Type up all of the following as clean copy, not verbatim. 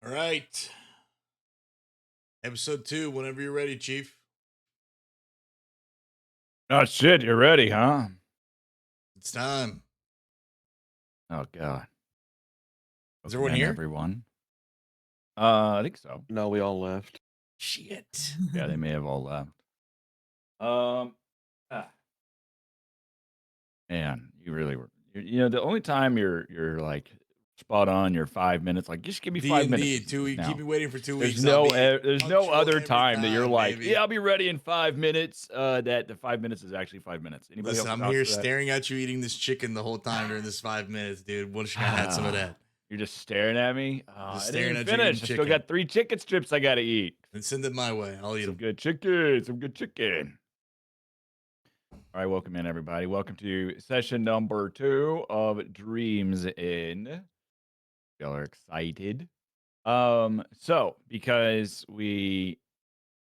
All right. Episode 2, whenever you're ready, Chief. Oh shit, you're ready, huh? It's time. Oh god. Is Welcome everyone in, here? everyone. I think so. No, we all left. Shit. Yeah, they may have all left. Um, ah, man, you really were. The only time you're like spot on, you're 5 minutes. Like, just give me 5 minutes. D&D, 2 weeks. Keep Now, me waiting for 2 there's weeks. I'll no, be there's no punctual other every time that you're time, like, baby. yeah, I'll be ready in 5 minutes. That the 5 minutes is actually 5 minutes. Anybody Listen, else I'm vouch here for that? staring at you eating this chicken the whole time during this 5 minutes, dude. Wish I had some of that. You're just staring at me. Just I didn't staring even at you eating finish. I still chicken. got 3 chicken strips I gotta eat. And send it my way. I'll eat Some them. good chicken. Some good chicken. All right, welcome in, everybody. Welcome to session number 2 of Dreams In. Y'all are excited. So because we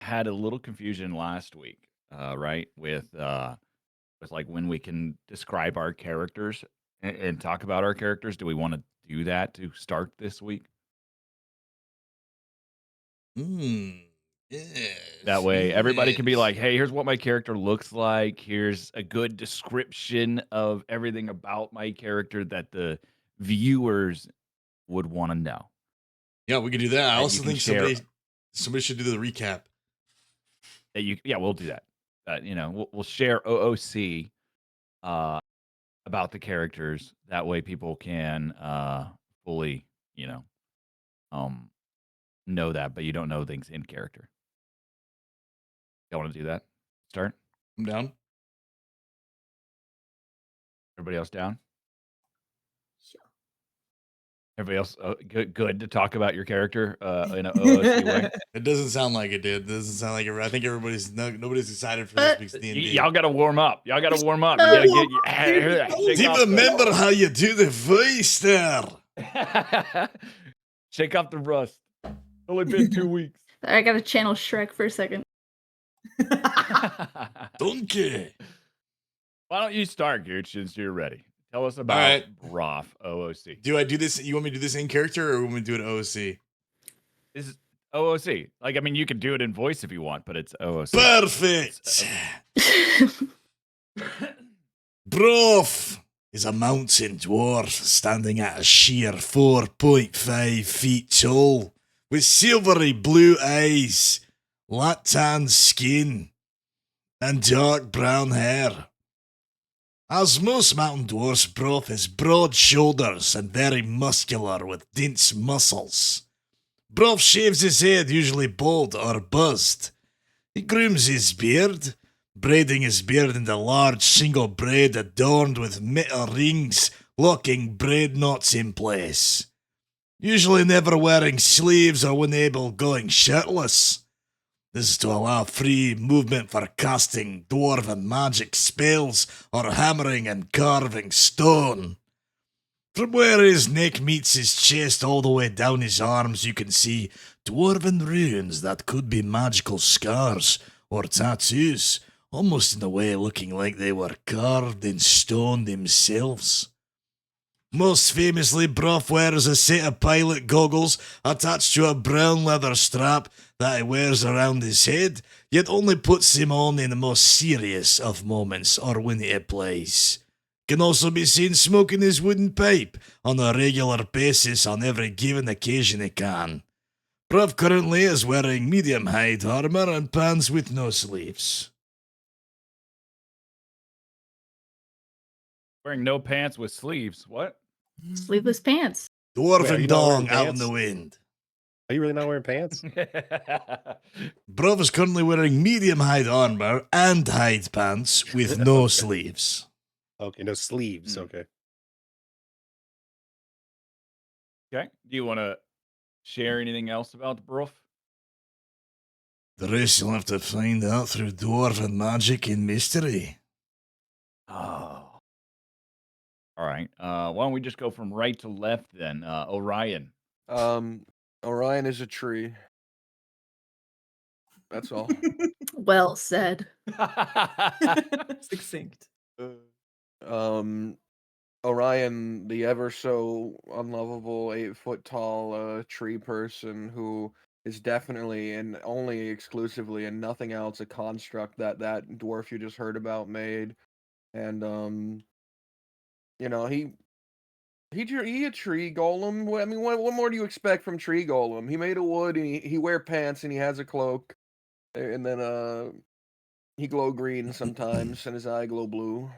had a little confusion last week, right, with like when we can describe our characters and talk about our characters. Do we want to do that to start this week? That Yes. way, everybody can be yes. like, hey, here's what my character looks like. Here's a good description of everything about my character that the viewers would want to know. Yeah, we could do that. I That you also can think share somebody should do the recap. yeah, we'll do that. We'll share OOC about the characters. That way people can fully, um know that, but you don't know things in character. Y'all want to do that? Start? I'm down. Everybody else down? Sure. Everybody else good to talk about your character in an OOC way? It doesn't sound like it, dude. It doesn't sound like it. I think nobody's excited for this week's D&D. Y'all got to warm up. You got to warm up. You got to Do you remember how you do the voice there? Shake off the rust. It's only been 2 weeks. I gotta channel Shrek for a second. Donkey. Why don't you start, Gooch, since you're ready? Tell us about Broth OOC. Do I do this? You want me to do this in character or want me to do it OOC? This is OOC. Like, I mean, you can do it in voice if you want, but it's OOC. Perfect. Broth is a mountain dwarf standing at a sheer 4.5 feet tall with silvery blue eyes, light-tan skin, and dark brown hair. As most mountain dwarfs, Broth has broad shoulders and very muscular with dense muscles. Broth shaves his head, usually bald or buzzed. He grooms his beard, braiding his beard into large single braid adorned with metal rings, locking braid knots in place. Usually never wearing sleeves or when able going shirtless. This is to allow free movement for casting dwarven magic spells or hammering and carving stone. From where his neck meets his chest all the way down his arms, you can see dwarven runes that could be magical scars or tattoos, almost in a way looking like they were carved in stone themselves. Most famously, Broth wears a set of pilot goggles attached to a brown leather strap that he wears around his head, yet only puts them on in the most serious of moments or when he plays. Can also be seen smoking his wooden pipe on a regular basis on every given occasion he can. Broth currently is wearing medium hide armor and pants with no sleeves. Wearing no pants with sleeves. What? Sleeveless pants. Dwarven you not dong wearing out in pants? the wind. Are you really not wearing pants? Broth is currently wearing medium hide armor and hide pants with no sleeves. Okay, no sleeves. Hmm. Okay. Okay. Do you want to share anything else about Broth? The rest you'll have to find out through dwarven magic and mystery. Oh. All right. Why don't we just go from right to left then? Orion. Orion is a tree. That's all. Well said. Succinct. Orion, the ever so unlovable 8 foot tall tree person who is definitely and only exclusively and nothing else a construct that dwarf you just heard about made. And you know, he a tree golem. I mean, what more do you expect from tree golem? He made of wood and he wear pants and he has a cloak. And then he glow green sometimes and his eye glow blue.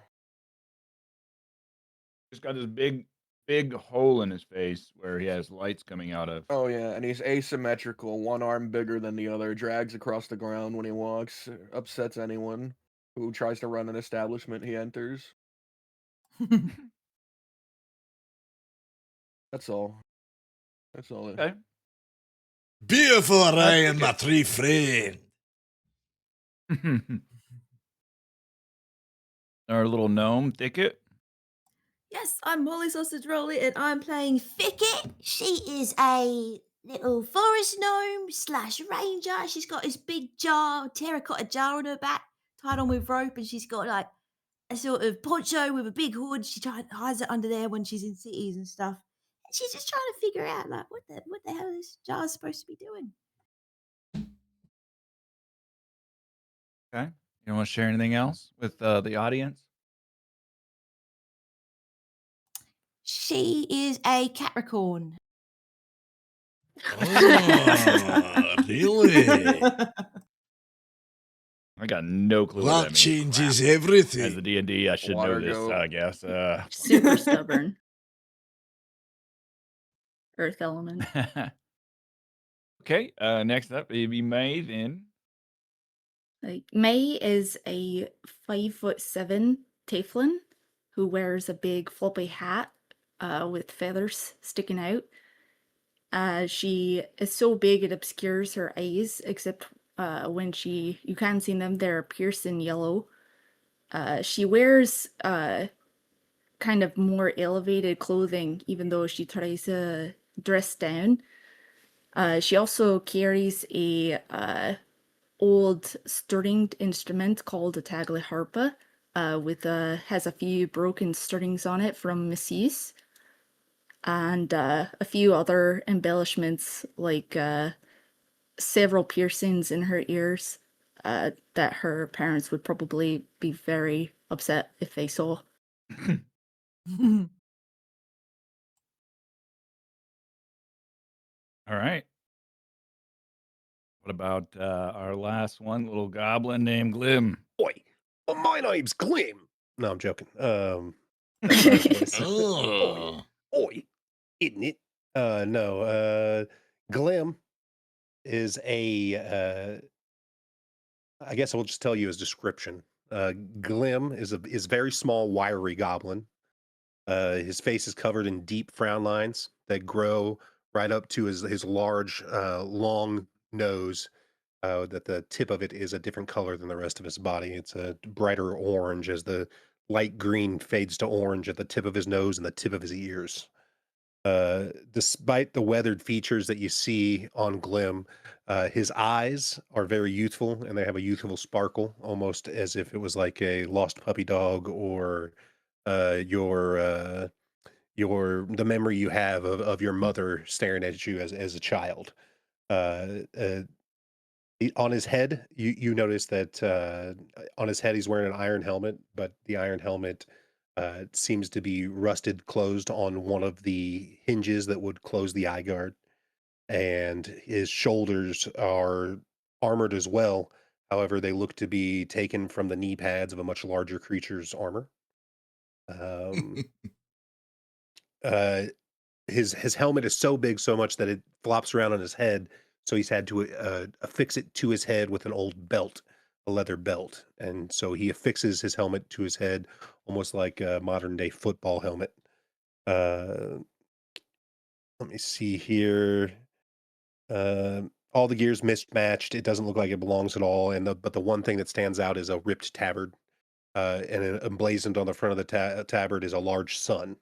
He's got this big hole in his face where he has lights coming out of. Oh yeah, and he's asymmetrical, one arm bigger than the other, drags across the ground when he walks, upsets anyone who tries to run an establishment he enters. That's all. That's all. Okay. Beer for Ryan, okay. my tree friend. Our little gnome thicket. Yes, I'm Molly Sausage Rolly, and I'm playing Thicket. She is a little forest gnome slash ranger. She's got this big jar, terracotta jar on her back, tied on with rope, and she's got like a sort of poncho with a big hood. She hides it under there when she's in cities and stuff. And she's just trying to figure out like what the hell this jar is supposed to be doing. Okay. You want to share anything else with the audience? She is a Capricorn. Oh, really? I got no clue what That that means. changes Crap. As everything. the D&D, I should Water know this, goat. I guess. Super stubborn. Earth element. Okay, next up, it'd be May then. Like May is a 5'7" tieflin who wears a big floppy hat with feathers sticking out. She is so big it obscures her eyes, except when you can see them, they're piercing yellow. She wears kind of more elevated clothing, even though she tries to dress down. She also carries a old stringed instrument called a tagliharpa, has a few broken strings on it from misuse, and a few other embellishments like several piercings in her ears that her parents would probably be very upset if they saw. All right. What about our last one, little goblin named Glim? Oi, well, my name's Glim. No, I'm joking. Sorry, boys. Oh. Oi, isn't it? No. Glim is I guess I will just tell you his description. Glim is very small, wiry goblin. His face is covered in deep frown lines that grow right up to his large, long nose. That the tip of it is a different color than the rest of his body. It's a brighter orange as the light green fades to orange at the tip of his nose and the tip of his ears. Despite the weathered features that you see on Glim, his eyes are very youthful and they have a youthful sparkle, almost as if it was like a lost puppy dog or uh, your uh, the memory you have of your mother staring at you as a child. Uh, uh, on his head, you notice that on his head he's wearing an iron helmet, but the iron helmet seems to be rusted closed on one of the hinges that would close the eye guard, and his shoulders are armored as well. However, they look to be taken from the knee pads of a much larger creature's armor. Um, uh, his helmet is so big, so much that it flops around on his head. So he's had to affix it to his head with an old belt, a leather belt, and so he affixes his helmet to his head, almost like a modern day football helmet. Uh, Let me see here. All the gear's mismatched. It doesn't look like it belongs at all. But the one thing that stands out is a ripped tabard, and emblazoned on the front of the tabard is a large sun,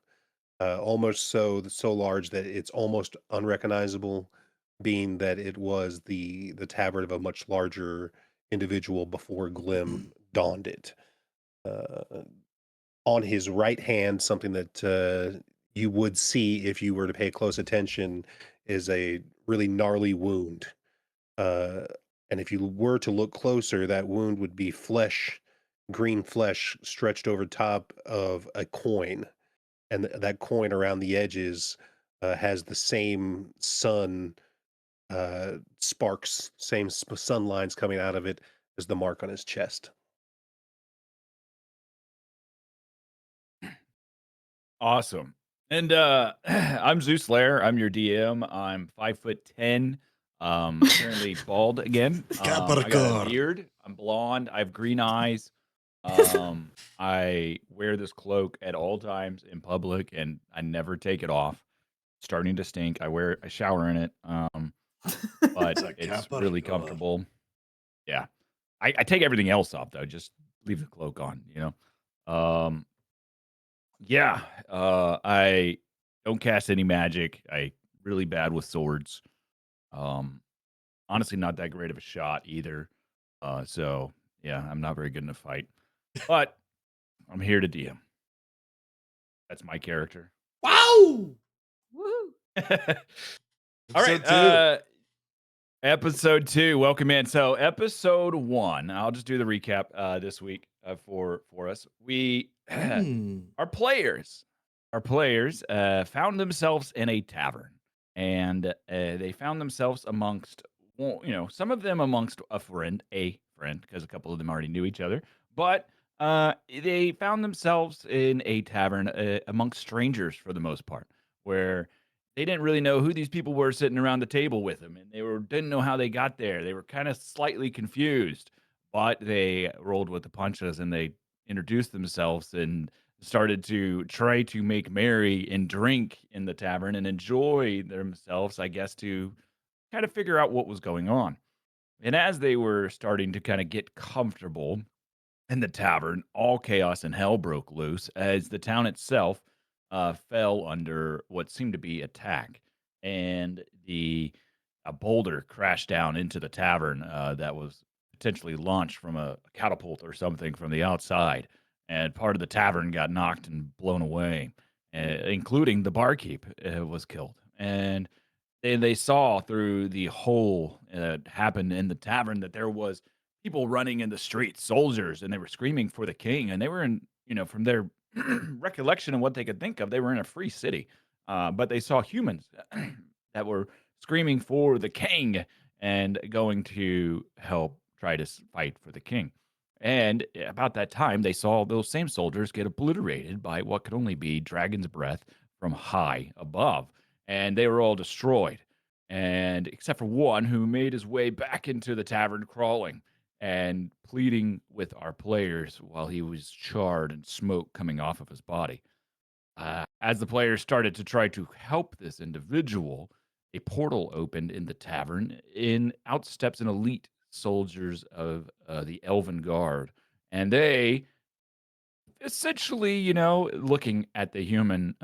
almost so large that it's almost unrecognizable, being that it was the tabard of a much larger individual before Glim donned it. Uh, On his right hand, something that you would see if you were to pay close attention is a really gnarly wound. Uh, and if you were to look closer, that wound would be flesh, green flesh stretched over top of a coin. And that coin around the edges has the same sun sparks, same sun lines coming out of it as the mark on his chest. Awesome. And I'm Zeus Slayer. I'm your DM. I'm 5'10". Apparently bald again. I got a Capricorn. beard. I'm blonde. I have green eyes. I wear this cloak at all times in public, and I never take it off. It's starting to stink. I shower in it. But It's a it's really Capricorn. comfortable. Yeah. I take everything else off though. Just leave the cloak on, you know. Yeah, I don't cast any magic. I really bad with swords. Um, honestly, not that great of a shot either. So yeah, I'm not very good in a fight. But I'm here to DM. That's my character. Wow! Woo! All right, Episode 2. episode 2. Welcome in. So episode 1. I'll just do the recap this week for us. We our players found themselves in a tavern, and they found themselves amongst, well, some of them amongst a friend, because a couple of them already knew each other, but they found themselves in a tavern amongst strangers for the most part, where they didn't really know who these people were sitting around the table with them, and didn't know how they got there. They were kind of slightly confused, but they rolled with the punches and they introduced themselves and started to try to make merry and drink in the tavern and enjoy themselves, I guess, to kind of figure out what was going on. And as they were starting to kind of get comfortable in the tavern, all chaos and hell broke loose as the town itself fell under what seemed to be attack. And a boulder crashed down into the tavern that was potentially launched from a catapult or something from the outside. And part of the tavern got knocked and blown away, including the barkeep was killed. And they saw through the hole that happened in the tavern that there was people running in the streets, soldiers, and they were screaming for the king. And they were in, from their recollection and what they could think of, they were in a free city. But they saw humans that were screaming for the king and going to help try to fight for the king. And about that time, they saw those same soldiers get obliterated by what could only be dragon's breath from high above. And they were all destroyed. And except for one who made his way back into the tavern crawling and pleading with our players while he was charred and smoke coming off of his body. As the players started to try to help this individual, a portal opened in the tavern. Out steps an elite soldiers of the Elven Guard, and they essentially, looking at the human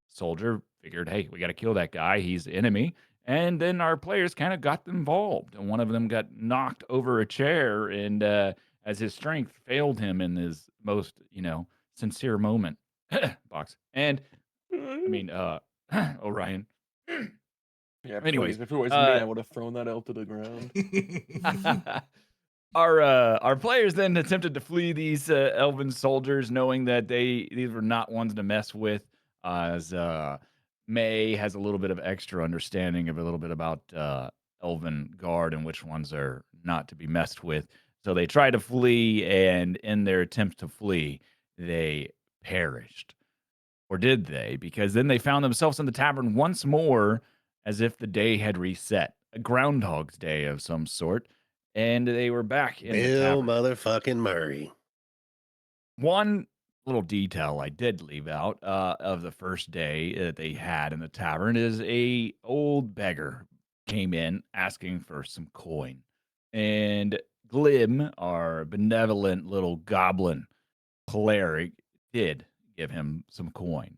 soldier, figured, hey, we got to kill that guy. He's the enemy. And then our players kind of got involved, and one of them got knocked over a chair, and as his strength failed him in his most, sincere moment, box. And I mean, Orion. Yeah, Anyways, please. If it was me, I would have thrown that out to the ground. our players then attempted to flee these elven soldiers, knowing that these were not ones to mess with. As May has a little bit of extra understanding of a little bit about elven guard and which ones are not to be messed with. So they tried to flee, and in their attempt to flee, they perished. Or did they? Because then they found themselves in the tavern once more, as if the day had reset, a Groundhog's Day of some sort, and they were back in the Bill tavern. motherfucking Murray. One little detail I did leave out of the first day that they had in the tavern is a old beggar came in asking for some coin, and Glim, our benevolent little goblin cleric, did give him some coin,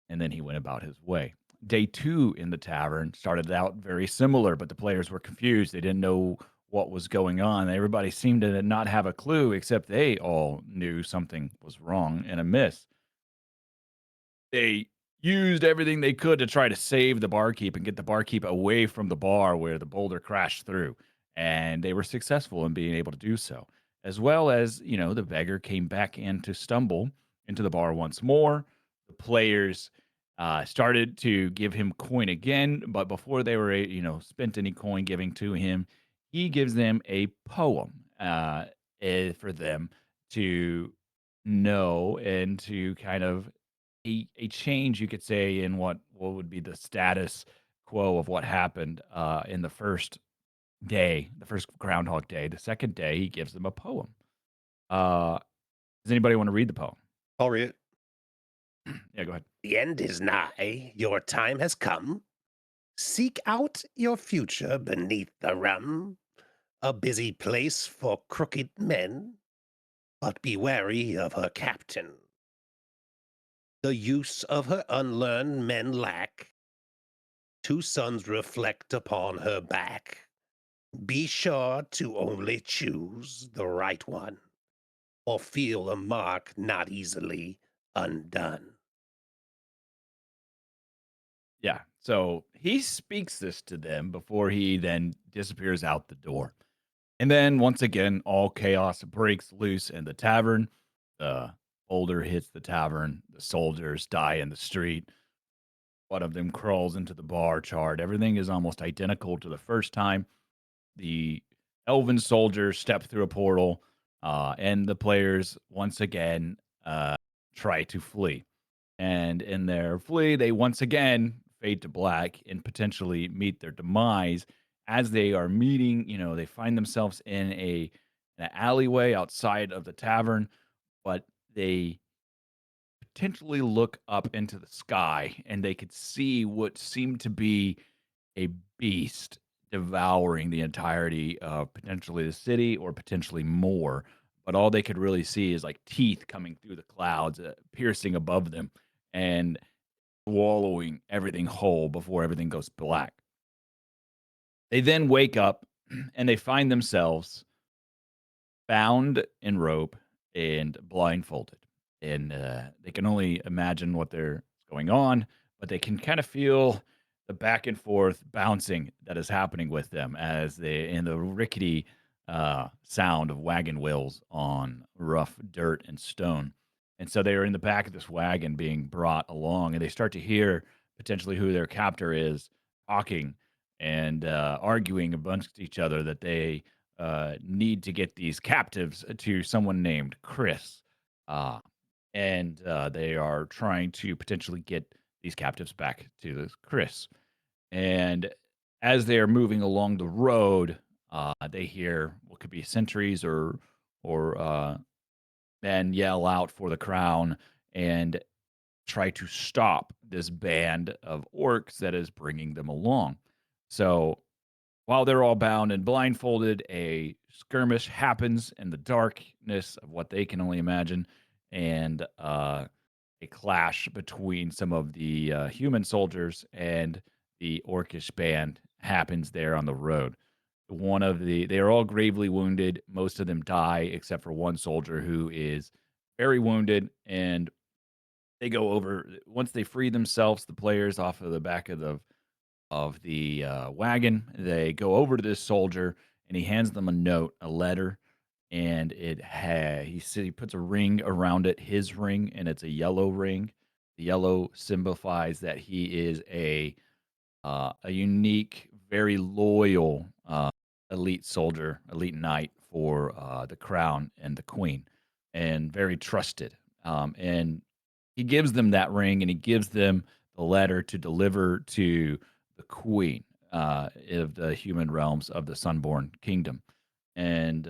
and then he went about his way. Day 2 in the tavern started out very similar, but the players were confused. They didn't know what was going on. Everybody seemed to not have a clue, except they all knew something was wrong and amiss. They used everything they could to try to save the barkeep and get the barkeep away from the bar where the boulder crashed through. And they were successful in being able to do so. As well as, the beggar came back in to stumble into the bar once more. The players started to give him coin again, but before they were, spent any coin giving to him, he gives them a poem for them to know and to kind of a change, you could say, in what would be the status quo of what happened in the first day, the first Groundhog Day. The second day, he gives them a poem. Uh, does anybody want to read the poem? I'll read it. Yeah, go ahead. The end is nigh, your time has come. Seek out your future beneath the rum. A busy place for crooked men, but be wary of her captain. The use of her unlearned men lack. 2 suns reflect upon her back. Be sure to only choose the right one, or feel a mark not easily undone. Yeah. So he speaks this to them before he then disappears out the door. And then once again, all chaos breaks loose in the tavern. The boulder hits the tavern. The soldiers die in the street. One of them crawls into the bar, charred. Everything is almost identical to the first time. The elven soldiers step through a portal, and the players once again try to flee. And in their flee, they once again fade to black and potentially meet their demise as they are meeting. They find themselves in an alleyway outside of the tavern, but they potentially look up into the sky and they could see what seemed to be a beast devouring the entirety of potentially the city or potentially more. But all they could really see is like teeth coming through the clouds, piercing above them and swallowing everything whole before everything goes black. They then wake up and they find themselves bound in rope and blindfolded. And they can only imagine what they're going on, but they can kind of feel the back and forth bouncing that is happening with them as they in the rickety sound of wagon wheels on rough dirt and stone. And so they are in the back of this wagon being brought along, and they start to hear potentially who their captor is talking and arguing amongst each other that they need to get these captives to someone named Chris. Uh, and they are trying to potentially get these captives back to this Chris. And as they are moving along the road, they hear what could be sentries or men yell out for the crown and try to stop this band of orcs that is bringing them along. So while they're all bound and blindfolded, a skirmish happens in the darkness of what they can only imagine, and a clash between some of the human soldiers and the orcish band happens there on the road. They are all gravely wounded. Most of them die, except for one soldier who is very wounded, and they go over once they free themselves, the players off of the back of the wagon. They go over to this soldier, and he hands them a note, a letter, and he said he puts a ring around it, his ring, and it's a yellow ring. The yellow signifies that he is a unique, very loyal elite soldier, elite knight for the crown and the queen, and very trusted. And he gives them that ring, and he gives them the letter to deliver to the queen of the human realms of the Sunborn Kingdom, and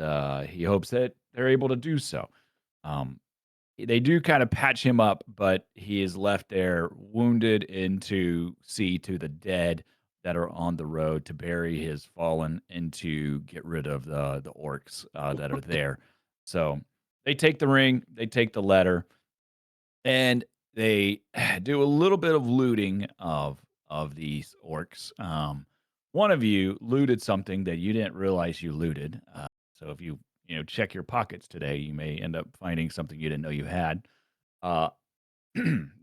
he hopes that they're able to do so. Um, they do kind of patch him up, but he is left there wounded and to see to the dead that are on the road to bury his fallen and to get rid of the orcs that are there. So they take the ring, they take the letter, and they do a little bit of looting of these orcs. One of you looted something that you didn't realize you looted. So if you check your pockets today, you may end up finding something you didn't know you had. Uh,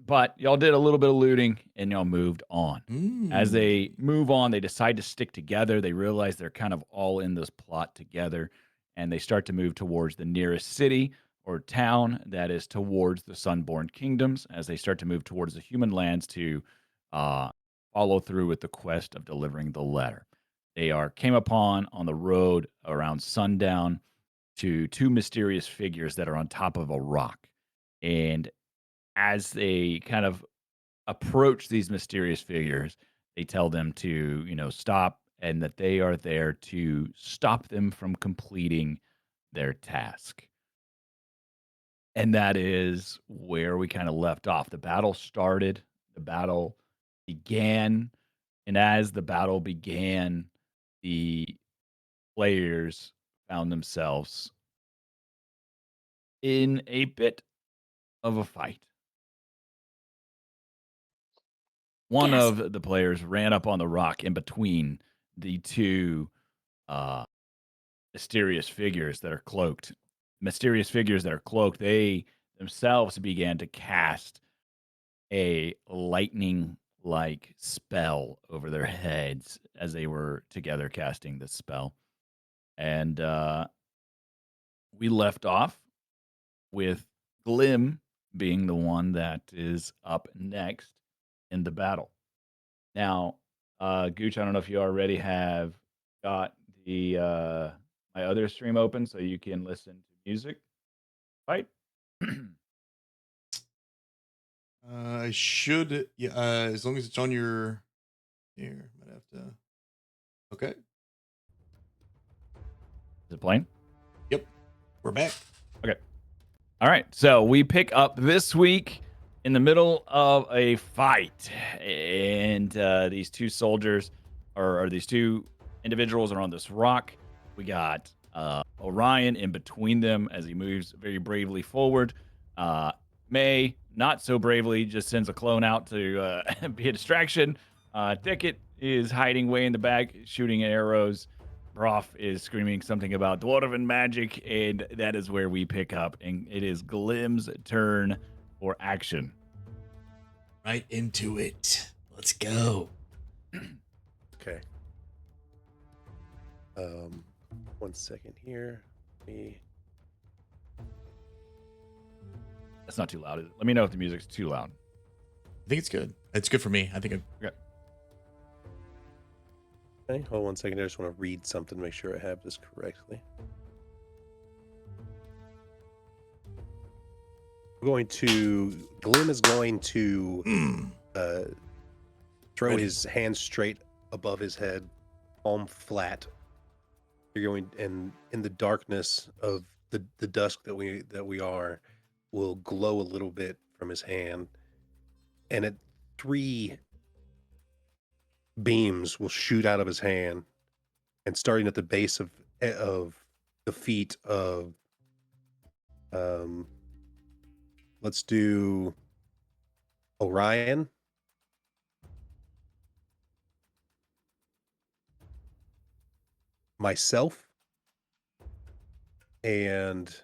But y'all did a little bit of looting and y'all moved on. As they Mm. move on, they decide to stick together. They realize they're kind of all in this plot together, and they start to move towards the nearest city or town that is towards the Sunborn Kingdoms as they start to move towards the human lands to uh, follow through with the quest of delivering the letter. They came upon on the road around sundown to two mysterious figures that are on top of a rock. And as they kind of approach these mysterious figures, they tell them to, stop and that they are there to stop them from completing their task. And that is where we kind of left off. The battle started, the battle began, and as the battle began, the players found themselves in a bit of a fight. One Gasp. of the players ran up on the rock in between the two uh, mysterious figures that are cloaked. Mysterious figures that are cloaked, they themselves began to cast a lightning like spell over their heads as they were together casting this spell. And we left off with Glim being the one that is up next in the battle. Now, Gooch, I don't know if you already have got the my other stream open so you can listen to music. Right? I should, yeah, as long as it's on your. Here, might have to. Okay. Is it playing? Yep. We're back. Okay. All right. So we pick up this week in the middle of a fight, and these two soldiers or these two individuals are on this rock. We got Orion in between them as he moves very bravely forward. May, not so bravely, just sends a clone out to be a distraction. Thicket is hiding way in the back, shooting arrows. Broff is screaming something about dwarven magic, and that is where we pick up. And it is Glim's turn for action. Right into it. Let's go. Okay. 1 second here. That's not too loud, is it? Let me know if the music's too loud. I think it's good. It's good for me. I think. Okay, hold 1 second. I just want to read something, make sure I have this correctly. Glim is going to throw Ready. his hands straight above his head, palm flat. You're going, and in the darkness of the dusk that we are, will glow a little bit from his hand, and at 3 beams will shoot out of his hand, and starting at the base of the feet of let's do Orion, myself, and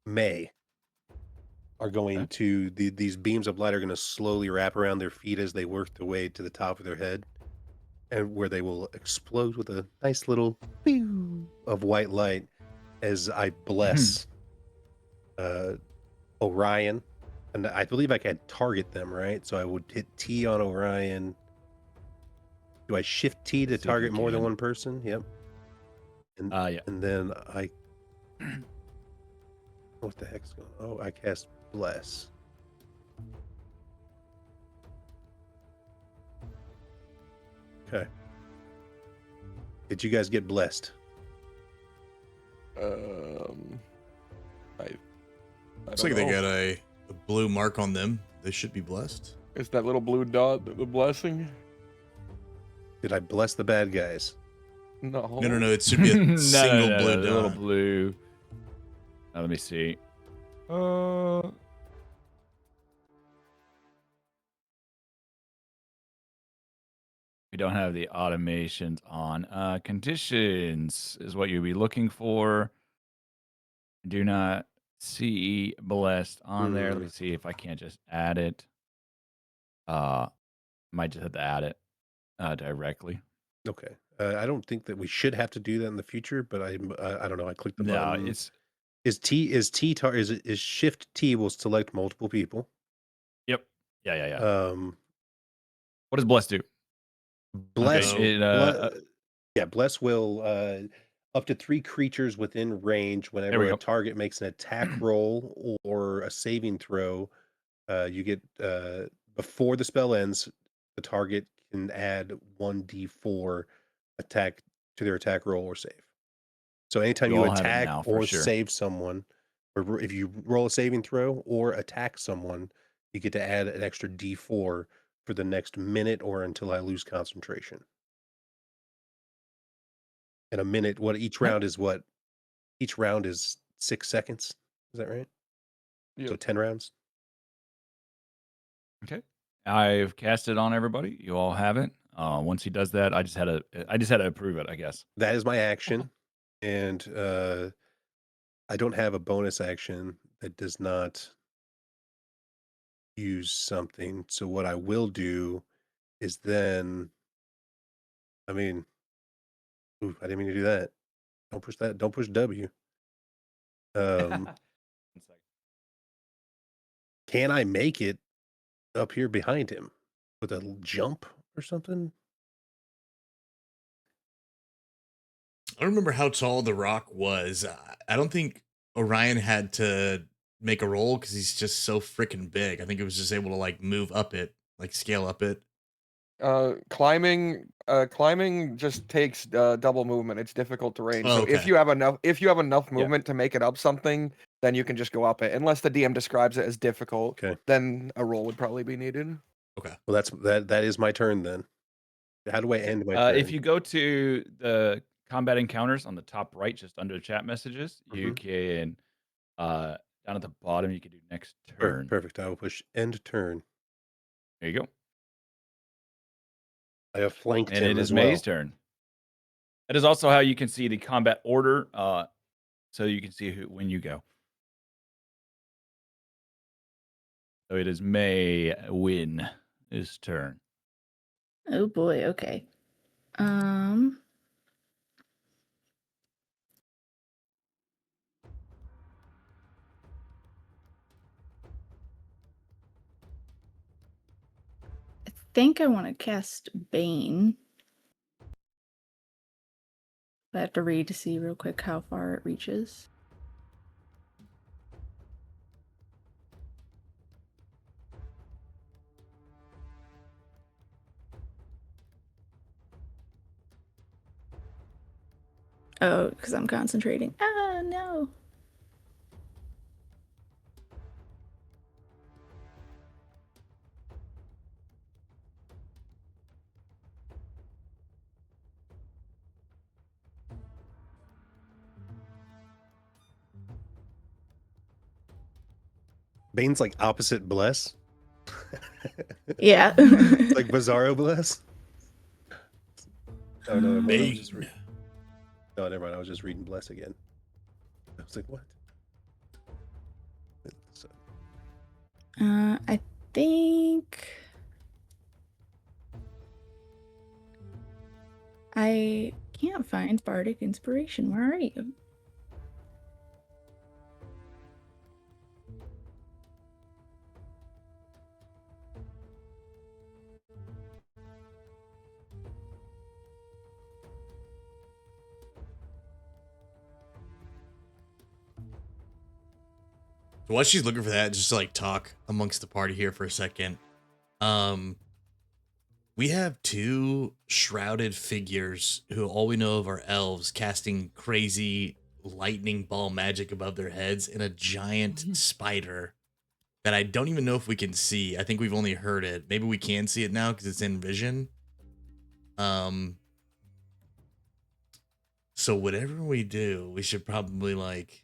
May are going to these beams of light are going to slowly wrap around their feet as they work their way to the top of their head, and where they will explode with a nice little pew of white light as I bless Orion. And I believe I can target them, right? So I would hit T on Orion. Do I shift T to See if you target more than can. one person? Yep. And Yeah. and then I what the heck's going on? Oh, I cast bless. Okay. Did you guys get blessed? Looks like they got a blue mark on them. They should be blessed. Is that little blue dot the blessing? Did I bless the bad guys? No. No. It should be a single blue the dot. little blue. Let me see. we don't have the automations on. Conditions is what you'll be looking for. Do not see blessed on there. Let me see if I can't just add it. Might just have to add it directly. Okay. I don't think that we should have to do that in the future, but I don't know. I clicked the No, button. it's Is Shift T will select multiple people. yep. Yeah. Um, What does bless do? Bless, Okay, Bless will up to 3 creatures within range. There we Whenever a go. target makes an attack roll or a saving throw, you get before the spell ends, the target can add 1d4 attack to their attack roll or save. So anytime You you all have it attack now, for or sure. save someone, or if you roll a saving throw or attack someone, you get to add an extra d4 for the next minute or until I lose concentration. And a minute, each Right. round is what? Each round is 6 seconds. Is that right? So Yep. 10 rounds. Okay. I've cast it on everybody. You all have it. Once he does that, I just had to approve it, I guess. That is my action. And I don't have a bonus action that does not use something. So what I will do is then, I mean, ooh, I didn't mean to do that. Don't push that. Don't push W. One second. Can I make it up here behind him with a jump or something? I don't remember how tall the rock was. I don't think Orion had to make a roll because he's just so freaking big. I think it was just able to like move up it, like scale up it. Climbing just takes double movement. It's difficult terrain. Oh, So if okay. you have enough Yeah. movement to make it up something, then you can just go up it. Unless the DM describes it as difficult, Okay. then a roll would probably be needed. Okay. Well, that is my turn then. How do I end my turn? If you go to the combat encounters on the top right, just under chat messages, you can down at the bottom you can do next turn. Perfect. I will push end turn. There you go. I have flanked And him it as is well. May's turn. That is also how you can see the combat order, so you can see when you go. So it is May win his turn. Oh boy, okay. I think I want to cast Bane. I have to read to see real quick how far it reaches. Oh, because I'm concentrating. Ah, no. Bane's like opposite Bless. Yeah. It's like Bizarro Bless. Oh no, never mind. I was just Bane. no, never mind. I was just reading Bless again. I was like, what? So, I think I can't find Bardic Inspiration. Where are you? So while she's looking for that, just to like talk amongst the party here for a second. We have 2 shrouded figures who all we know of are elves casting crazy lightning ball magic above their heads and a giant spider that I don't even know if we can see. I think we've only heard it. Maybe we can see it now because it's in vision. So whatever we do, we should probably like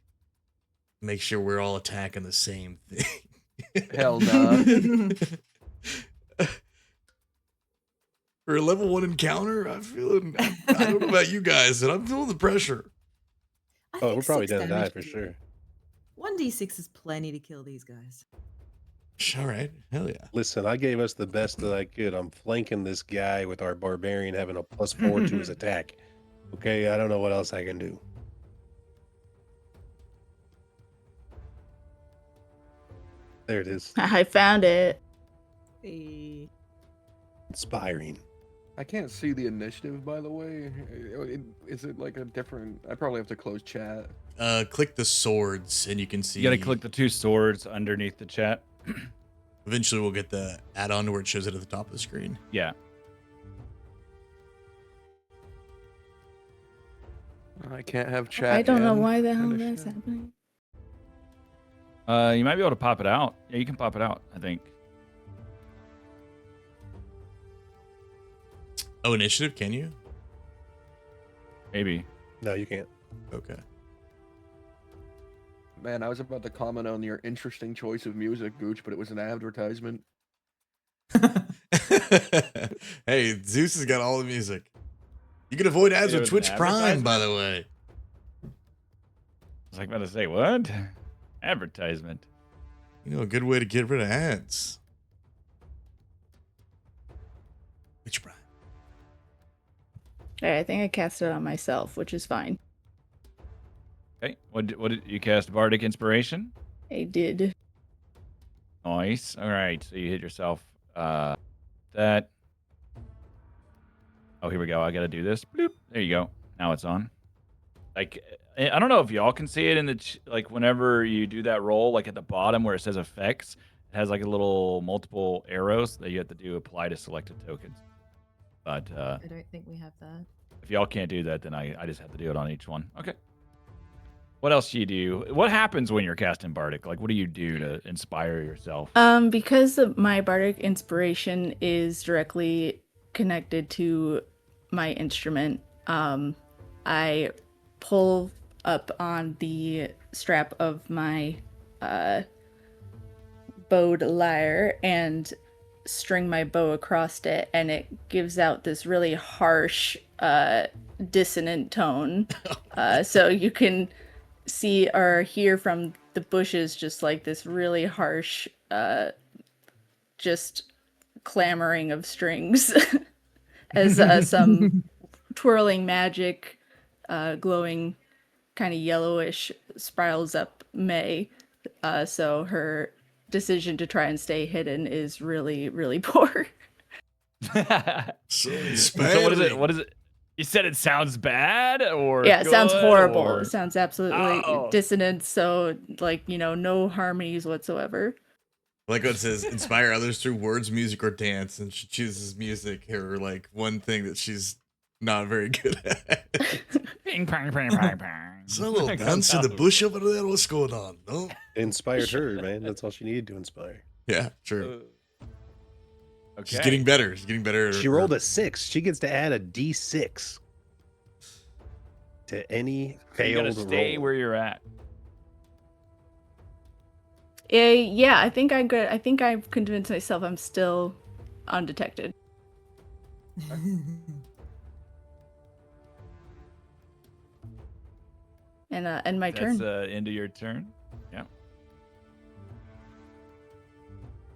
make sure we're all attacking the same thing. Hell no. For a level 1 encounter, I don't know about you guys, but I'm feeling the pressure. I Oh, think we're probably 6 gonna die damage for would be sure. 1d6 is plenty to kill these guys. All right. Hell yeah. Listen, I gave us the best that I could. I'm flanking this guy with our barbarian having a +4 to his attack. Okay, I don't know what else I can do. There it is. I found it. Hey. Inspiring. I can't see the initiative, by the way. Is it like a different? I probably have to close chat. Click the swords and you can see. You gotta click the 2 swords underneath the chat. Eventually we'll get the add-on where it shows it at the top of the screen. Yeah. I can't have chat. I don't know and why the hell that's initiative. happening. You might be able to pop it out. Yeah, you can pop it out, I think. Oh, initiative, can you? Maybe. No, you can't. Okay. Man, I was about to comment on your interesting choice of music, Gooch, but it was an advertisement. Hey, Zeus has got all the music. You can avoid ads It with was an Twitch Prime, advertisement? by the way. I was like about to say, what? Advertisement. You know, a good way to get rid of ads. Twitch Prime. Alright, I think I cast it on myself, which is fine. Okay. What did you cast? Bardic Inspiration? I did. Nice. All right. So you hit yourself. That. Oh, here we go. I got to do this. Bloop. There you go. Now it's on. Like, I don't know if y'all can see it in the, like, whenever you do that roll, like at the bottom where it says effects, it has like a little multiple arrows that you have to do apply to selected tokens. But I don't think we have that. if y'all can't do that, then I just have to do it on each one. Okay. What else do you do? What happens when you're casting Bardic? Like, what do you do to inspire yourself? Because my bardic inspiration is directly connected to my instrument, I pull up on the strap of my bowed lyre and string my bow across it, and it gives out this really harsh, dissonant tone. So you can see or hear from the bushes just like this really harsh, just clamoring of strings as some twirling magic, glowing kind of yellowish spirals up May. So her decision to try and stay hidden is really, really poor. So So what is it? You said it sounds bad, or Yeah, it sounds good, horrible. or- It sounds absolutely Oh. dissonant. So, like, no harmonies whatsoever. Like what it says, inspire others through words, music, or dance, and she chooses music, her like one thing that she's not very good at. Ping, pong, ping, pong, pong. So a little That dance comes in the out. bush over there. What's going on? No. Inspired her, man. That's all she needed to inspire. Yeah, true. Okay. She's getting better. She's getting better. She rolled a 6. She gets to add a D6 to any So you gotta failed stay roll. where you're at. Yeah, I think I'm good. I think I've convinced myself I'm still undetected. And my That's turn. end of your turn. Yeah.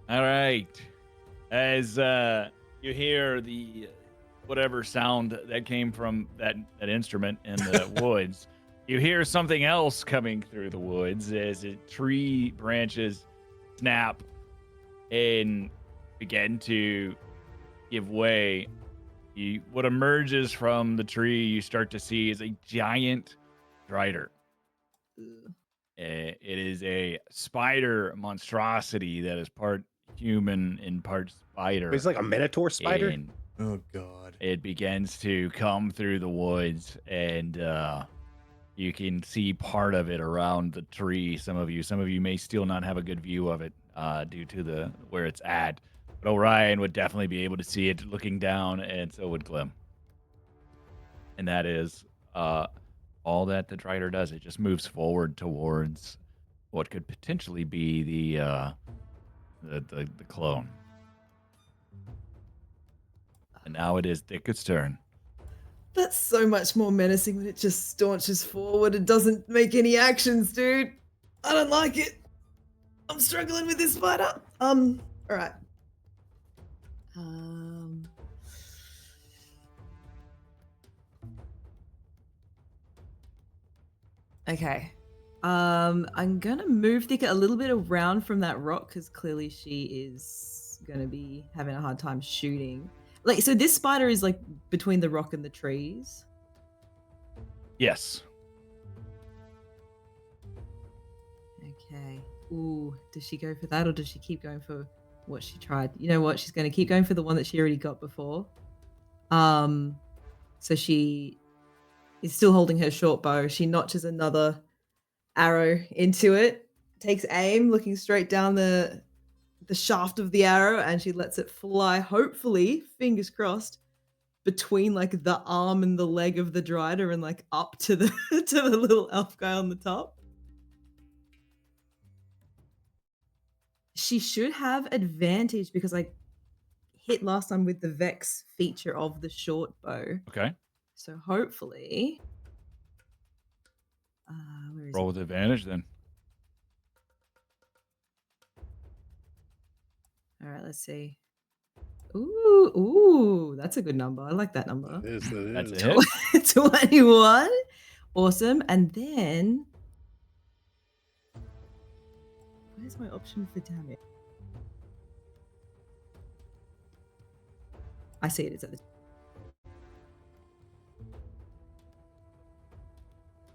All right. As you hear the whatever sound that came from that instrument in the woods, you hear something else coming through the woods as tree branches snap and begin to give way. What emerges from the tree you start to see is a giant drider. It is a spider monstrosity that is part human and part spider. It's like a minotaur spider. And Oh God. it begins to come through the woods, and you can see part of it around the tree. Some of you may still not have a good view of it due to where it's at. But Orion would definitely be able to see it looking down, and so would Glim. And that is all that the Drider does. It just moves forward towards what could potentially be the clone. And now it is Dick's turn. That's so much more menacing when it just staunches forward and doesn't make any actions, dude. I don't like it. I'm struggling with this spider. All right. Okay. I'm gonna move Thicka a little bit around from that rock because clearly she is gonna be having a hard time shooting. Like, so this spider is like between the rock and the trees. Yes. Okay. Ooh, does she go for that or does she keep going for what she tried? You know what? She's going to keep going for the one that she already got before. So she is still holding her short bow. She notches another arrow into it, takes aim, looking straight down the shaft of the arrow, and she lets it fly, hopefully, fingers crossed, between like the arm and the leg of the drider and like up to the to the little elf guy on the top. She should have advantage because I hit last time with the Vex feature of the short bow. Okay. So hopefully, where is Roll it? with advantage then. All right, let's see. Ooh, that's a good number. I like that number. That That's is. a hit. 21. Awesome. And then, where's my option for damage? I see it. It's at the.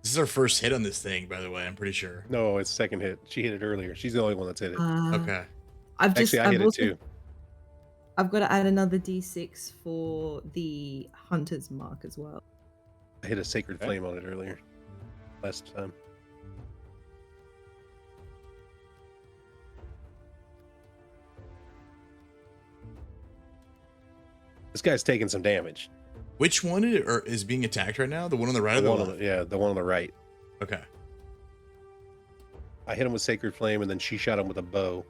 This is our first hit on this thing, by the way. I'm pretty sure. No, it's second hit. She hit it earlier. She's the only one that's hit it. Okay. Actually, I hit it too. I've got to add another d6 for the hunter's mark as well. I hit a sacred Okay. flame on it earlier. Last time. This guy's taking some damage. Which one is being attacked right now? The one on the right or The the one on left? the one on the right. Okay. I hit him with sacred flame, and then she shot him with a bow.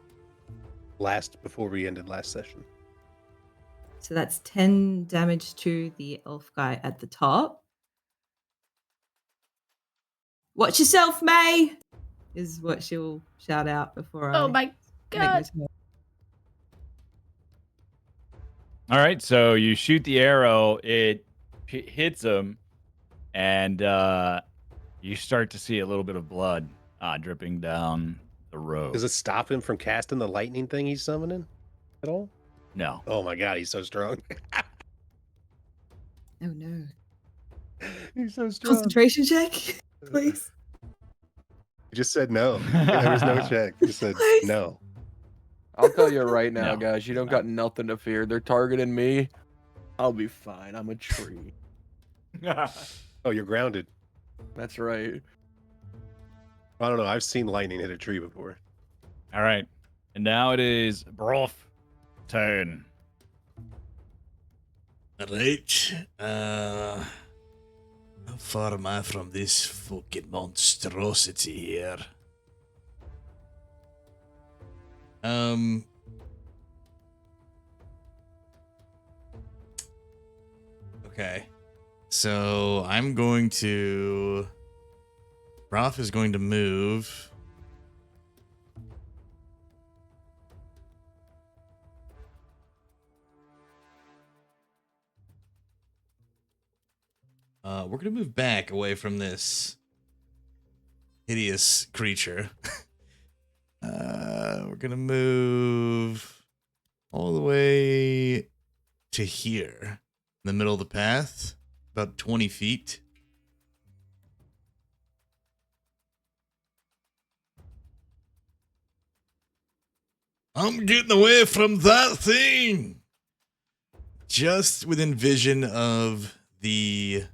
Before we ended last session. So that's 10 damage to the elf guy at the top. Watch yourself, May, is what she'll shout out before I Oh my make god. this move. All right, so you shoot the arrow, it hits him, and you start to see a little bit of blood dripping down the road. Does it stop him from casting the lightning thing he's summoning at all? No. Oh my god, he's so strong. Oh no. He's so strong. Concentration check, please. He just said no. There was no check. He said Please. no. I'll tell you right now, No, guys, you don't no. got nothing to fear. They're targeting me. I'll be fine. I'm a tree. Oh, you're grounded. That's right. I don't know. I've seen lightning hit a tree before. All right, and now it is Broth turn. Alright. How far am I from this fucking monstrosity here? Okay. So I'm going to. Roth is going to move. We're gonna move back away from this hideous creature. We're gonna move all the way to here, in the middle of the path, about 20 feet. I'm getting away from that thing! Just within vision of the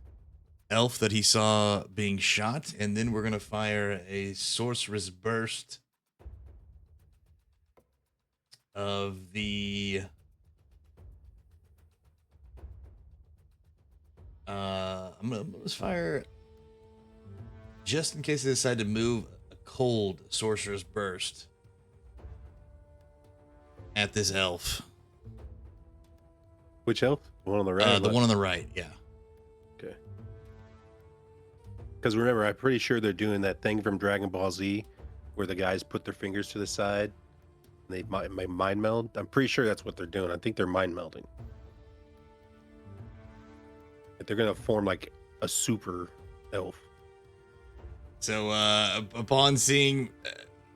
elf that he saw being shot, and then we're gonna fire a sorcerer's burst of the I'm gonna let's fire, just in case they decide to move, a cold sorcerer's burst at this elf. Which elf? The one on the right. The one on the right, yeah. Okay. Because remember, I'm pretty sure they're doing that thing from Dragon Ball Z, where the guys put their fingers to the side, and they mind meld. I'm pretty sure that's what they're doing. I think they're mind melding. They're gonna form like a super elf. So upon seeing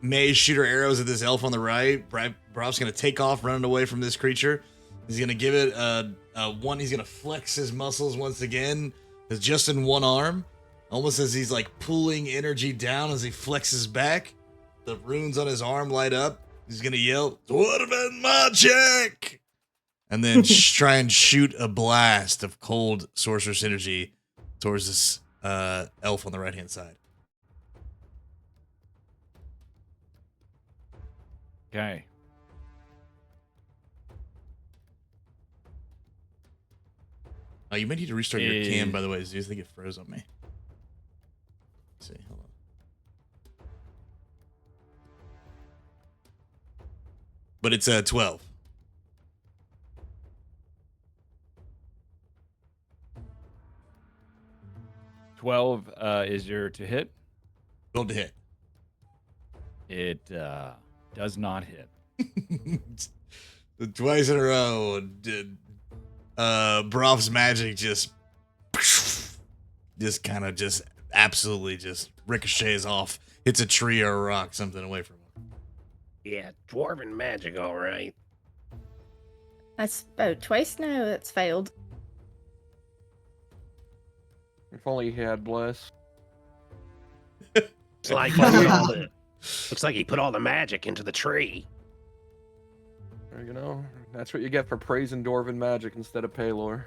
May shoot her arrows at this elf on the right, Brav's gonna take off running away from this creature. He's gonna give it one. He's gonna flex his muscles once again. It's just in one arm, almost as he's like pulling energy down as he flexes back. The runes on his arm light up. He's gonna yell, "Dwarven magic!" and then try and shoot a blast of cold sorceress energy towards this elf on the right hand side. Okay. Oh, you may need to restart your cam, by the way, Zeus. I think it froze on me. Let's see, hold on. But it's 12. Is your to hit. 12 to hit. It does not hit. Twice in a row, Brov's magic just kind of just absolutely just ricochets off, hits a tree or a rock, something away from him. Yeah, dwarven magic, all right. That's about twice now that's failed. If only he had bless. Looks like he put all the, looks like he put all the magic into the tree. You know, that's what you get for praising Dwarven magic instead of Paylor.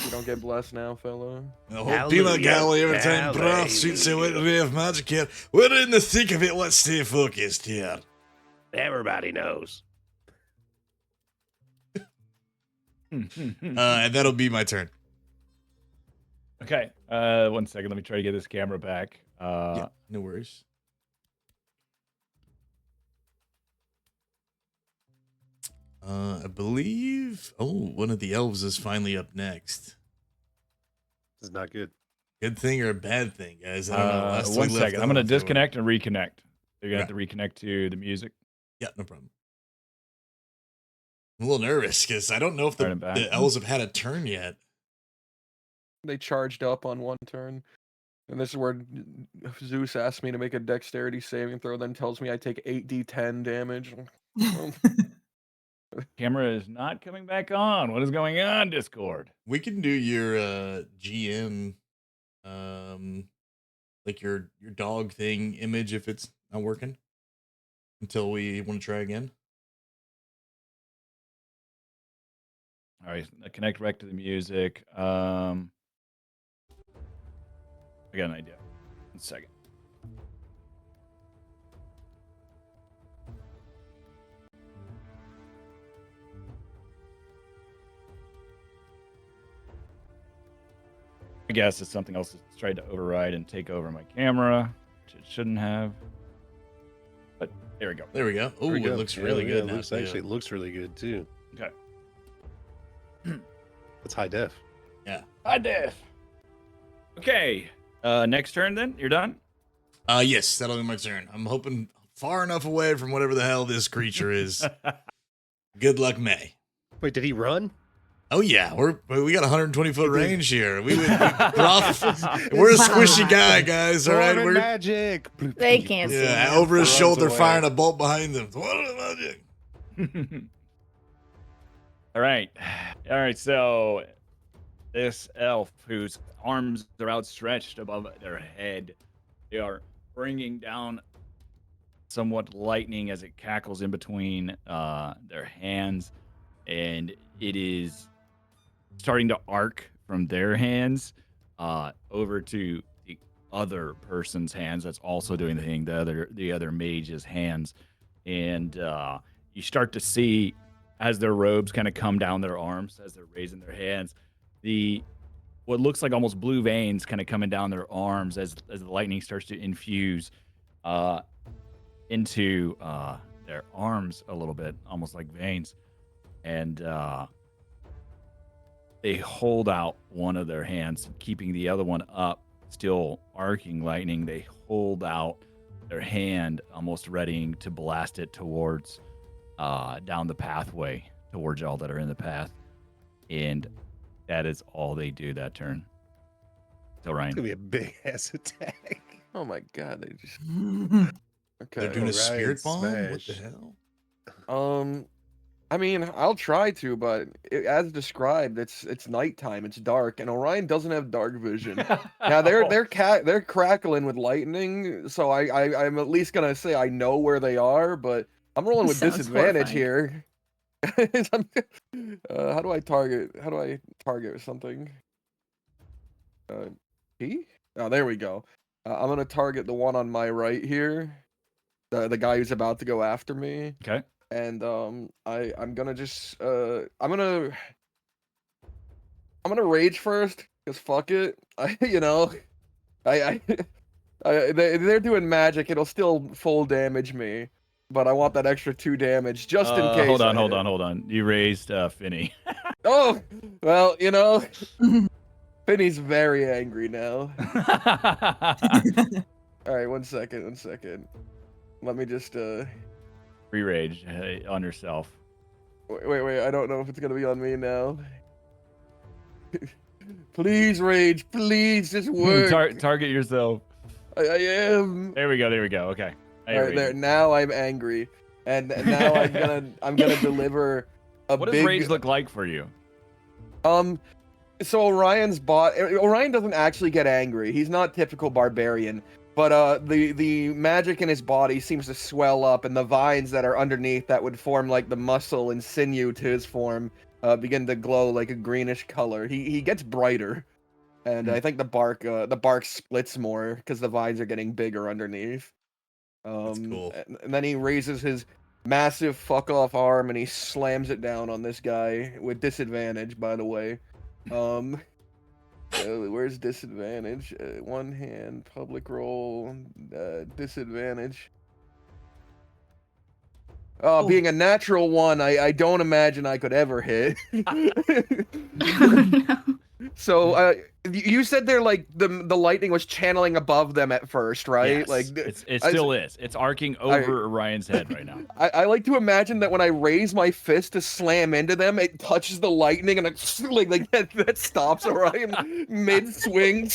You don't get blessed now, fellow. The whole peanut gallery every time Brov shoots a ray of magic here. We're in the thick of it. Let's stay focused here. Everybody knows. And that'll be my turn. Okay. 1 second. Let me try to get this camera back. Yeah, no worries. I believe. Oh, one of the elves is finally up next. This is not good. Good thing or a bad thing, guys? I don't know. Last 1 we left second. I'm gonna off, disconnect and reconnect. You're gonna Right. have to reconnect to the music. Yeah, no problem. I'm a little nervous because I don't know if the Turn it back. elves have had a turn yet. They charged up on one turn. And this is where Zeus asked me to make a dexterity saving throw, then tells me I take 8d10 damage. Camera is not coming back on. What is going on, Discord? We can do your GM, like your dog thing image if it's not working until we want to try again. All right, connect back to the music. I got an idea. 1 second. I guess it's something else that's tried to override and take over my camera, which it shouldn't have. But there we go. There we go. Oh, There we it go. looks Yeah, really yeah, good it now. looks, actually, it looks really good too. Okay. It's high def. Yeah. Hi, Dave. Okay. Next turn then? You're done? Yes, that'll be my turn. I'm hoping far enough away from whatever the hell this creature is. Good luck, May. Wait, did he run? Oh yeah, we got 120 foot range here. We're a squishy guy, guys. All right, Dwarven magic. They can't see yeah, me. over his Runs shoulder, away. firing a bolt behind them. Dwarven magic. All right. All right. So this elf whose arms are outstretched above their head, they are bringing down somewhat lightning as it cackles in between their hands, and it is starting to arc from their hands over to the other person's hands that's also doing the thing, the other mage's hands. And you start to see as their robes kind of come down their arms as they're raising their hands, what looks like almost blue veins kind of coming down their arms as the lightning starts to infuse into their arms a little bit, almost like veins. And they hold out one of their hands, keeping the other one up, still arcing lightning. They hold out their hand, almost readying to blast it towards down the pathway towards y'all that are in the path. And that is all they do that turn. So It's Ryan, gonna be a big ass attack. Oh my god, they just They're okay. doing a Alright, spirit bomb? What the smash. hell? I mean, I'll try to, but as described, it's nighttime, it's dark, and Orion doesn't have dark vision. Now they're crackling with lightning, so I'm at least gonna say I know where they are, but I'm rolling with Sounds disadvantage horrifying. here. How do I target something? P? Oh, there we go. I'm gonna target the one on my right here, the guy who's about to go after me. okay. And I'm gonna just I'm gonna rage first, because fuck it. I they're doing magic, it'll still full damage me, but I want that extra 2 damage just in case. Hold I on. hit. You raised Finny. Oh well, Finney's very angry now. Alright, one second. Let me just Free rage on yourself. wait, I don't know if it's gonna be on me now. Please, rage, please, just work. Target yourself. I am. There we go. Okay. All right, there. Now I'm angry, and now I'm gonna deliver a What big. does rage look like for you? So Orion doesn't actually get angry. He's not typical barbarian, but the magic in his body seems to swell up, and the vines that are underneath that would form like the muscle and sinew to his form begin to glow like a greenish color. He gets brighter, and I think the bark splits more because the vines are getting bigger underneath. That's cool. And then he raises his massive fuck off arm and he slams it down on this guy with disadvantage, by the way. Where's disadvantage? One hand, public roll, disadvantage. Being a natural one, I don't imagine I could ever hit. Oh, no. So, you said they're like the lightning was channeling above them at first, right? Yes, Like it still is. It's arcing over Orion's head right now. I like to imagine that when I raise my fist to slam into them, it touches the lightning and like that stops Orion mid swing.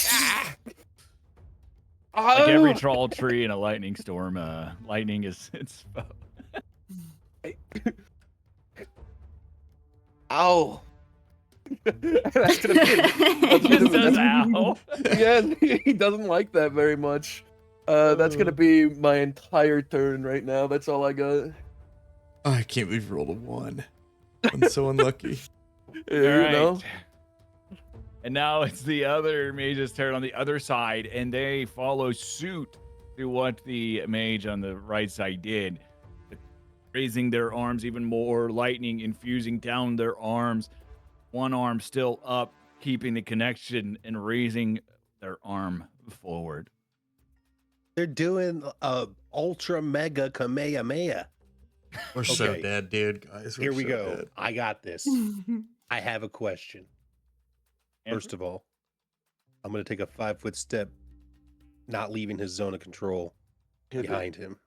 Like every troll tree in a lightning storm, lightning is its foe. Ow. That's gonna be, He just says ow. yeah, he doesn't like that very much. That's gonna be my entire turn right now. That's all I got. Oh, I can't believe you rolled a 1. I'm so unlucky. All right. And now it's the other mage's turn on the other side, and they follow suit to what the mage on the right side did. Raising their arms even more, lightning infusing down their arms. One arm still up, keeping the connection and raising their arm forward. They're doing ultra mega Kamehameha. We're so Okay. dead, dude, guys. Here We're we so go. dead. I got this. I have a question. First of all, I'm going to take a 5-foot step, not leaving his zone of control behind him.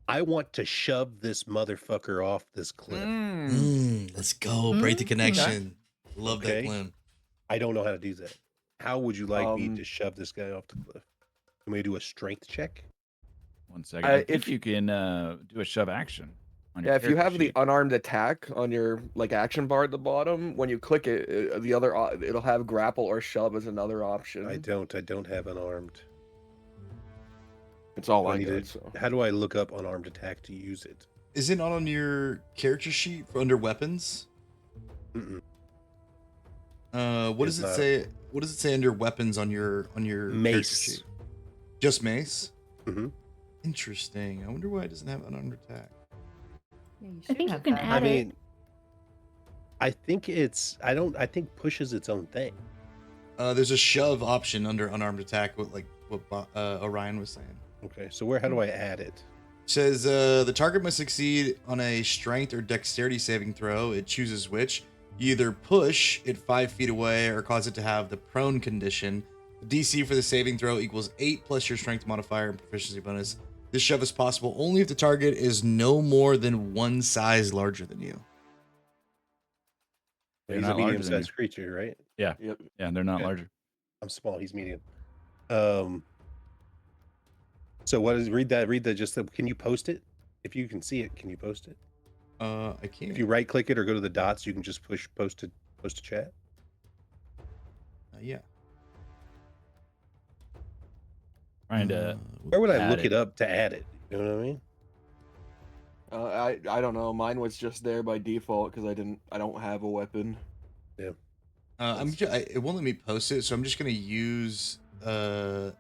I want to shove this motherfucker off this cliff. Let's go. Break the connection. Love that Okay. plan. I don't know how to do that. How would you like me Um, to shove this guy off the cliff? Can we do a strength check? 1 second. I think if you can do a shove action. On your Yeah, if you character have the sheet. unarmed attack on your like action bar at the bottom, when you click it, it'll have grapple or shove as another option. I don't have unarmed. It's all Do I I need got. to- So How do I look up unarmed attack to use it? Is it not on your character sheet under weapons? Mm-mm. What It's does it not. say? What does it say under weapons on your character Mace. sheet? Just mace. Mhm. Interesting. I wonder why it doesn't have unarmed attack. Yeah, you I think you have can that. add I it. mean, I think it's. I think pushes its own thing. There's a shove option under unarmed attack. What Orion was saying. Okay, so how do I add it? Says the target must succeed on a strength or dexterity saving throw. It chooses which. You either push it 5 feet away or cause it to have the prone condition. The DC for the saving throw equals 8 plus your strength modifier and proficiency bonus. This shove is possible only if the target is no more than one size larger than you. They're He's a not larger than medium-sized you. creature, right? Yeah. Yep. Yeah, they're not Yeah. larger. I'm small. He's medium. So what is read that? Read the just. Can you post it? If you can see it, can you post it? I can't. If you right click it or go to the dots, you can just push post to chat. Yeah. Trying to. Where would I Add look it. it up to add it? You know what I mean? I don't know. Mine was just there by default because I don't have a weapon. It won't let me post it, so I'm just gonna use It's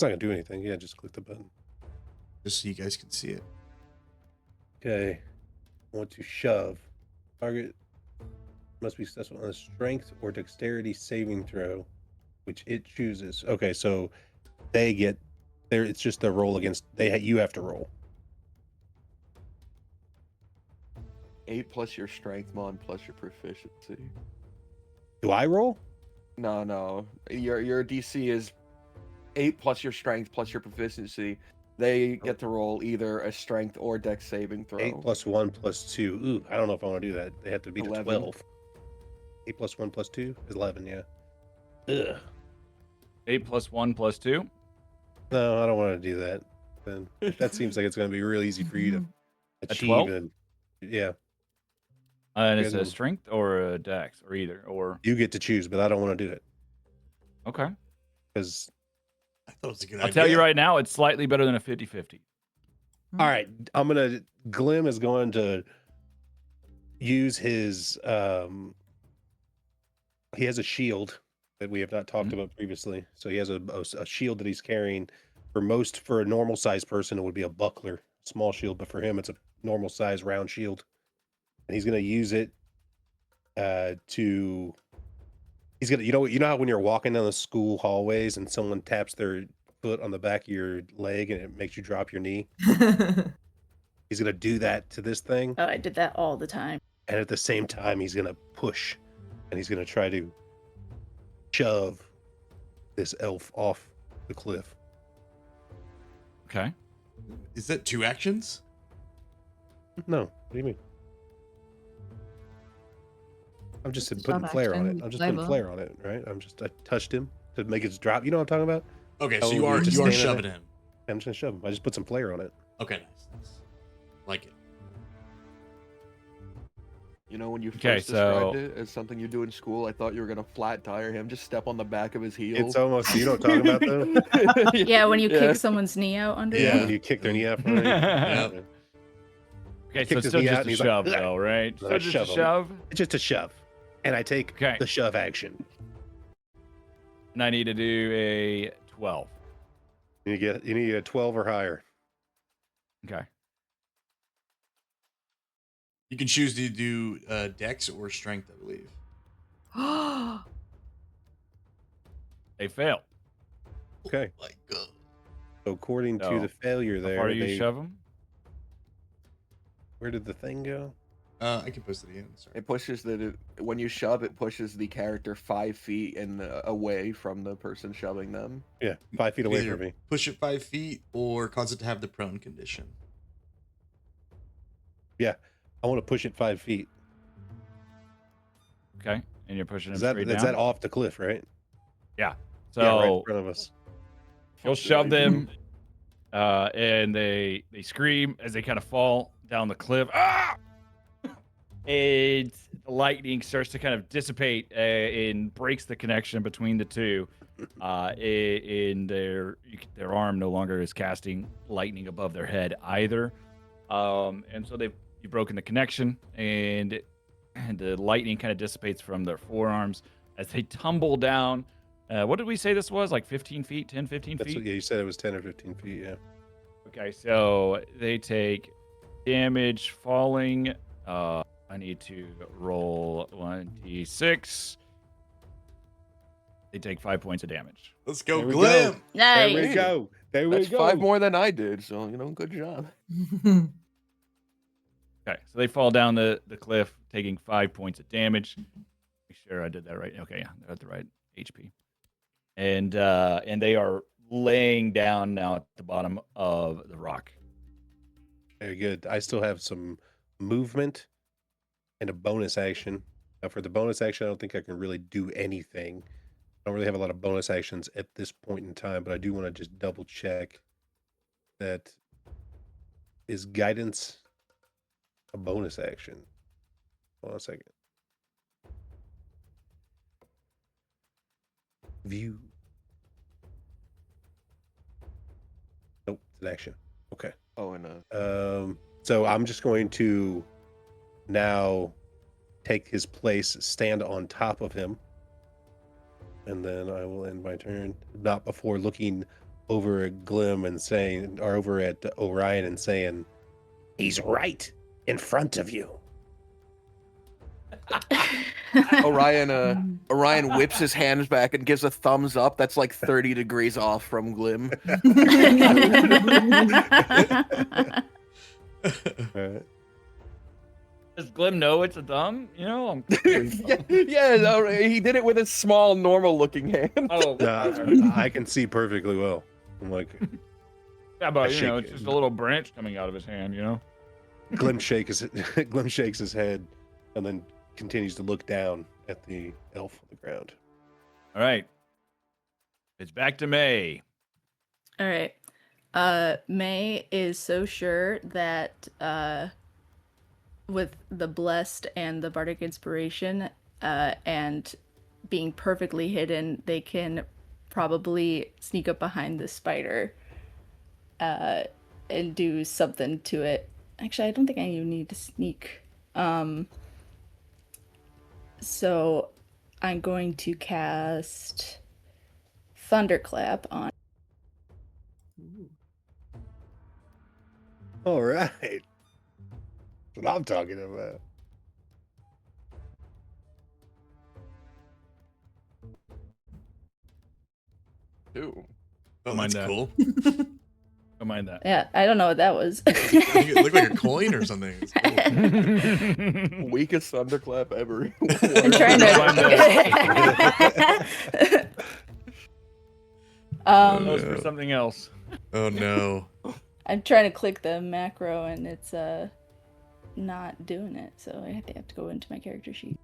not gonna do anything. Yeah, just click the button. just so you guys can see it. Okay. I want to shove. Target must be successful on a strength or dexterity saving throw, which it chooses. Okay, so they get there. It's just their roll against. You have to roll. 8 plus your strength mod plus your proficiency. Do I roll? No. Your DC is 8 plus your strength plus your proficiency. They get to roll either a strength or dex saving throw. 8 plus 1 plus 2. Ooh, I don't know if I want to do that. They have to be 11. 12. 8 plus 1 plus 2 is 11, yeah. Ugh. 8 plus 1 plus 2. No, I don't want to do that. Then that seems like it's going to be real easy for you to achieve. 12? And yeah, And You it's guys a will- strength or a dex or either. Or you get to choose, but I don't want to do it okay. because. I thought it was a good I'll idea. tell you right now, it's slightly better than a 50-50. All right, Glim is going to use his. He has a shield that we have not talked about previously. So he has a shield that he's carrying. For a normal sized person, it would be a buckler, small shield, but for him, it's a normal size round shield, and he's going to use it to. He's gonna, you know how when you're walking down the school hallways and someone taps their foot on the back of your leg and it makes you drop your knee. He's gonna do that to this thing, Oh, I did that all the time. and at the same time, he's gonna push, and he's gonna try to shove this elf off the cliff. Okay. Is that 2 actions? No, what do you mean? I'm just It's a putting shove flare on action, it. I'm just putting flavor. flare on it, right? I touched him to make it drop. You know what I'm talking about? Okay, Oh, so you you're are just you are standing shoving him. I'm just gonna shove him. I just put some flare on it. Okay, nice. Like it. You know, when you Okay, first described so- it as something you do in school, I thought you were gonna flat tire him, just step on the back of his heel. It's almost, you know what I'm talking about though? Yeah, when you Yeah. kick someone's knee out under Yeah, you. when you kick their knee out from underneath. Yep. Yeah. Okay, so Kicked it's his still knee out just and a he's like, shove, "Ugh." though, right? Then I Still just a shove him. shove. It's just a shove. And I take Okay. the shove action. And I need to do a 12. You need a 12 or higher. Okay. You can choose to do dex or strength, I believe. They fail. Okay. Oh my God. So according to So, the failure How there, far do you shove them? where did the thing go? I can post it again. Sorry. It pushes when you shove, it pushes the character 5 feet away from the person shoving them. Yeah, 5 feet away Either from me. push it 5 feet or cause it to have the prone condition. Yeah, I want to push it 5 feet. Okay. And you're pushing them Is that straight is down? that off the cliff, right? So yeah, right in front of us. you'll shove them, and they scream as they kind of fall down the cliff. Ah! And the lightning starts to kind of dissipate and breaks the connection between the two. And their arm no longer is casting lightning above their head either. And so you've broken the connection, and the lightning kind of dissipates from their forearms as they tumble down. What did we say this was? Like 15 feet, 10, 15 That's feet? what, yeah, you said it was 10 or 15 feet, yeah. Okay, so they take damage falling. I need to roll 1d6. They take 5 points of damage. Let's go, There we Glim. go. Nice. There we go. There we That's go. 5 more than I did, so good job. Okay, so they fall down the cliff, taking 5 points of damage. Make sure I did that right. Okay, yeah, they're at the right HP. And they are laying down now at the bottom of the rock. Very good. I still have some movement and a bonus action. Now, for the bonus action, I don't think I can really do anything. I don't really have a lot of bonus actions at this point in time, but I do want to just double check that is guidance a bonus action. Hold on a second. View. Nope, it's an action. Okay. Oh, and So I'm just going to now take his place, stand on top of him, and then I will end my turn. Not before looking over at Glim and saying, or over at Orion and saying, "He's right in front of you." Orion whips his hands back and gives a thumbs up. That's like 30 degrees off from Glim. All right. Does Glim know it's a thumb? You know, I'm yeah, no, he did it with his small, normal-looking hand. Oh, I can see perfectly well. I'm like, yeah, but I you know, shake it's it. just a little branch coming out of his hand. You know. Glim shakes his head, and then continues to look down at the elf on the ground. All right, it's back to May. All right. May is so sure that with the blessed and the bardic inspiration and being perfectly hidden, they can probably sneak up behind the spider and do something to it. Actually, I don't think I even need to sneak. So I'm going to cast Thunderclap on. All right. That's what I'm talking about. Ooh. Oh, Mind that's that. cool. Don't mind that. Yeah, I don't know what that was. I think it looked like a coin or something. It's cool. Weakest thunderclap ever. I'm trying to. That was for something else. Oh no. I'm trying to click the macro and it's not doing it, so I have to go into my character sheet.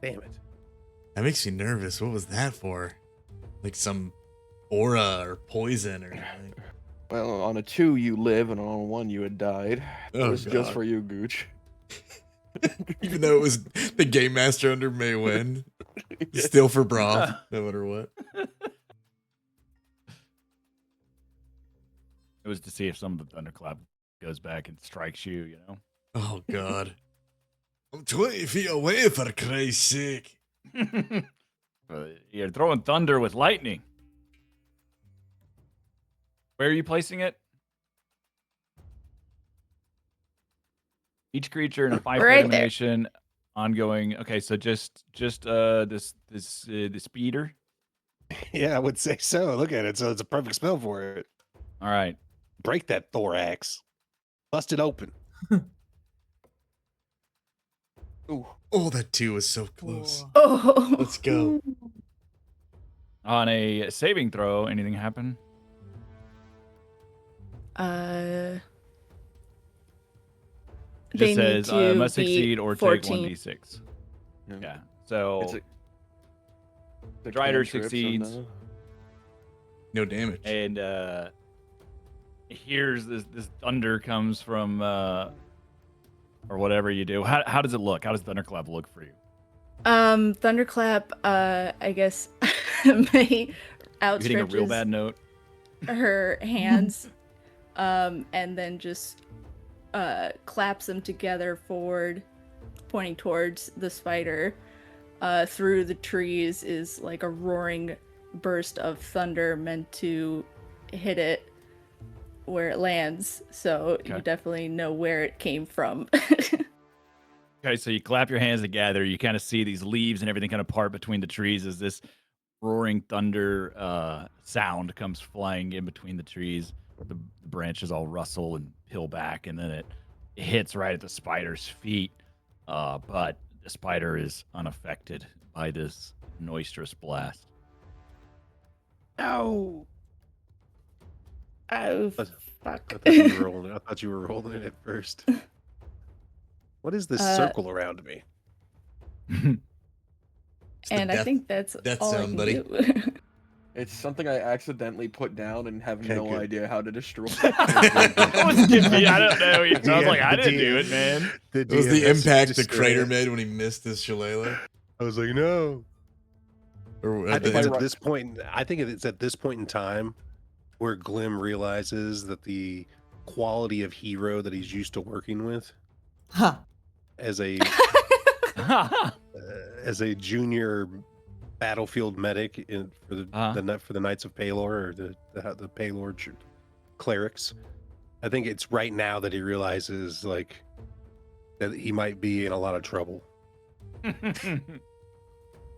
Damn it. That makes me nervous. What was that for? Like some aura or poison or something. Well, on a 2 you live, and on a 1 you had died. It Oh, was just God. for you, Gooch. Even though it was the game master under May Wen. Still for Broth, no matter what. It was to see if some of the thunderclap goes back and strikes you. You know. Oh God. I'm 20 feet away for Christ's sake. You're throwing thunder with lightning. Where are you placing it? Each creature in a 5-foot Right there. animation, ongoing. Okay, so just this speeder. Yeah, I would say so. Look at it. So it's a perfect spell for it. All right. Break that thorax. Bust it open. Ooh. Oh, that 2 was so close. Oh. Let's go. On a saving throw, anything happen? They Just need says to must beat succeed or 14. take 1d6. Yeah. So It's a Strider cantrip, so succeeds. no. No damage. And here's this thunder comes from or whatever you do. How does it look? How does Thunderclap look for you? Thunderclap, I guess may You hitting a real outstretches bad note. her hands, and then just claps them together forward, pointing towards the spider. Through the trees is like a roaring burst of thunder meant to hit it where it lands, so you Okay. definitely know where it came from. Okay, so you clap your hands together. You kind of see these leaves and everything kind of part between the trees as this roaring thunder sound comes flying in between the trees. The branches all rustle and peel back, and then it hits right at the spider's feet, but the spider is unaffected by this noisterous blast. No. Oh, I fuck. thought you were rolling. I thought you were rolling it at first. What is this circle around me? It's the And I death- think that's death all I zone, can buddy. do. It's something I accidentally put down and have Okay, no good. idea how to destroy. That was confusing. I don't know. He sounds like I The didn't do DM it, man. It was the DM has impact the just, crater made when he missed his shillelagh. I was like, no. Or I think it's Right. at this point. I think it's at this point in time where Glim realizes that the quality of hero that he's used to working with Huh. as a as a junior battlefield medic for the Knights of Palor, or the Palor clerics. I think it's right now that he realizes like that he might be in a lot of trouble.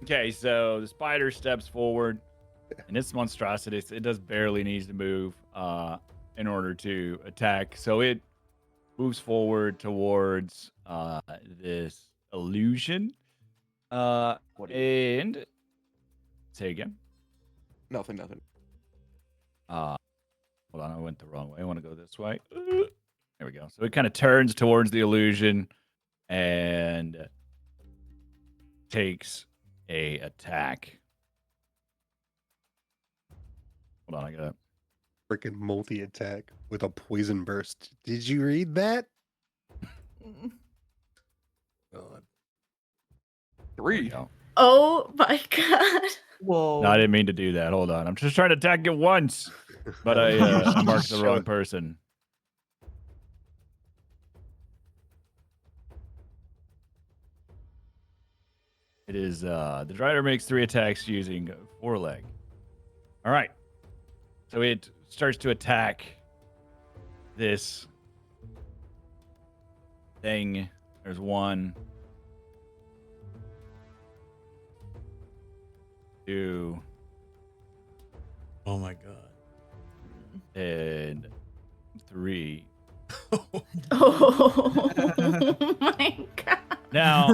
Okay, so the spider steps forward, and it's monstrosity. It does barely needs to move in order to attack. So it moves forward towards this illusion. What do you- And say again. Nothing. Hold on, I went the wrong way. I want to go this way. There we go. So it kind of turns towards the illusion and takes a attack. Hold on, I got it. Freaking multi-attack with a poison burst. Did you read that? God. There we 3. go. Oh my god. Whoa. No, I didn't mean to do that. Hold on. I'm just trying to attack it once, but I marked the wrong person. It is the Drider makes 3 attacks using foreleg. All right. So it starts to attack this thing. There's 1, 2, Oh my god. and 3. Oh my god. Now,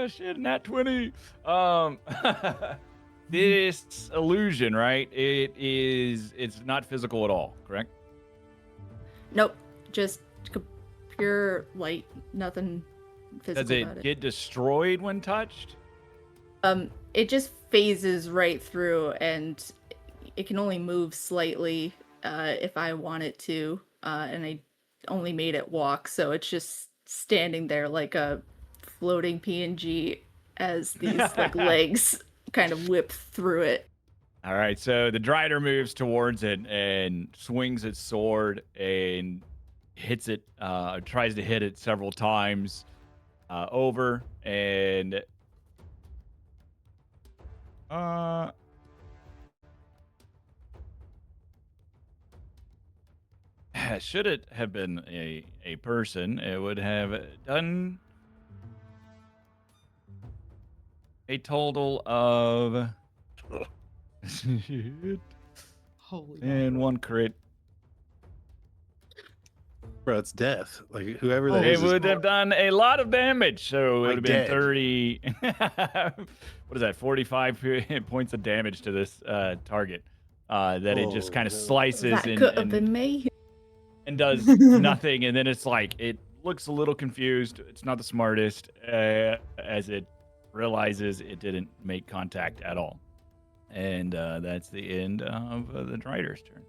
shit, nat 20. This illusion, right? It's not physical at all, correct? Nope. Just pure light. Nothing physical Does about it it. get destroyed when touched? It just phases right through, and it can only move slightly if I want it to. And I only made it walk, so it's just standing there like a floating PNG as these like legs kind of whip through it. All right, so the Drider moves towards it and swings its sword and hits it, tries to hit it several times over, and should it have been a person, it would have done a total of Holy and 1 crit. Bro, it's death. Like whoever that Oh, is. It would have done a lot of damage, so it would Like have been dead. 30. What is that? 45 points of damage to this target. That it just Oh, kind of no. slices That could have and been me. does nothing, and then it's like it looks a little confused. It's not the smartest as it realizes it didn't make contact at all, and that's the end of the Drider's turn.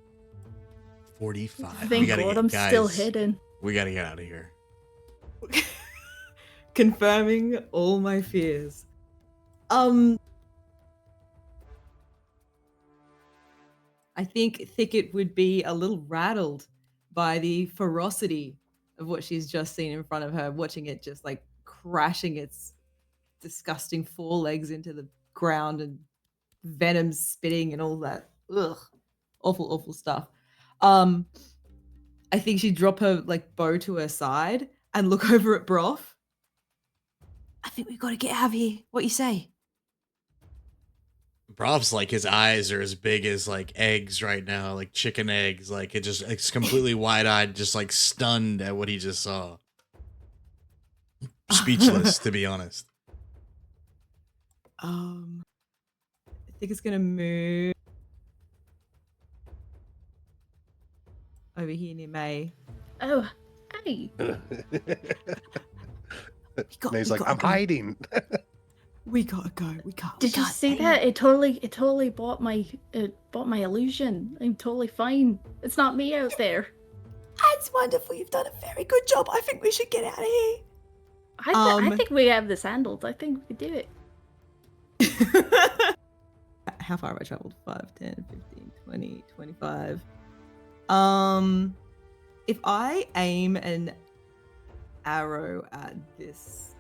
45. Thank God I'm still hidden. We gotta get out of here. Confirming all my fears. I think Thicket would be a little rattled by the ferocity of what she's just seen in front of her, watching it just like crashing its disgusting forelegs into the ground and venom spitting and all that. Ugh. Awful, awful stuff. I think she'd drop her like bow to her side and look over at Broth. I think we've got to get out of here. What you say? Brof's like his eyes are as big as like eggs right now, like chicken eggs. Like it's completely wide eyed, just like stunned at what he just saw. Speechless, to be honest. I think it's gonna move over here near May. Oh, hey. May's like, I'm hiding. We gotta go. We can't. Did you see that? It totally bought my illusion. I'm totally fine. It's not me out there. That's wonderful. You've done a very good job. I think we should get out of here. I think we have this handled. I think we can do it. How far have I traveled? 5, 10, 15, 20, 25. If I aim an arrow at this,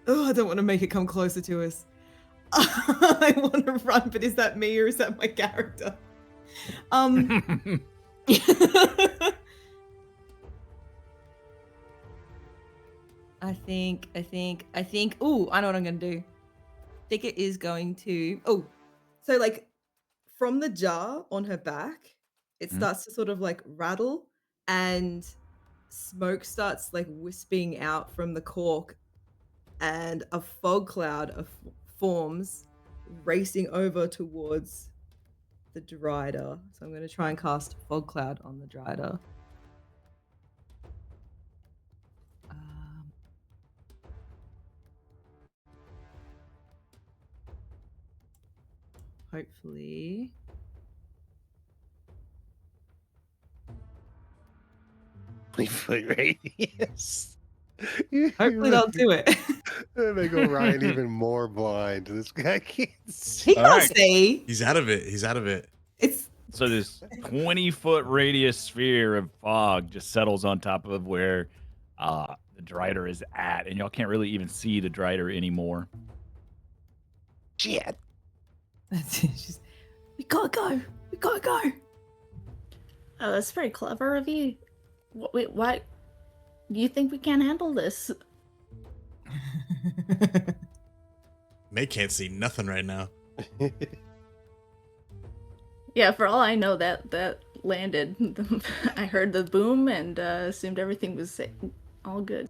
I don't want to make it come closer to us. I want to run, but is that me or is that my character? I think. Oh, I know what I'm gonna do. I think it is going to. Oh, so like from the jar on her back, it starts to sort of like rattle, and smoke starts like wisping out from the cork, and a fog cloud forms, racing over towards the Drider. So I'm going to try and cast fog cloud on the Drider. Hopefully. Foot radius. Hopefully they'll do it. They make Orion even more blind. This guy can't see. He can't see. He's out of it. He's out of it. It's So this 20-foot radius sphere of fog just settles on top of where the Drider is at, and y'all can't really even see the Drider anymore. Shit. that's it. We gotta go. We gotta go. Oh, that's very clever of you. What? You think we can handle this? May can't see nothing right now. Yeah, for all I know, that landed. I heard the boom and assumed everything was all good.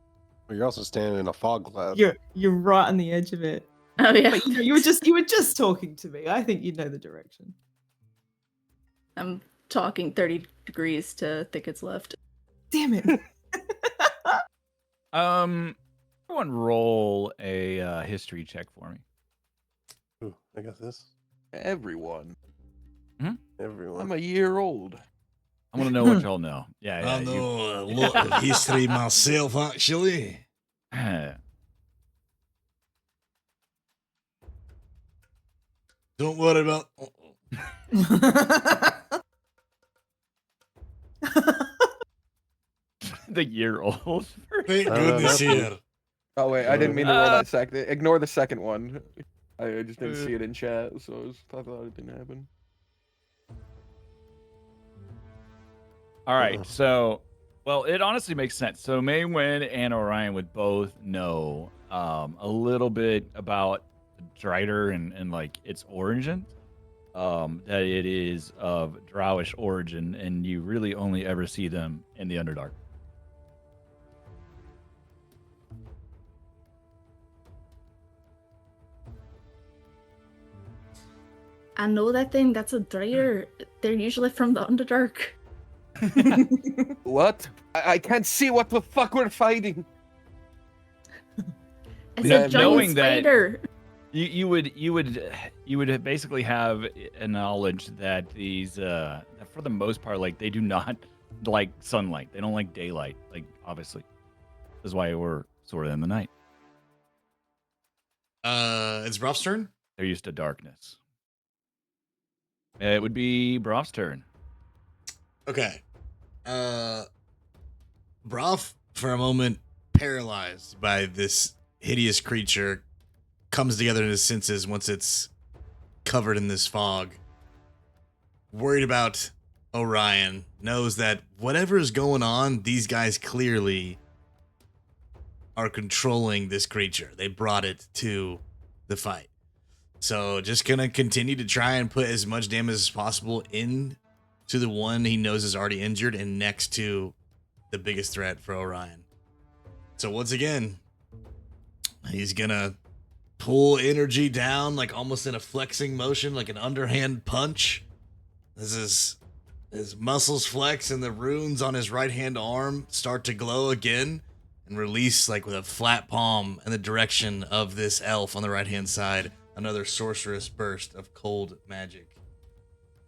Well, you're also standing in a fog cloud. You're right on the edge of it. Oh yeah, But you were just talking to me. I think you know the direction. I'm talking 30 degrees to thickets left. Damn it. Everyone roll a history check for me. Ooh, I got this. Everyone. Everyone. I'm a year old. I want to know what y'all know. Yeah, I know a lot of history myself, actually. Don't worry about. The year old. Thank goodness here. Oh wait, I didn't mean to roll that second. Ignore the second one. I just didn't see it in chat, so I thought it didn't happen. All right, so, well, it honestly makes sense. So Maywin and Orion would both know a little bit about the Drider and like its origin, that it is of Drowish origin, and you really only ever see them in the Underdark. I know that thing. That's a Drider. They're usually from the Underdark. What? I can't see what the fuck we're fighting. It's Yeah, a giant knowing that- spider. You would basically have a knowledge that these, for the most part, like they do not like sunlight. They don't like daylight. Like obviously, this is why we're sort of in the night. It's Ruff's turn. They're used to darkness. It would be Brof's turn. Okay. Broff, for a moment, paralyzed by this hideous creature, comes together in his senses once it's covered in this fog. Worried about Orion, knows that whatever is going on, these guys clearly are controlling this creature. They brought it to the fight. So just gonna continue to try and put as much damage as possible in to the one he knows is already injured and next to the biggest threat for Orion. So once again, he's gonna pull energy down like almost in a flexing motion, like an underhand punch. This is his muscles flex and the runes on his right hand arm start to glow again and release like with a flat palm in the direction of this elf on the right hand side. Another sorcerous burst of cold magic.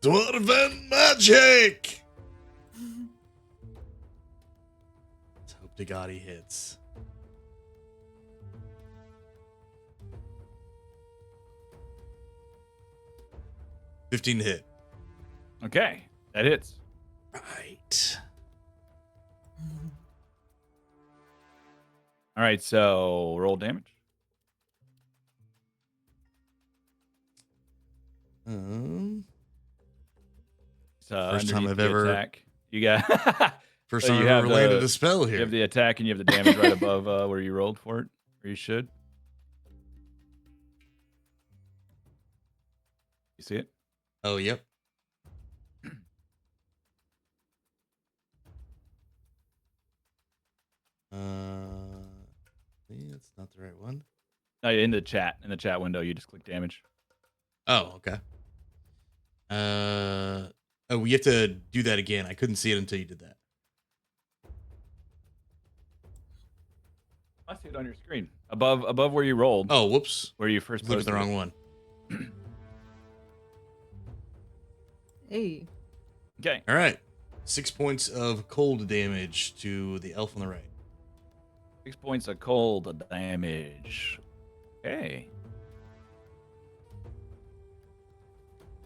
Dwarven magic! Let's hope to God he hits. $15 to hit. Okay, that hits. Right. All right, so roll damage. First time Underneath I've the ever- attack. You got First So time you I've have ever landed the- a spell you here. have the attack and you have the damage right above where you rolled for it, or you should. You see it? Oh, yep. That's not the right one. No, in the chat window, you just click damage. Oh, okay. Oh, we have to do that again. I couldn't see it until you did that. I see it on your screen above where you rolled. Oh, whoops. Where you first Look at the posted it. wrong one. Hey. Okay. All right. 6 points of cold damage to the elf on the right. 6 points of cold damage. Okay.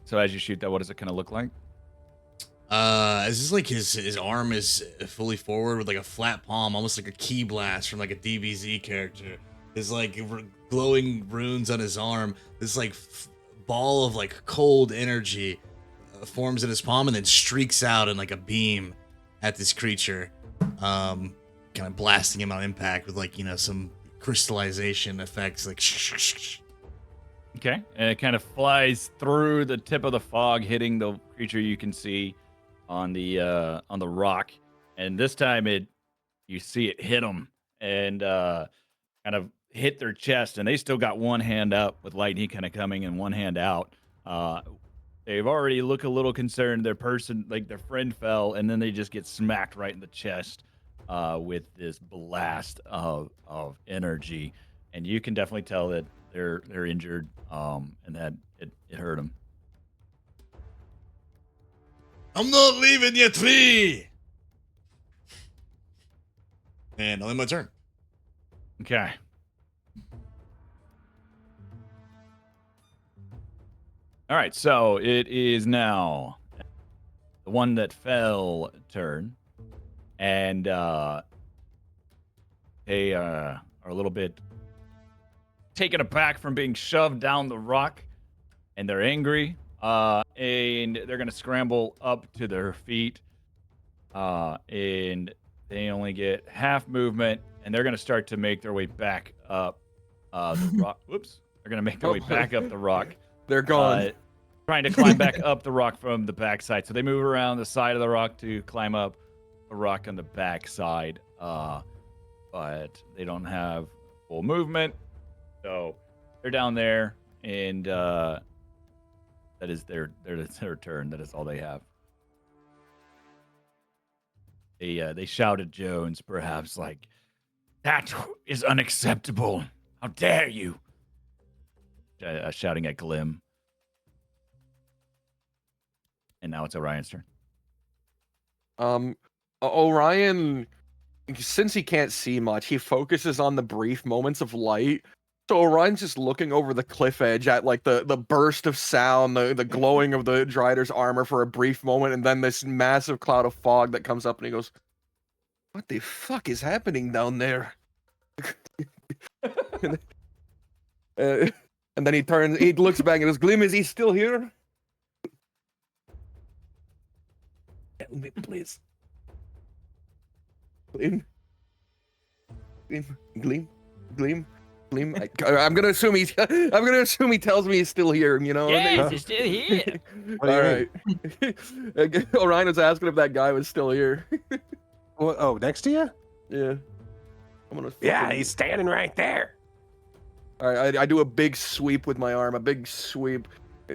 So as you shoot that, what does it kind of look like? It's just like his arm is fully forward with like a flat palm, almost like a key blast from like a DBZ character. There's like glowing runes on his arm. This like ball of like cold energy forms in his palm and then streaks out in like a beam at this creature, kind of blasting him on impact with like, you know, some crystallization effects like Okay. And it kind of flies through the tip of the fog, hitting the creature you can see on the rock. And this time you see it hit them and kind of hit their chest, and they still got one hand up with lightning kind of coming and one hand out. They've already look a little concerned. Their friend fell, and then they just get smacked right in the chest with this blast of energy. And you can definitely tell that they're injured, and that it hurt them. I'm not leaving your tree. And I'll end my turn. Okay. All right, so it is now the one that fell turn, and they are a little bit taken aback from being shoved down the rock, and they're angry, and they're gonna scramble up to their feet, and they only get half movement, and they're gonna start to make their way back up the rock. Whoops! They're gonna make their way back up the rock. They're gone. Trying to climb back up the rock from the backside. So they move around the side of the rock to climb up the rock on the backside. But they don't have full movement. So they're down there, and that is their turn. That is all they have. They shout at Jones, perhaps like, "That is unacceptable. How dare you!" Shouting at Glim. And now it's Orion's turn. Orion, since he can't see much, he focuses on the brief moments of light. So Orion's just looking over the cliff edge at like the burst of sound, the glowing of the Drider's armor for a brief moment, and then this massive cloud of fog that comes up, and he goes, "What the fuck is happening down there?" And then he looks back and goes, "Glim, is he still here? Tell me, please. Glim. I'm gonna assume he's. I'm gonna assume he tells me he's still here. You know. Yes, he's still here. What do All you right. Orion was asking if that guy was still here. Well, oh, next to you? Yeah. I'm gonna. Yeah, fucking- he's standing right there. All right. I do a big sweep with my arm. A big sweep.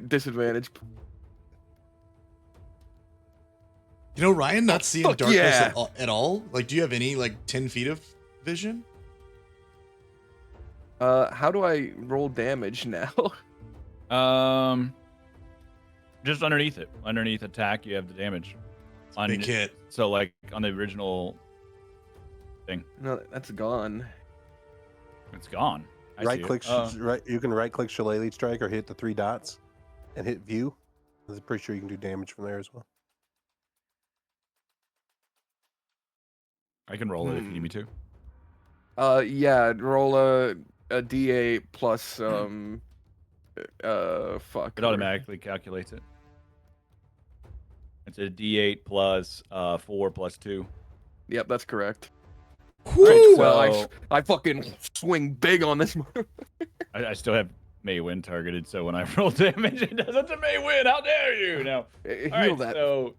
Disadvantage. You know, Ryan not seeing fuck darkness yeah. at all? Like, do you have any, like, 10 feet of vision? How do I roll damage now? Just underneath it. Underneath attack, you have the damage. Big hit. So, like, on the original thing, No, that's gone. it's gone. I Right see it. click, right. You can right click Shillelagh Strike or hit the 3 dots and hit View. I'm pretty sure you can do damage from there as well. I can roll it if you need me to. Yeah. Roll a D8 plus fuck. It automatically calculates it. It's a D8 plus 4 plus 2. Yep, that's correct. Whew! Well, So- I fucking swing big on this. I still have May Win targeted, so when I roll damage, it does it to May Win. How dare you? No. Heal All right, that. so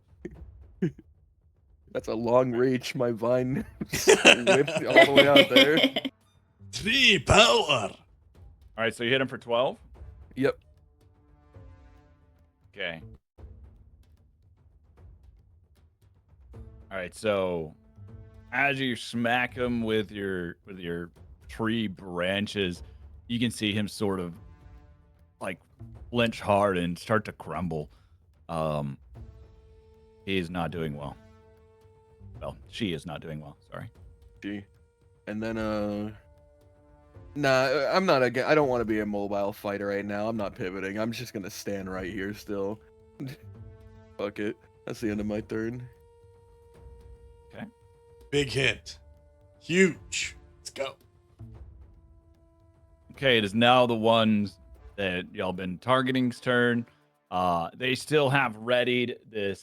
That's a long reach. My vine whips all the way out there. 3 power. all right, so you hit him for 12. Yep. Okay. All right, so as you smack him with your tree branches, you can see him sort of like flinch hard and start to crumble. He is not doing well. Well, she is not doing well. Sorry. Gee. And then nah, I'm not again. I don't want to be a mobile fighter right now. I'm not pivoting. I'm just gonna stand right here still. Fuck it. That's the end of my turn. Big hit. Huge. Let's go. Okay, it is now the ones that y'all been targeting's turn. They still have readied the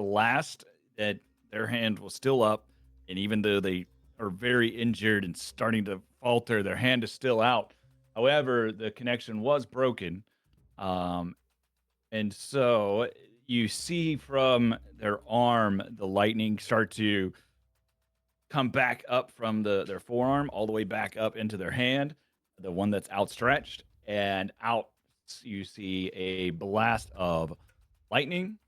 last that their hand was still up, and even though they are very injured and starting to falter, their hand is still out. However, the connection was broken, and so you see from their arm the lightning start to come back up from their forearm all the way back up into their hand, the one that's outstretched, and out you see a blast of lightning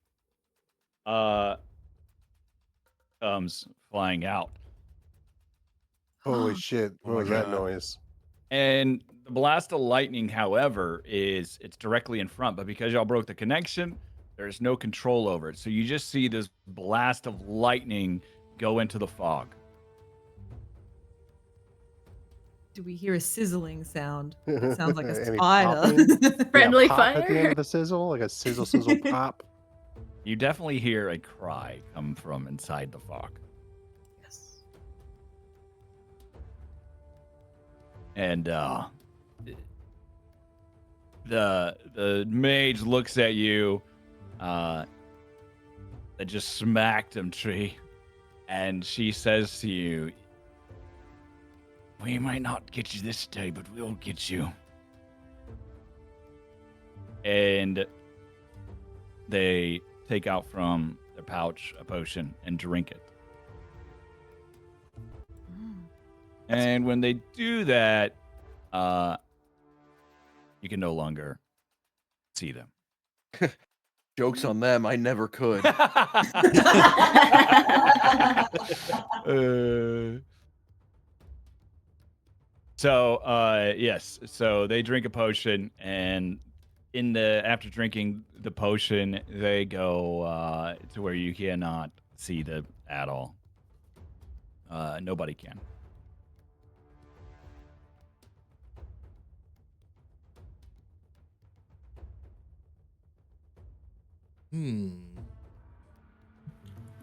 comes flying out. Holy shit! Oh What my was that God. noise? And the blast of lightning, however, it's directly in front, but because y'all broke the connection, there's no control over it. So you just see this blast of lightning go into the fog. Do we hear a sizzling sound? It sounds like a Any spider. popping? Friendly pop at the end fire. of the sizzle, like a sizzle, sizzle, pop. You definitely hear a cry come from inside the fog. Yes. And the mage looks at you that just smacked him, Tree, and she says to you, "We might not get you this day, but we'll get you." And they take out from their pouch a potion and drink it. And when they do that, you can no longer see them. Joke's on them. I never could. Yes, so they drink a potion, and after drinking the potion, they go to where you cannot see them at all. Nobody can.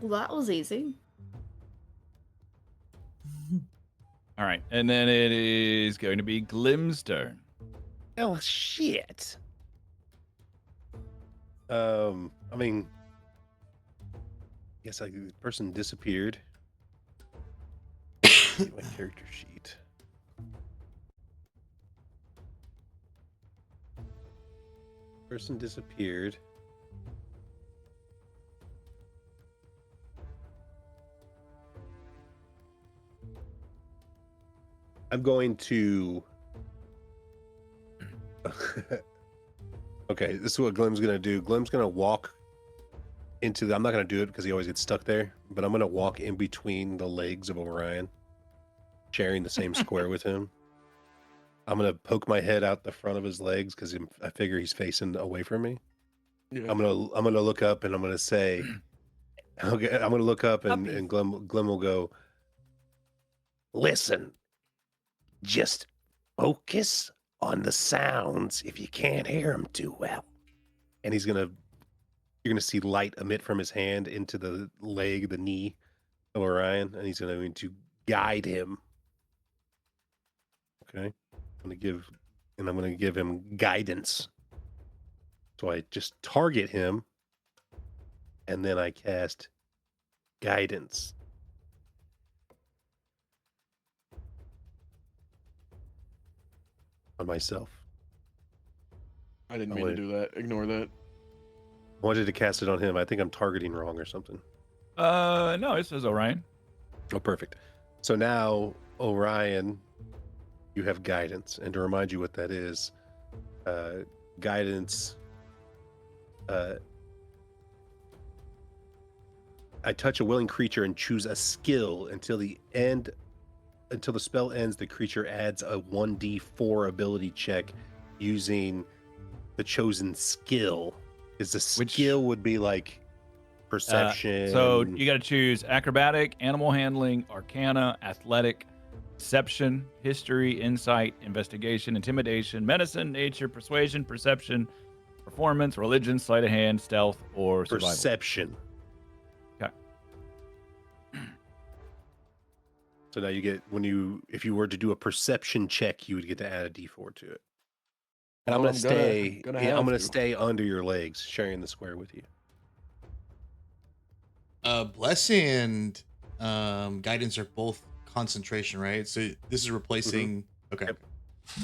Well, that was easy. All right, and then it is going to be Glim's turn. Oh shit. I mean, yes, the person disappeared. Get my character sheet. Person disappeared. I'm going to. Okay, this is what Glim's gonna do. Glim's gonna walk into the. I'm not gonna do it because he always gets stuck there. But I'm gonna walk in between the legs of Orion, sharing the same square with him. I'm gonna poke my head out the front of his legs because I figure he's facing away from me. Yeah. I'm gonna look up and I'm gonna say, okay, I'm gonna look up Puppies. and Glim will go. Listen, just focus on the sounds if you can't hear them too well. And you're gonna see light emit from his hand into the leg, the knee of Orion, and he's going to guide him. Okay, I'm gonna give him guidance. So I just target him, and then I cast guidance. On myself. I didn't mean to do that. Ignore that. I wanted to cast it on him. I think I'm targeting wrong or something. No, it says Orion. Oh, perfect. So now, Orion, you have guidance. And to remind you what that is, guidance, I touch a willing creature and choose a skill until the spell ends. The creature adds a 1d4 ability check using the chosen skill. Is the skill would be like perception. So you got to choose acrobatic, animal handling, arcana, athletic, deception, history, insight, investigation, intimidation, medicine, nature, persuasion, perception, performance, religion, sleight of hand, stealth, or survival. Perception. Okay. So now you get, if you were to do a perception check, you would get to add a d4 to it. And I'm Well, gonna stay. gonna I'm have gonna to. stay under your legs, sharing the square with you. Blessing and guidance are both concentration, right? So this is replacing. Okay. Yep.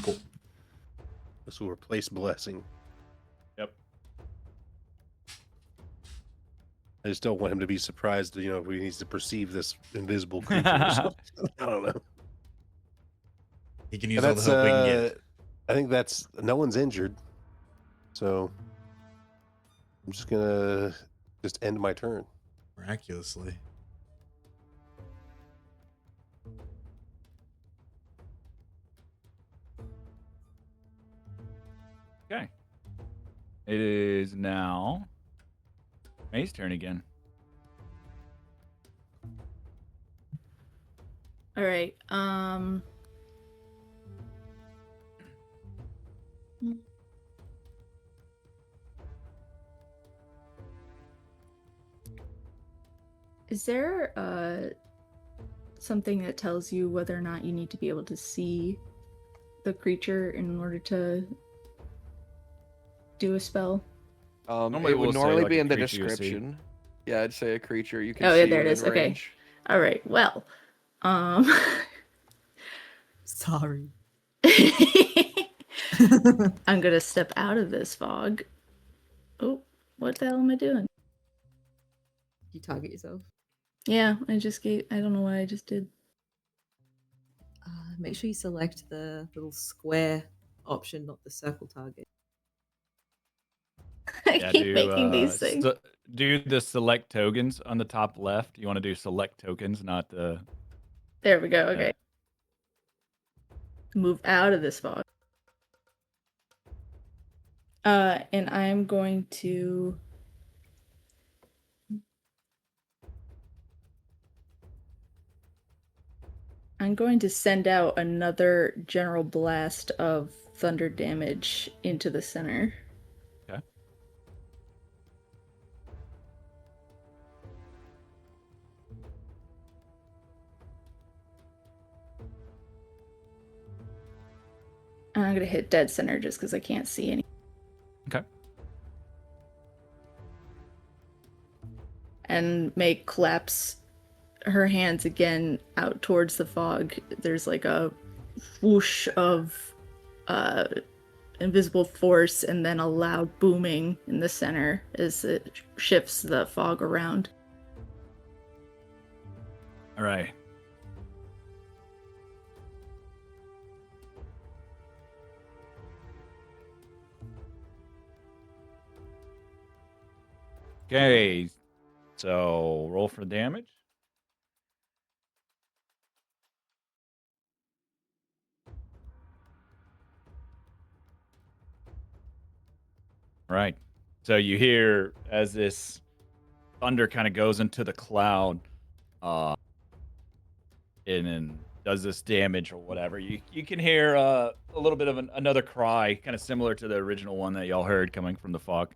Cool. This will replace blessing. Yep. I just don't want him to be surprised, if he needs to perceive this invisible creature or something. I don't know. He can use all the help he can get. I think no one's injured. So I'm just gonna end my turn. Miraculously. Okay. It is now May's turn again. All right. Is there something that tells you whether or not you need to be able to see the creature in order to do a spell? Normally It would we'll say, normally like, be a in the creature you see. description. Yeah, I'd say a creature you can Oh, see yeah, there it within is. Okay. range. All right. Well, I'm Sorry. gonna step out of this fog. Oh, what the hell am I doing? You target yourself. Yeah, I don't know what I just did. Make sure you select the little square option, not the circle target. I keep making these things. Do the select tokens on the top left. You want to do select tokens, not the. There we go. Okay. Move out of this fog. And I'm going to send out another general blast of thunder damage into the center. Okay. And I'm going to hit dead center just because I can't see any. Okay. And May claps her hands again out towards the fog. There's like a whoosh of invisible force and then a loud booming in the center as it shifts the fog around. All right. Okay, so roll for damage. Right. So you hear as this thunder kind of goes into the cloud, and then does this damage or whatever. You can hear a little bit of another cry, kind of similar to the original one that y'all heard coming from the fog.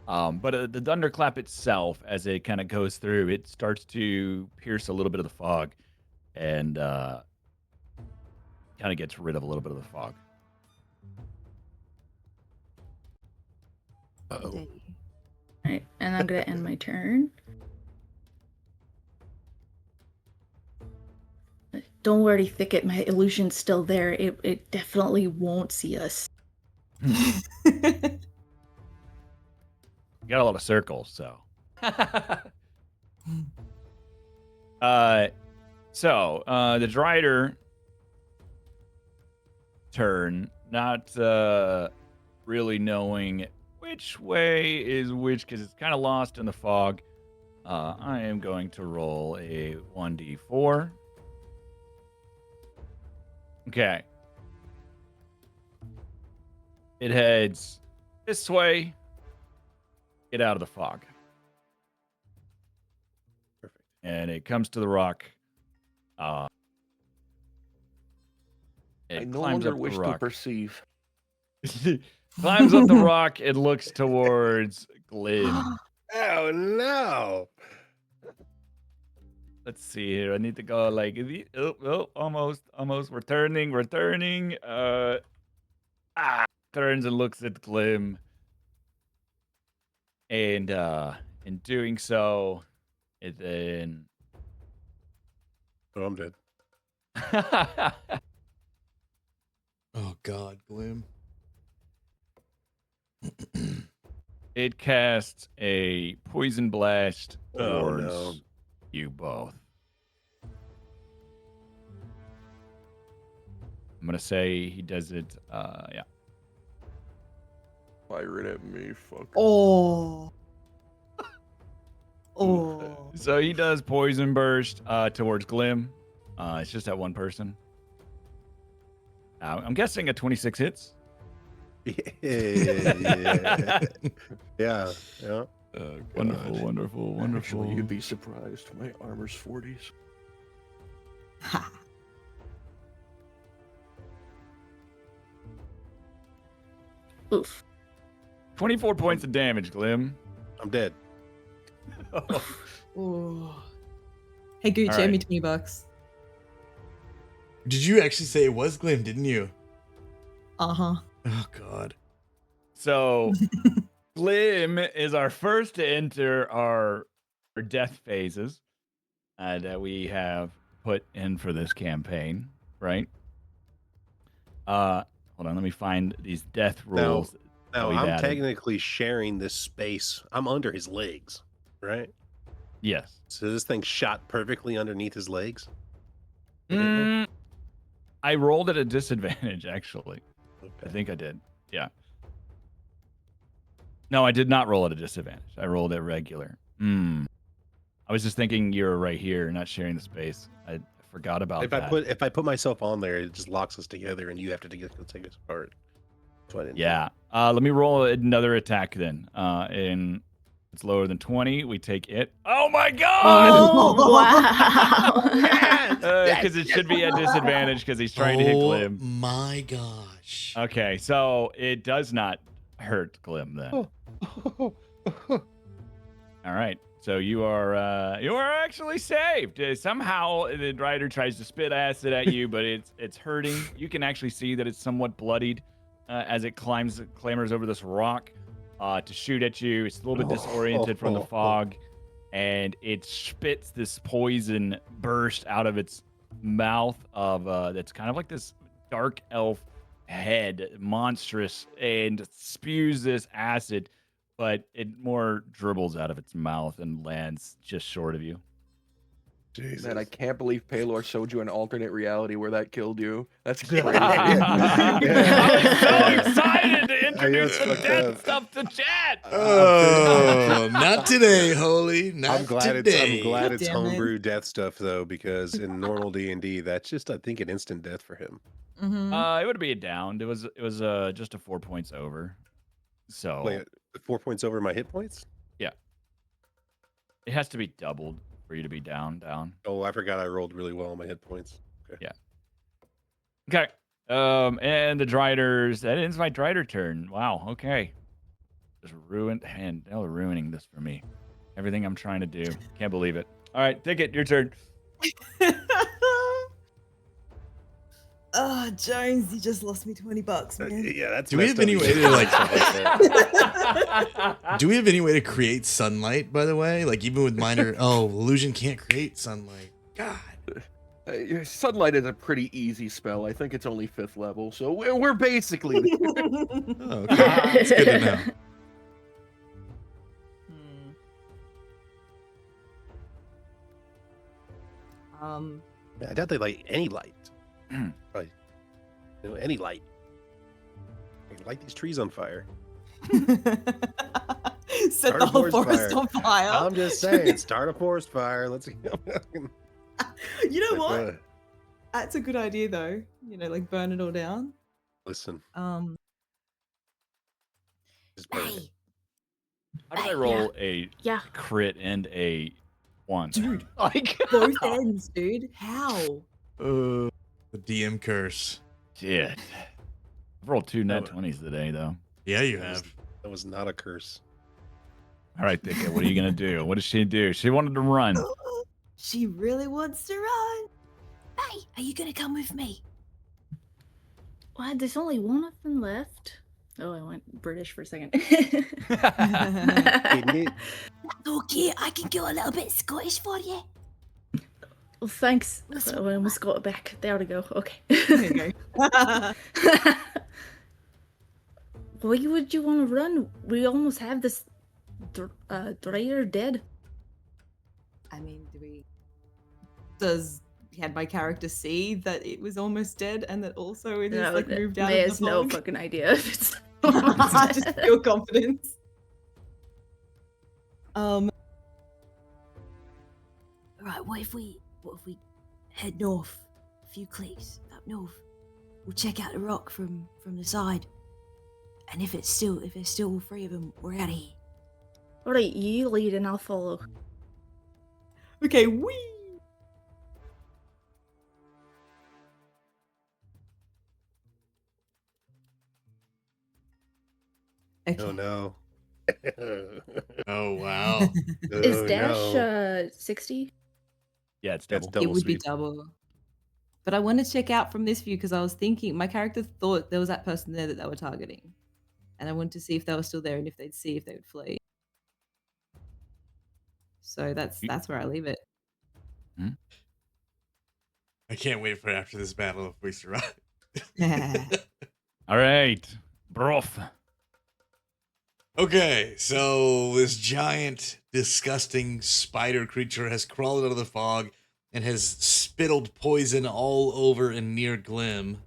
But the thunderclap itself, as it kind of goes through, it starts to pierce a little bit of the fog, and kind of gets rid of a little bit of the fog. Uh-oh. Alright, and I'm gonna end my turn. Don't worry, Thicket, my illusion's still there. It definitely won't see us. You got a lot of circles, so. The Drider turn, not really knowing which way is which because it's kind of lost in the fog. I am going to roll a 1d4. Okay. It heads this way. Get out of the fog. Perfect. And it comes to the rock. I It no climbs longer up the wish to rock. perceive. Climbs up the rock and looks towards Glim. Oh no! Let's see here. I need to go like almost. We're turning. Turns and looks at Glim. And in doing so, it then Oh, I'm dead. Oh God, Glim. it casts a poison blast Oh, towards no. you both. I'm gonna say he does it. Yeah. Firing at me, fuck. Oh. Oh. So he does poison burst towards Glim. It's just that one person. I'm guessing a 26 hits. Yeah. Yeah. Wonderful. Actually, you'd be surprised. My armor's 40s. Ha. Oof. 24 points of damage, Glim. I'm dead. Ooh. Hey Goochy, All owe me right. $20. Did you actually say it was Glim, didn't you? Uh-huh. Oh God. So Glim is our first to enter our death phases that we have put in for this campaign, right? Hold on, let me find these death rules. Now we've I'm added. technically sharing this space. I'm under his legs, right? Yes. So this thing shot perfectly underneath his legs. Did it? I rolled at a disadvantage, actually. I Okay. think I did. Yeah. No, I did not roll at a disadvantage. I rolled at regular. I was just thinking you were right here, not sharing the space. I forgot about If that. I put myself on there, it just locks us together, and you have to take us apart. That's why I didn't do Yeah. Let me roll another attack then. And it's lower than 20. We take it. Oh my god! Oh, wow. Yes! Because it should be at disadvantage because he's trying to hit Glim. My gosh. Okay, so it does not hurt Glim then. Oh. All right. So you are actually saved. Somehow the rider tries to spit acid at you, but it's hurting. You can actually see that it's somewhat bloodied as it clambers over this rock to shoot at you. It's a little bit disoriented from the fog, and it spits this poison burst out of its mouth of that's kind of like this dark elf head, monstrous, and spews this acid, but it more dribbles out of its mouth and lands just short of you. Jesus. Man, I can't believe Paylor showed you an alternate reality where that killed you. That's crazy. I was so excited to introduce fucked the death up. stuff to chat. Oh, not today, Holy. Not I'm glad today. it's Damn it. homebrew death stuff though, because in normal D&D, that's just I think an instant death for him. Mhm. It would be a downed. It was just a 4 points over. So Wait, 4 points over my hit points? yeah, it has to be doubled for you to be down. Oh, I forgot I rolled really well on my hit points. Okay. Okay. And the Driders. That ends my Drider turn. Wow. Okay. Just ruined, and now they're ruining this for me. Everything I'm trying to do. Can't believe it. All right, Ticket, your turn. Oh, Jones, you just lost me $20, man. Yeah, that's Do we messed have any up. way to like? Do we have any way to create sunlight? By the way, like even with minor. Oh, illusion can't create sunlight. God. Sunlight is a pretty easy spell. I think it's only 5th level, so we're basically there. Oh, okay. That's good to know. I doubt they like any light. Like, any light. Light these trees on fire. Set Start the a whole forest forest fire. on fire. I'm just saying, start a forest fire. Let's You know what? That's a good idea, though. You know, like burn it all down. Listen, just burn it. Hey, How did I roll a Yeah. crit and a 1? Dude, Like, both ends, dude. How? The DM curse. shit. I've rolled 2 net No. 20s today, though. Yeah, you have. That was not a curse. All right, Ticket, what are you going to do? What does she do? She wanted to run. she really wants to run. Hey, are you gonna come with me? What? There's only one of them left. Oh, I went British for a second. Isn't it? Okay, I can go a little bit Scottish for you. Well, thanks. That's I almost got it back. There we go. Okay. There you go. Why would you want to run? We almost have this Drider dead. I mean, had my character see that it was almost dead and that also it is like moved out May of has the no fog? fucking idea if it's I just feel confidence. Right, what if we head north a few clicks up north? We'll check out the rock from the side. And if there's still all 3 of them, we're out of here. Alright, you lead and I'll follow. Okay, wee. Okay. Oh no. Oh wow. Is Oh, dash no. 60? Yeah, it's That's double. double It would be speed. double. But I want to check out from this view because I was thinking my character thought there was that person there that they were targeting. And I wanted to see if they were still there and if they'd see if they would flee. So that's where I leave it. I can't wait for after this battle if we survive. All right, broth. Okay, so this giant, disgusting spider creature has crawled out of the fog and has spittled poison all over and near Glim.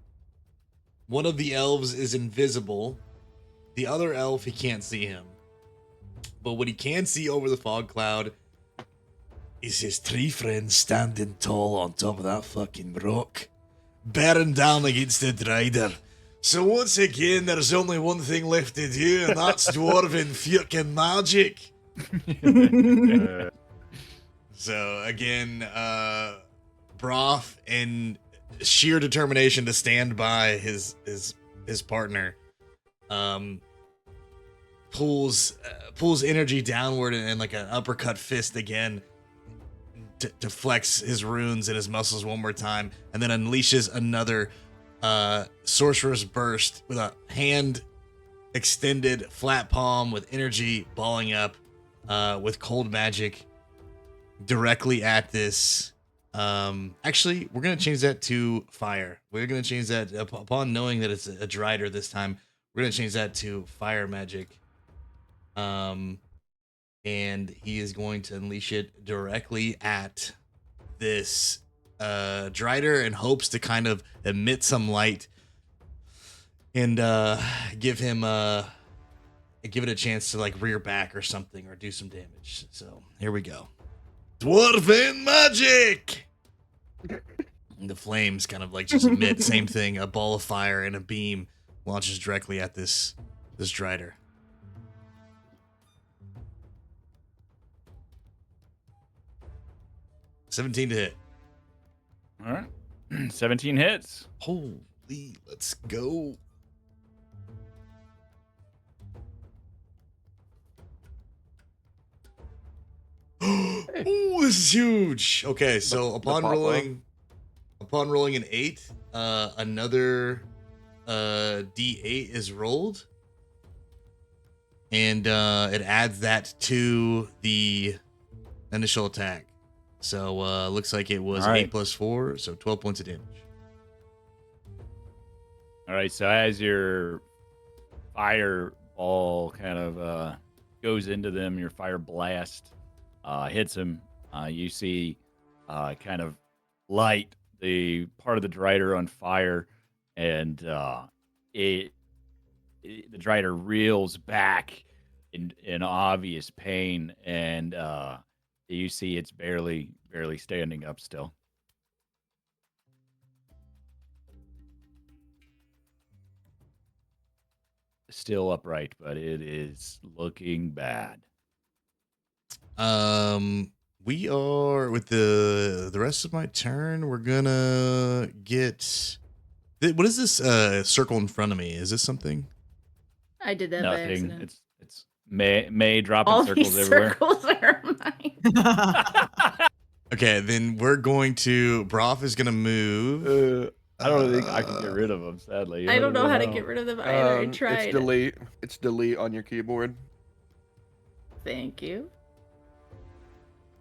One of the elves is invisible. The other elf, he can't see him. But what he can see over the fog cloud is his 3 friends standing tall on top of that fucking rock, bearing down against the Drider. So once again, there's only one thing left to do, and that's dwarven fucking magic. So again, Broth, in sheer determination to stand by his partner, pulls energy downward and like an uppercut fist again to flex his runes and his muscles one more time, and then unleashes another sorcerer's burst with a hand extended flat palm with energy balling up with cold magic directly at this Actually, we're gonna change that to fire. We're gonna change that upon knowing that it's a Drider this time. We're gonna change that to fire magic. Um, and he is going to unleash it directly at this Drider in hopes to kind of emit some light and give it a chance to like rear back or something or do some damage. So here we go. Dwarven magic. And the flames kind of like just emit same thing. A ball of fire and a beam launches directly at this Drider. $17 to hit. All right. 17 hits. Holy, let's go. Oh, this is huge. Okay, so upon pop-up. rolling an 8, another D8 is rolled. And it adds that to the initial attack. So looks like it was All right. 8 plus 4, so 12 points of damage. All right. So as your fireball kind of goes into them, your fire blast hits him. You see kind of light the part of the Drider on fire, and the Drider reels back in obvious pain, and you see it's barely standing up still. Still upright, but it is looking bad. We are with the rest of my turn. We're gonna get. What is this circle in front of me? Is this something? I did that by Nothing. accident. It's May dropping All circles these everywhere. circles are mine. Okay, then we're going to. Broth is gonna move. I don't think I can get rid of them. Sadly, I don't know how to get rid of them either. I tried. It's delete. It's delete on your keyboard. Thank you.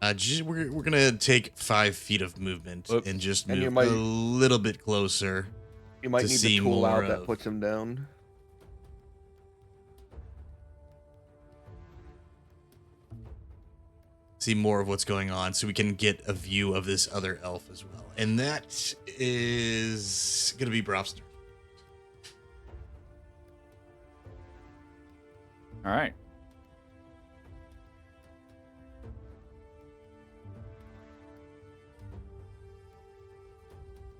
We're gonna take 5 feet of movement Whoops. and just And you move might- a little bit closer. You might To need see the tool more out that of- puts him down. See more of what's going on, so we can get a view of this other elf as well. And that is gonna be Broth's turn. All right.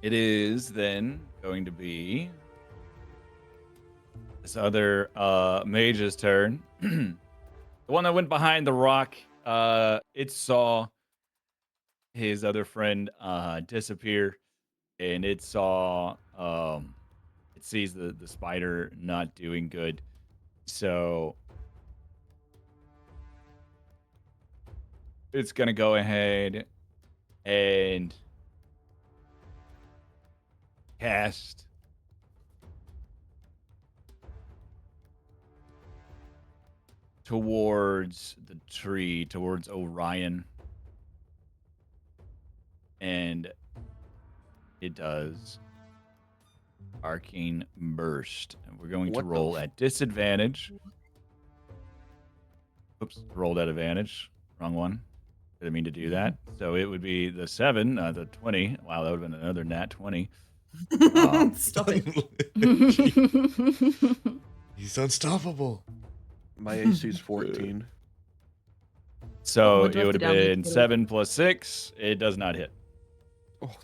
It is then going to be this other mage's turn. The one that went behind the rock, it saw his other friend disappear, and it saw it sees the spider not doing good. So it's gonna go ahead and cast towards the tree, towards Orion. And it does Arcane Burst. And we're going to What the roll at disadvantage. Oops, rolled at advantage. Wrong one. Didn't mean to do that. So it would be the 7, the 20. Wow, that would have been another nat 20. Stop it. He's unstoppable. My AC is 14. So What do I it have would to have download been for? 7 plus 6. It does not hit. Oh,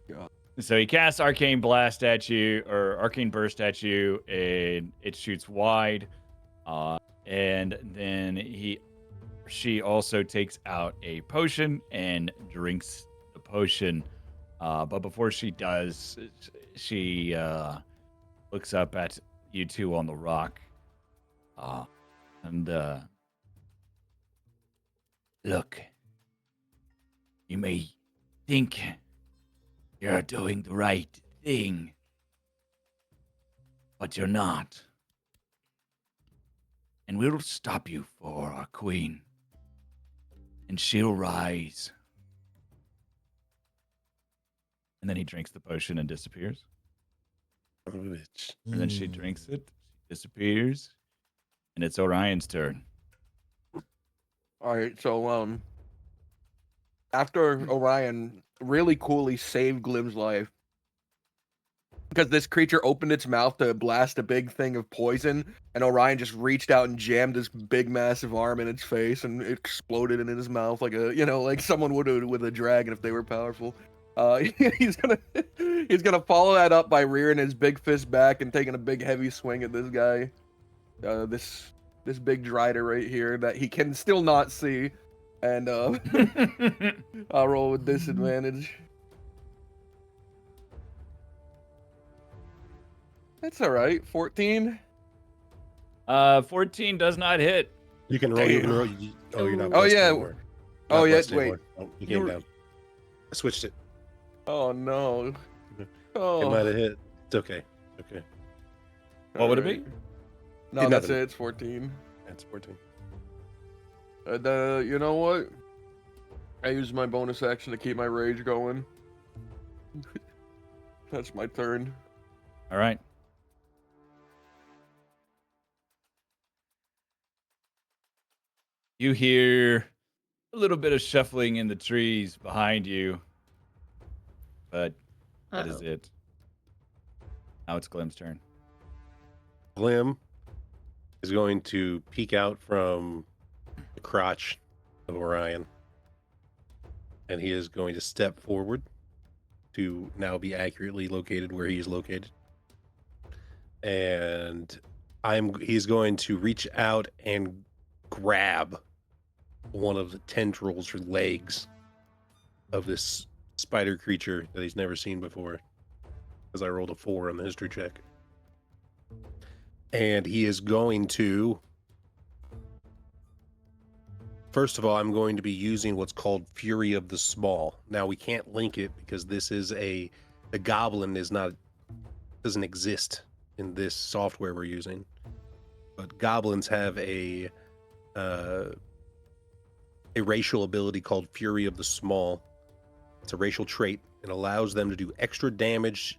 God. So he casts Arcane Blast at you, or Arcane Burst at you, and it shoots wide. And then she also takes out a potion and drinks the potion. But before she does, she looks up at you two on the rock. And look, you may think you're doing the right thing, but you're not. And we'll stop you for our queen. And she'll rise. And then he drinks the potion and disappears. Which And then she drinks it, she disappears, and it's Orion's turn. All right, so after Orion really coolly saved Glim's life, because this creature opened its mouth to blast a big thing of poison, and Orion just reached out and jammed his big massive arm in its face, and it exploded in his mouth like like someone would with a dragon if they were powerful. He's gonna follow that up by rearing his big fist back and taking a big heavy swing at this guy, this big drider right here that he can still not see, and I'll roll with disadvantage. That's all right. 14. 14 does not hit. you can roll. You can Damn. roll. You're not. Oh, blessed yeah. anymore. Oh, Not yeah, blessed wait. anymore. Oh, you You came were- down. I switched it. Oh no. It Oh. might have hit. It's okay. Okay. What would it be? Alright. No, Did that's nothing. it. It's 14. That's 14. And you know what? I used my bonus action to keep my rage going. That's my turn. All right. You hear a little bit of shuffling in the trees behind you, but that is Uh-oh. it. Now it's Glim's turn. Glim is going to peek out from the crotch of Orion, and he is going to step forward to now be accurately located where he is located. And he's going to reach out and grab one of the tendrils or legs of this spider creature that he's never seen before, because I rolled a 4 on the history check. And he is going to, first of all, I'm going to be using what's called Fury of the Small. Now we can't link it because this is the goblin doesn't exist in this software we're using. But goblins have a racial ability called Fury of the Small. It's a racial trait. It allows them to do extra damage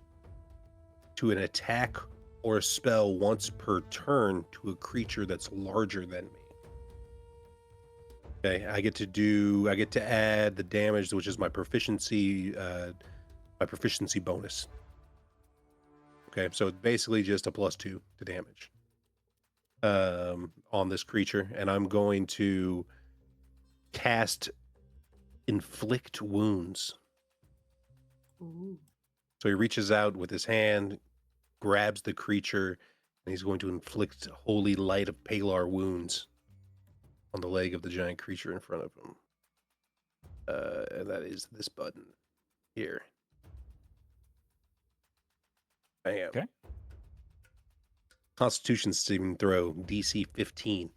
to an attack or a spell once per turn to a creature that's larger than me. Okay, I get to add the damage, which is my proficiency bonus. Okay, so it's basically just a +2 to damage on this creature, and I'm going to cast Inflict Wounds. Ooh. So he reaches out with his hand, grabs the creature, and he's going to inflict Holy Light of Palar wounds on the leg of the giant creature in front of him. And that is this button here. Bam. Okay. Constitution saving throw, DC 15.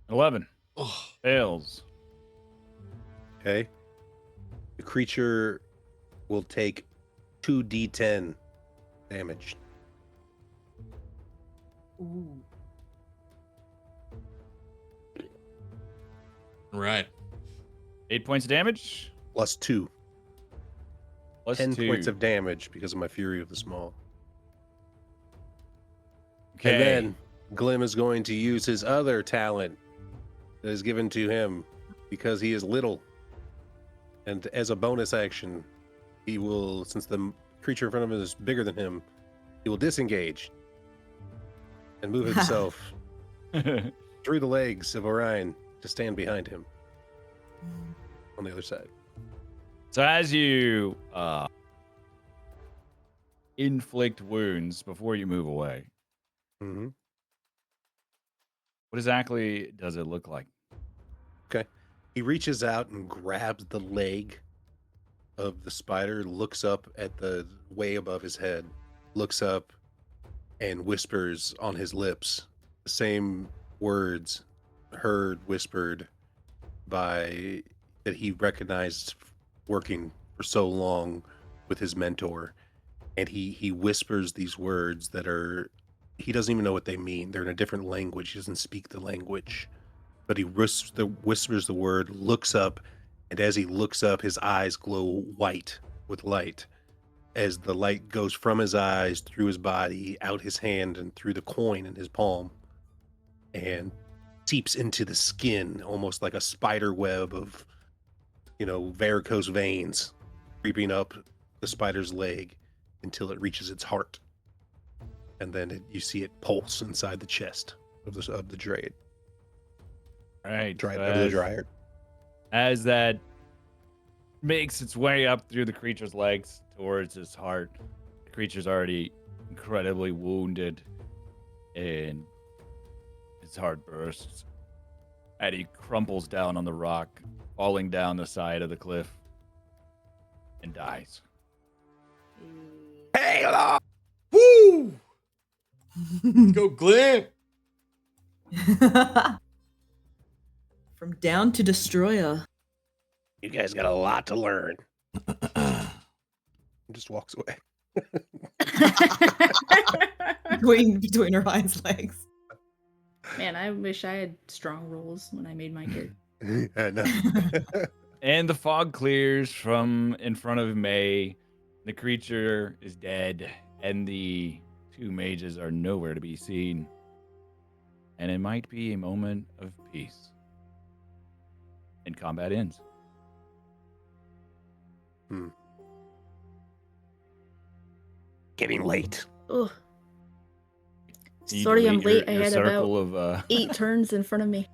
$11 Oh, fails. Okay. The creature will take 2d10 damage. Ooh. right. 8 points of damage. Plus 2. Plus 10 2. points of damage because of my Fury of the Small. Okay. And then Glim is going to use his other talent that is given to him because he is little. And as a bonus action, he will, since the creature in front of him is bigger than him, he will disengage and move himself through the legs of Orion to stand behind him on the other side. So as you inflict wounds before you move away, Mm-hmm. what exactly does it look like? Okay. He reaches out and grabs the leg of the spider, looks up at the way above his head, looks up and whispers on his lips the same words heard whispered by that he recognized working for so long with his mentor. and he whispers these words that are he doesn't even know what they mean. They're in a different language. He doesn't speak the language, but he whispers the word, looks up, and as he looks up, his eyes glow white with light. As the light goes from his eyes, through his body, out his hand, and through the coin in his palm, and seeps into the skin, almost like a spider web of, varicose veins creeping up the spider's leg until it reaches its heart. And then you see it pulse inside the chest of the Dryad. Right. Dryad, so of the Dryad. as that makes its way up through the creature's legs towards his heart, the creature's already incredibly wounded, and his heart bursts, and he crumples down on the rock, falling down the side of the cliff, and dies. Hey, hello. Woo! Go Glim. From down to destroyer. You guys got a lot to learn. Just walks away. between her hind legs. Man, I wish I had strong rolls when I made my character. I know. And the fog clears from in front of May. The creature is dead, and the two mages are nowhere to be seen. And it might be a moment of peace. And combat ends. Getting late. Ugh. Can you Sorry, I'm delete late. I your had about circle of 8 turns in front of me.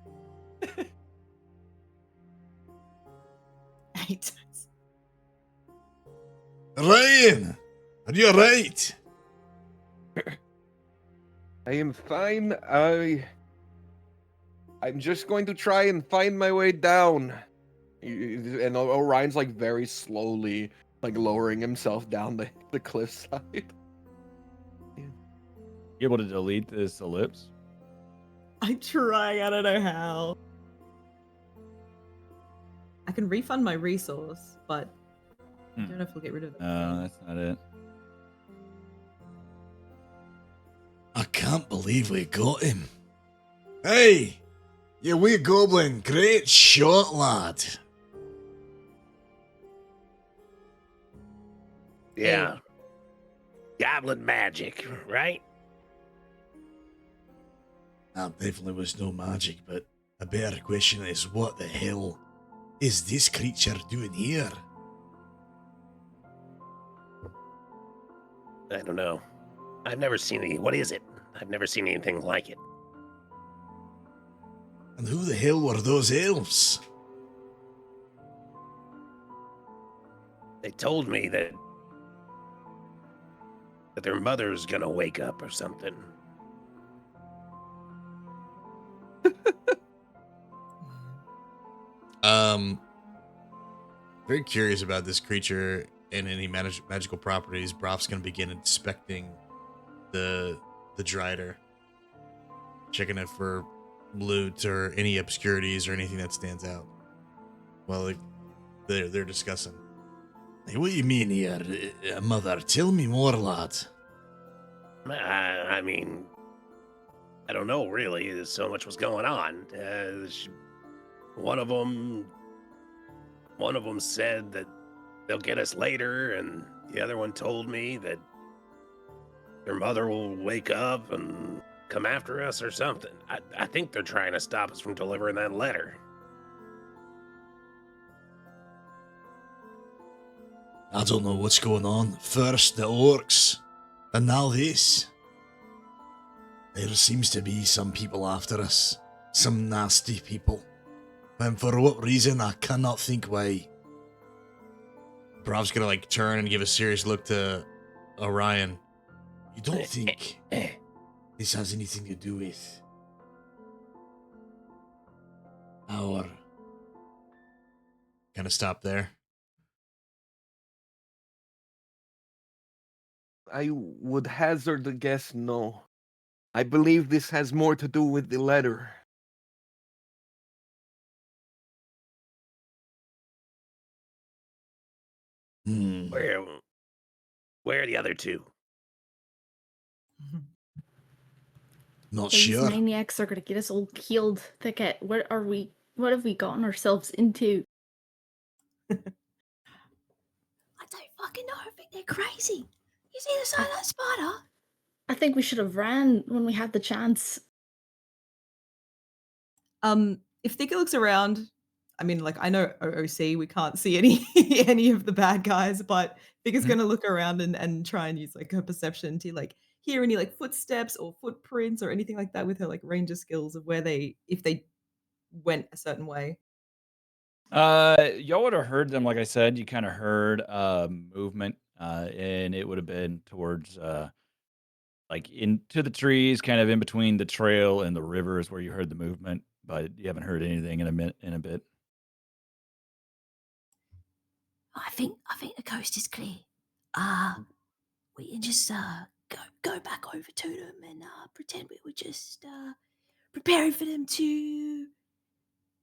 8. Ryan, are you alright? I am fine. I'm just going to try and find my way down. And Orion's like very slowly like lowering himself down the cliffside. You able to delete this ellipse? I'm trying. I don't know how. I can refund my resource, but I don't know if we'll get rid of it. No, that's not it. I can't believe we got him. Hey, you wee goblin, great shot, lad. Yeah. Goblin magic, right? That definitely was no magic, but a better question is what the hell is this creature doing here? I don't know. I've never seen any. What is it? I've never seen anything like it. And who the hell were those elves? They told me that their mother's gonna wake up or something. Very curious about this creature and any magical properties. Brof's gonna begin inspecting the Drider, checking it for loot or any obscurities or anything that stands out. Well, they're discussing. Hey, what do you mean here, mother? Tell me more, lad. I mean, I don't know really. There's so much was going on. One of them said that they'll get us later, and the other one told me that their mother will wake up and come after us or something. I think they're trying to stop us from delivering that letter. I don't know what's going on. First the orcs, and now this. There seems to be some people after us. Some nasty people. And for what reason, I cannot think why. Brov's gonna turn and give a serious look to Orion. You don't think this has anything to do with our... Kind of stop there. I would hazard a guess no. I believe this has more to do with the letter. Hmm. Where are the other two? Not These sure. maniacs are gonna get us all killed. Thicket, where are we? What have we gotten ourselves into? I don't fucking know. I think they're crazy. You see the size of that spider? I think we should have ran when we had the chance. If Thika looks around, I mean, like I know OOC, we can't see any any of the bad guys, but Thika's Mhm. gonna look around and try and use like her perception to like hear any like footsteps or footprints or anything like that with her like ranger skills of where they if they went a certain way. Y'all would have heard them, like I said, you kind of heard movement, and it would have been towards like into the trees, kind of in between the trail and the river is where you heard the movement, but you haven't heard anything in a bit. I think the coast is clear. We can just go back over to them and pretend we were just preparing for them to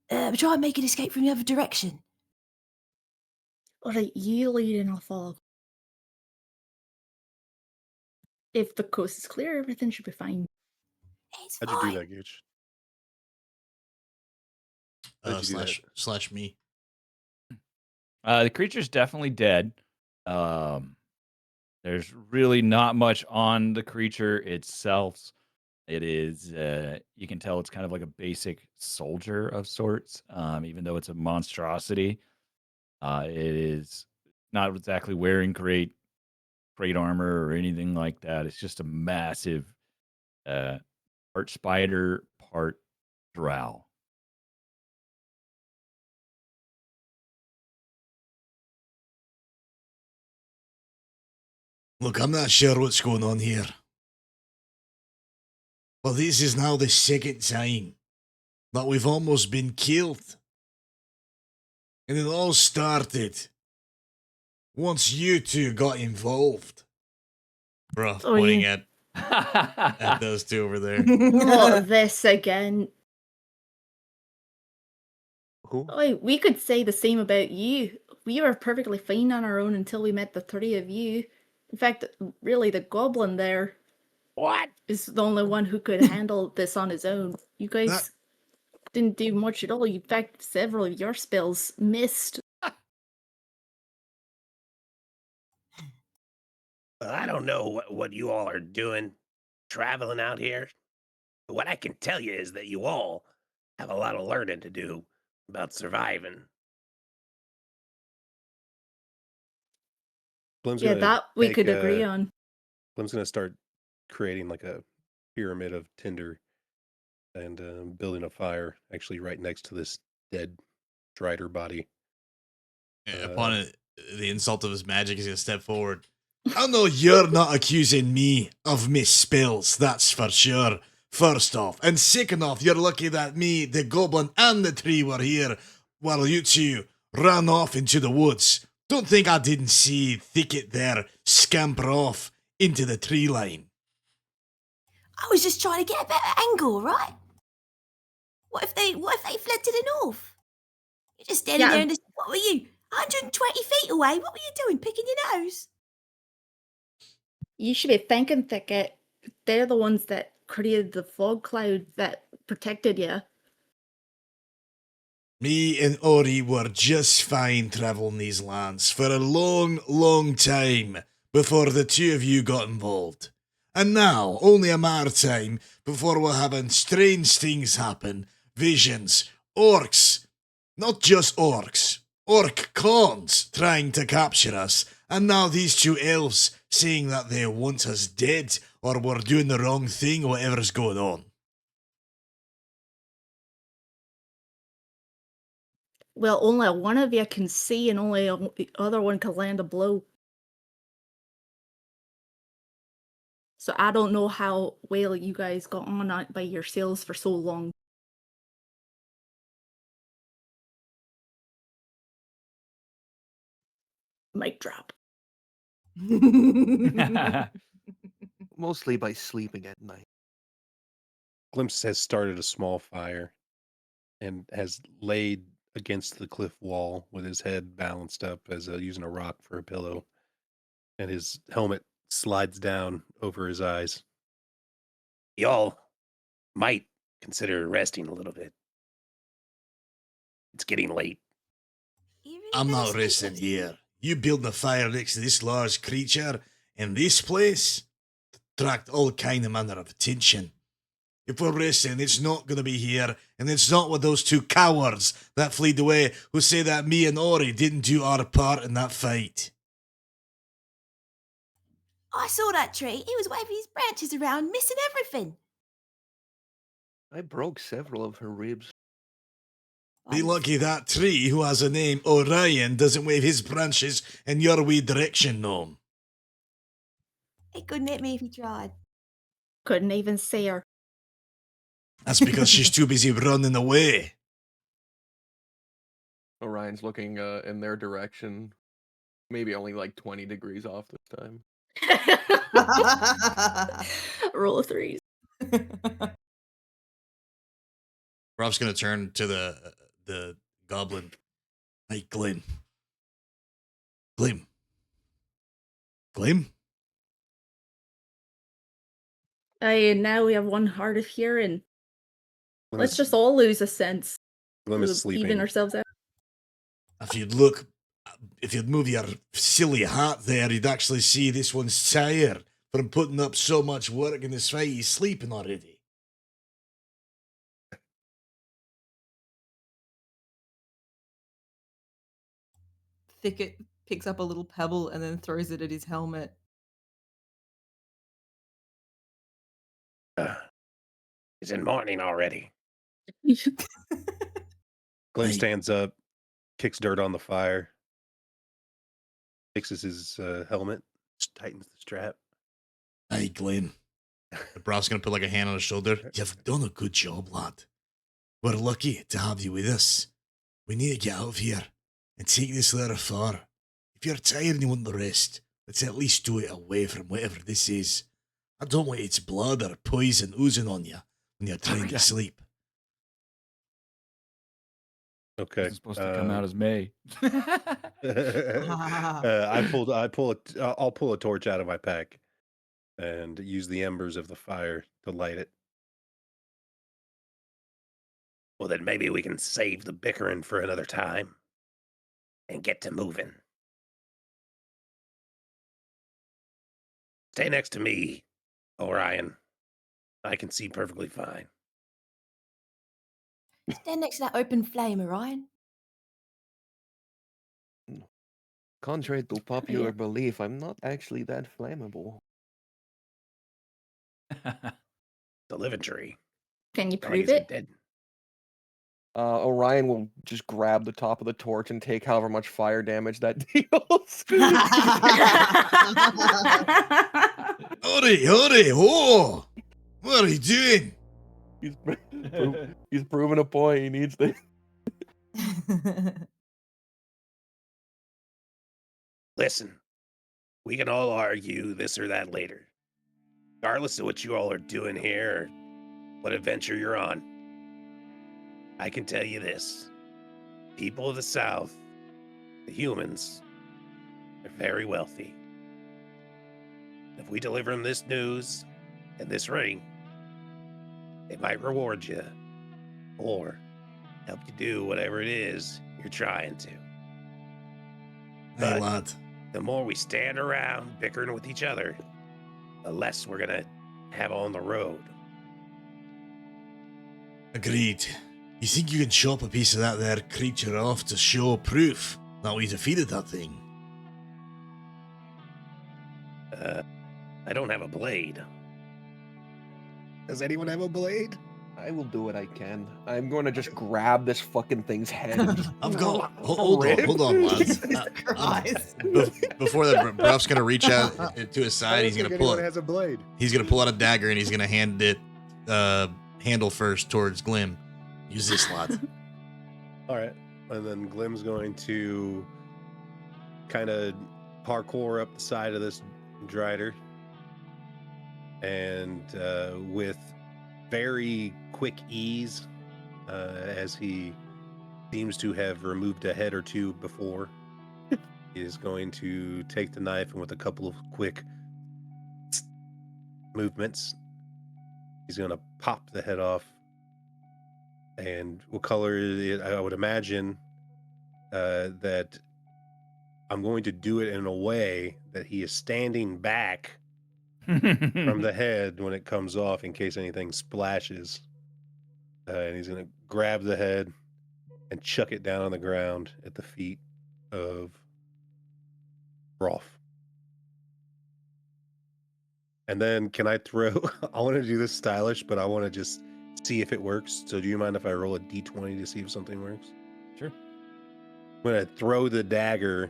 try and make an escape from the other direction. Alright, you lead and I'll follow. If the coast is clear, everything should be fine. It's How'd fine. you do that, Gooch? How'd you do that? Slash me. The creature's definitely dead. There's really not much on the creature itself. It is, you can tell it's kind of like a basic soldier of sorts, even though it's a monstrosity. It is not exactly wearing great armor or anything like that. It's just a massive, part spider, part drow. Look, I'm not sure what's going on here. But this is now the second time that we've almost been killed. And it all started once you two got involved. Bruh, Oh, pointing yeah. at those two over there. Not this again. Who? Oh, we could say the same about you. We were perfectly fine on our own until we met the three of you. In fact, really, the goblin there What? is the only one who could handle this on his own. You guys didn't do much at all. In fact, several of your spells missed. Well, I don't know what you all are doing traveling out here. But what I can tell you is that you all have a lot of learning to do about surviving. Blim's Yeah, gonna that we take, could agree on. Blim's gonna start creating like a pyramid of tinder and building a fire actually right next to this dead Strider body. Upon the insult of his magic, he's going to step forward. I know you're not accusing me of misspells, that's for sure. First off. And second off, you're lucky that me, the goblin, and the tree were here while you two ran off into the woods. Don't think I didn't see Thicket there scamper off into the tree line. I was just trying to get a better angle, right? What if they fled to the north? You're just standing Yeah. there in this. What were you? 120 feet away? What were you doing? Picking your nose? You should be thanking Thicket. They're the ones that created the fog cloud that protected you. Me and Ori were just fine traveling these lands for a long, long time before the two of you got involved. And now, only a matter of time before we're having strange things happen. Visions, orcs, not just orcs, orc cons trying to capture us, and now these two elves saying that they want us dead or we're doing the wrong thing, whatever's going on. Well, only one of you can see, and only the other one can land a blow. So I don't know how well you guys got on by yourselves for so long. Mic drop. Mostly by sleeping at night. Glimpse has started a small fire and has laid against the cliff wall with his head balanced up as using a rock for a pillow. and his helmet slides down over his eyes. Y'all might consider resting a little bit. It's getting late. You really I'm gonna not sleep resting next to me? here. You building a fire next to this large creature in this place attract all kind of manner of attention. If we're resting, it's not going to be here, and it's not with those two cowards that fled away who say that me and Ori didn't do our part in that fight. I saw that tree. He was waving his branches around, missing everything. I broke several of her ribs. Be I'm lucky that tree who has a name Orion doesn't wave his branches in your wee direction, Gnome. He couldn't hit me if he tried. Couldn't even see her. That's because she's too busy running away. Orion's looking in their direction. Maybe only like 20 degrees off this time. Roll of threes. Rob's going to turn to the goblin. Hey, Glim. Glim. Glim? Aye, and now we have one hard of hearing. Glim Let's is- just all lose a sense. Glim is Even sleeping. ourselves out. If you'd move your silly hat there, you'd actually see this one's tired from putting up so much work in this fight. He's sleeping already. Thicket picks up a little pebble and then throws it at his helmet. It's in morning already. Glim Hey. stands up, kicks dirt on the fire, fixes his helmet, tightens the strap. Hey, Glenn. Rob's going to put like a hand on his shoulder. You've done a good job, lad. We're lucky to have you with us. We need to get out of here and take this letter far. If you're tired and you want the rest, let's at least do it away from whatever this is. I don't want its blood or poison oozing on you when you're trying to sleep. Okay. It's supposed to come out as May. I'll pull a torch out of my pack and use the embers of the fire to light it. Well, then maybe we can save the bickering for another time and get to moving. Stay next to me, Orion. I can see perfectly fine. Stand next to that open flame, Orion. Contrary to popular belief, I'm not actually that flammable. The living tree. Can you Not like prove it's it? dead. Orion will just grab the top of the torch and take however much fire damage that deals. Hurry, oh! What are you doing? He's proving a point. He needs to. Listen, we can all argue this or that later. Regardless of what you all are doing here or what adventure you're on, I can tell you this. People of the South, the humans, are very wealthy. If we deliver them this news and this ring, they might reward you or help you do whatever it is you're trying to. Hey, But lad. the more we stand around bickering with each other, the less we're gonna have on the road. Agreed. You think you can chop a piece of that there creature off to show proof that we defeated that thing? I don't have a blade. Does anyone have a blade? I will do what I can. I'm going to just grab this fucking thing's head. And just I've got. Hold on, lads. Christ. Before that, Ruff's gonna reach out to his side. He's gonna pull. has a blade. He's gonna pull out a dagger and he's gonna hand it, handle first towards Glim. Use this, lad. All right, and then Glim's going to kind of parkour up the side of this drider, and with very quick ease, as he seems to have removed a head or two before, He is going to take the knife and with a couple of quick movements, he's going to pop the head off. And what color is it? I would imagine that I'm going to do it in a way that he is standing back from the head when it comes off in case anything splashes. And he's going to grab the head and chuck it down on the ground at the feet of Rolf. And then can I throw... I want to do this stylish, but I want to just see if it works. So do you mind if I roll a d20 to see if something works? Sure. I'm going to throw the dagger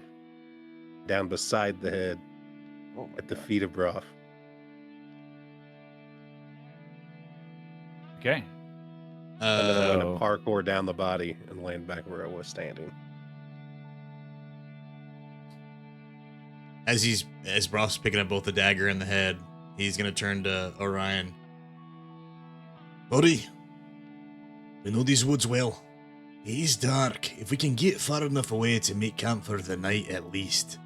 down beside the head at the feet of Rolf. Okay. And then I'm going So- to parkour down the body and land back where I was standing. As Ross picking up both the dagger and the head, he's gonna turn to Orion. Buddy, we know these woods well. It is dark. If we can get far enough away to make camp for the night at least.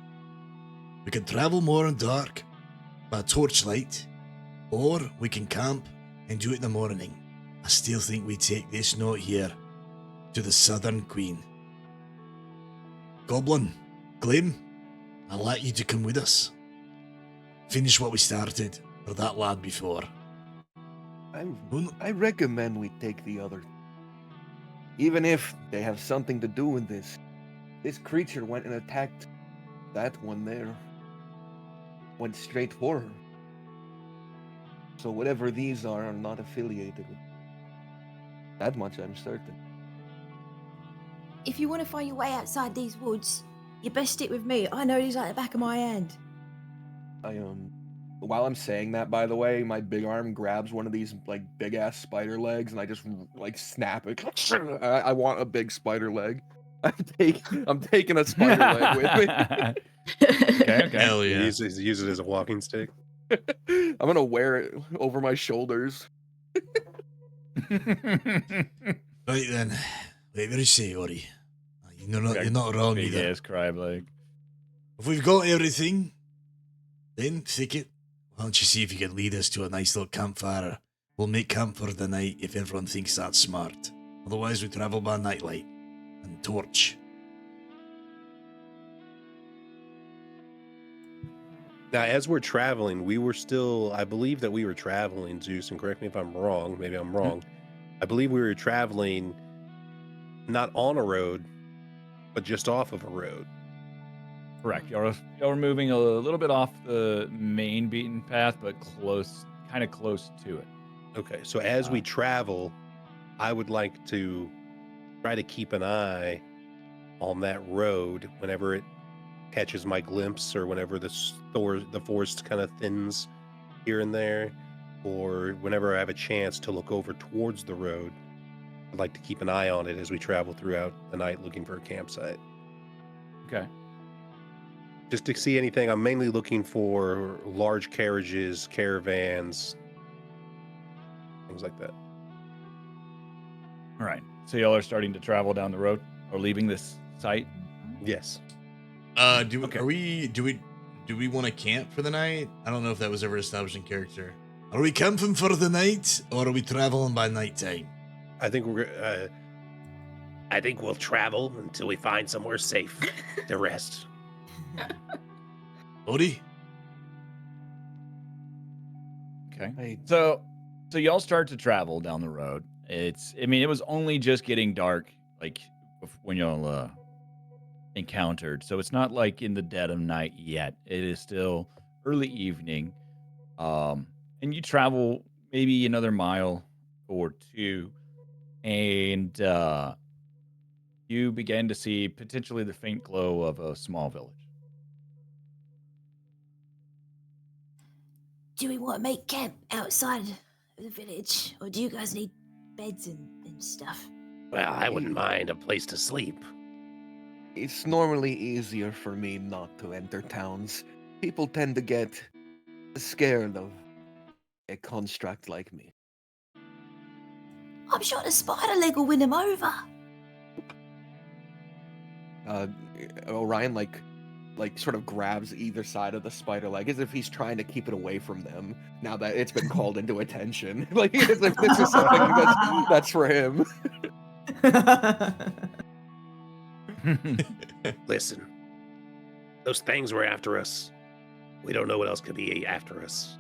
We can travel more in dark by torchlight, or we can camp and do it in the morning. I still think we take this note here to the Southern Queen. Goblin, Glim, I'd like you to come with us. Finish what we started, or that lad before. I recommend we take the other. Even if they have something to do with this. This creature went and attacked that one there. Went straight for her. So whatever these are not affiliated with. That much I'm certain. If you want to find your way outside these woods, you best stick with me. I know these like the back of my hand. While I'm saying that, by the way, my big arm grabs one of these like big ass spider legs, and I just like snap it. I want a big spider leg. I'm taking a spider leg with me. Okay. Hell yeah. Use it as a walking stick. I'm gonna wear it over my shoulders. Right then, whatever you say, Ori. You're not wrong Big either. ass crab leg. If we've got everything, then Thicket, why don't you see if you can lead us to a nice little campfire? We'll make camp for the night if everyone thinks that's smart. Otherwise, we travel by nightlight and torch. Now, as we're traveling, I believe that we were traveling, Zeus, and correct me if I'm wrong, maybe I'm wrong. I believe we were traveling not on a road, but just off of a road. Correct. Y'all are moving a little bit off the main beaten path, but kind of close to it. Okay, so as we travel, I would like to try to keep an eye on that road whenever it catches my glimpse or whenever the forest kind of thins here and there, or whenever I have a chance to look over towards the road. I'd like to keep an eye on it as we travel throughout the night looking for a campsite. Okay. Just to see anything. I'm mainly looking for large carriages, caravans, things like that. All right. So y'all are starting to travel down the road or leaving this site. Yes. Do Okay. we want to camp for the night? I don't know if that was ever established in character. Are we camping for the night, or are we traveling by nighttime? I think I think we'll travel until we find somewhere safe to rest. Ori? Okay. So y'all start to travel down the road. It was only just getting dark, like when y'all encountered. So it's not like in the dead of night yet. It is still early evening. And you travel maybe another mile or two, and you begin to see potentially the faint glow of a small village. Do we want to make camp outside of the village? Or do you guys need beds and stuff? Well, I wouldn't mind a place to sleep. It's normally easier for me not to enter towns. People tend to get scared of a construct like me. I'm sure the spider leg will win him over. Orion like sort of grabs either side of the spider leg as if he's trying to keep it away from them now that it's been called into attention. Like as if this is something that's for him. Listen, those things were after us. We don't know what else could be after us.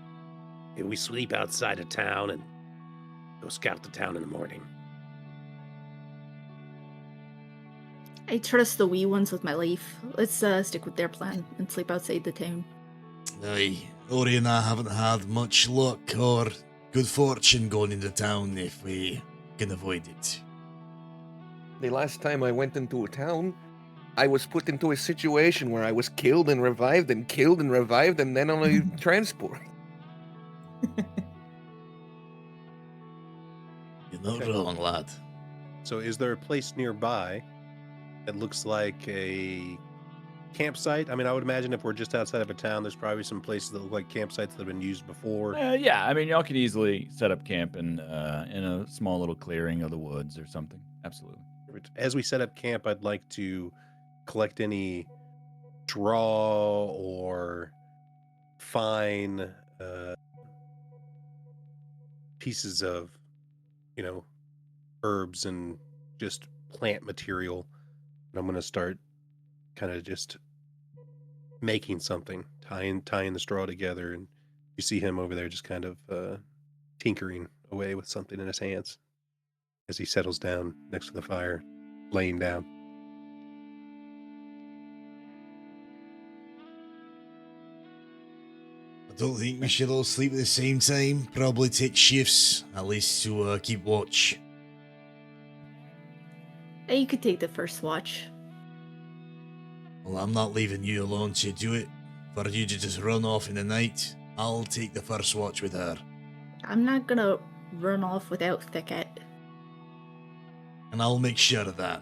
If we sleep outside of town and go scout the town in the morning. I trust the wee ones with my life. Let's stick with their plan and sleep outside the town. Aye, Ori and I haven't had much luck or good fortune going into town if we can avoid it. The last time I went into a town, I was put into a situation where I was killed and revived and killed and revived and then on a transport. You're not Okay. wrong, lad. So, is there a place nearby that looks like a campsite? I mean, I would imagine if we're just outside of a town, there's probably some places that look like campsites that have been used before. Yeah, I mean, y'all could easily set up camp in a small little clearing of the woods or something. Absolutely. As we set up camp, I'd like to collect any draw or fine pieces of, herbs and just plant material. And I'm going to start kind of just making something, tying the straw together. And you see him over there just kind of tinkering away with something in his hands as he settles down next to the fire, laying down. I don't think we should all sleep at the same time. Probably take shifts, at least to keep watch. You could take the first watch. Well, I'm not leaving you alone to do it. For you to just run off in the night, I'll take the first watch with her. I'm not gonna run off without Thicket. And I'll make sure of that.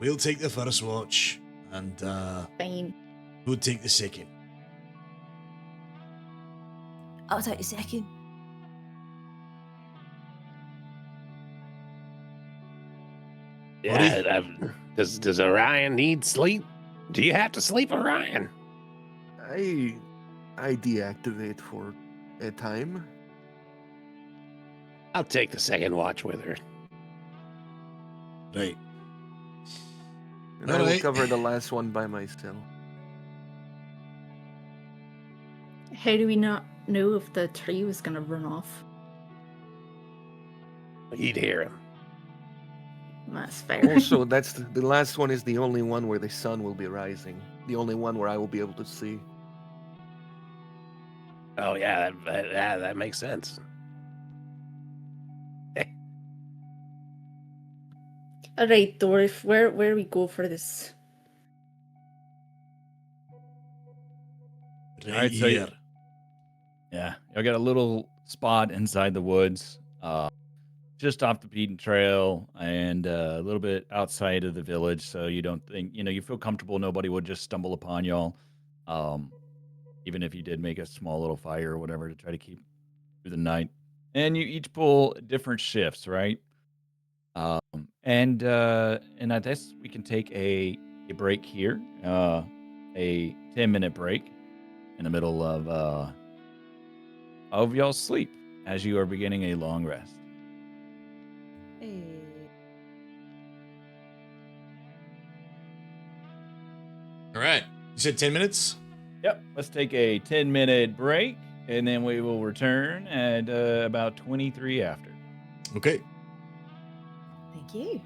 We'll take the first watch, and Fine. we'll take the second. I'll take a second. Yeah, does Orion need sleep? Do you have to sleep, Orion? I deactivate for a time. I'll take the second watch with her. Right. And I will Alright. cover the last one by myself. How do we not know if the tree was gonna run off? You'd hear him. That's fair. Also, that's the last one is the only one where the sun will be rising. The only one where I will be able to see. Oh yeah, that makes sense. Alright, Dorif, where we go for this? Right Alright, so here. Yeah, y'all got a little spot inside the woods, just off the beaten trail and a little bit outside of the village, so you don't think, you feel comfortable nobody would just stumble upon y'all, even if you did make a small little fire or whatever to try to keep through the night. And you each pull different shifts, right? And I guess we can take a break here, a 10-minute break in the middle of y'all's sleep as you are beginning a long rest. Hey. All right. You said 10 minutes? Yep. Let's take a 10-minute break, and then we will return at about 23 after. Okay. Thank you.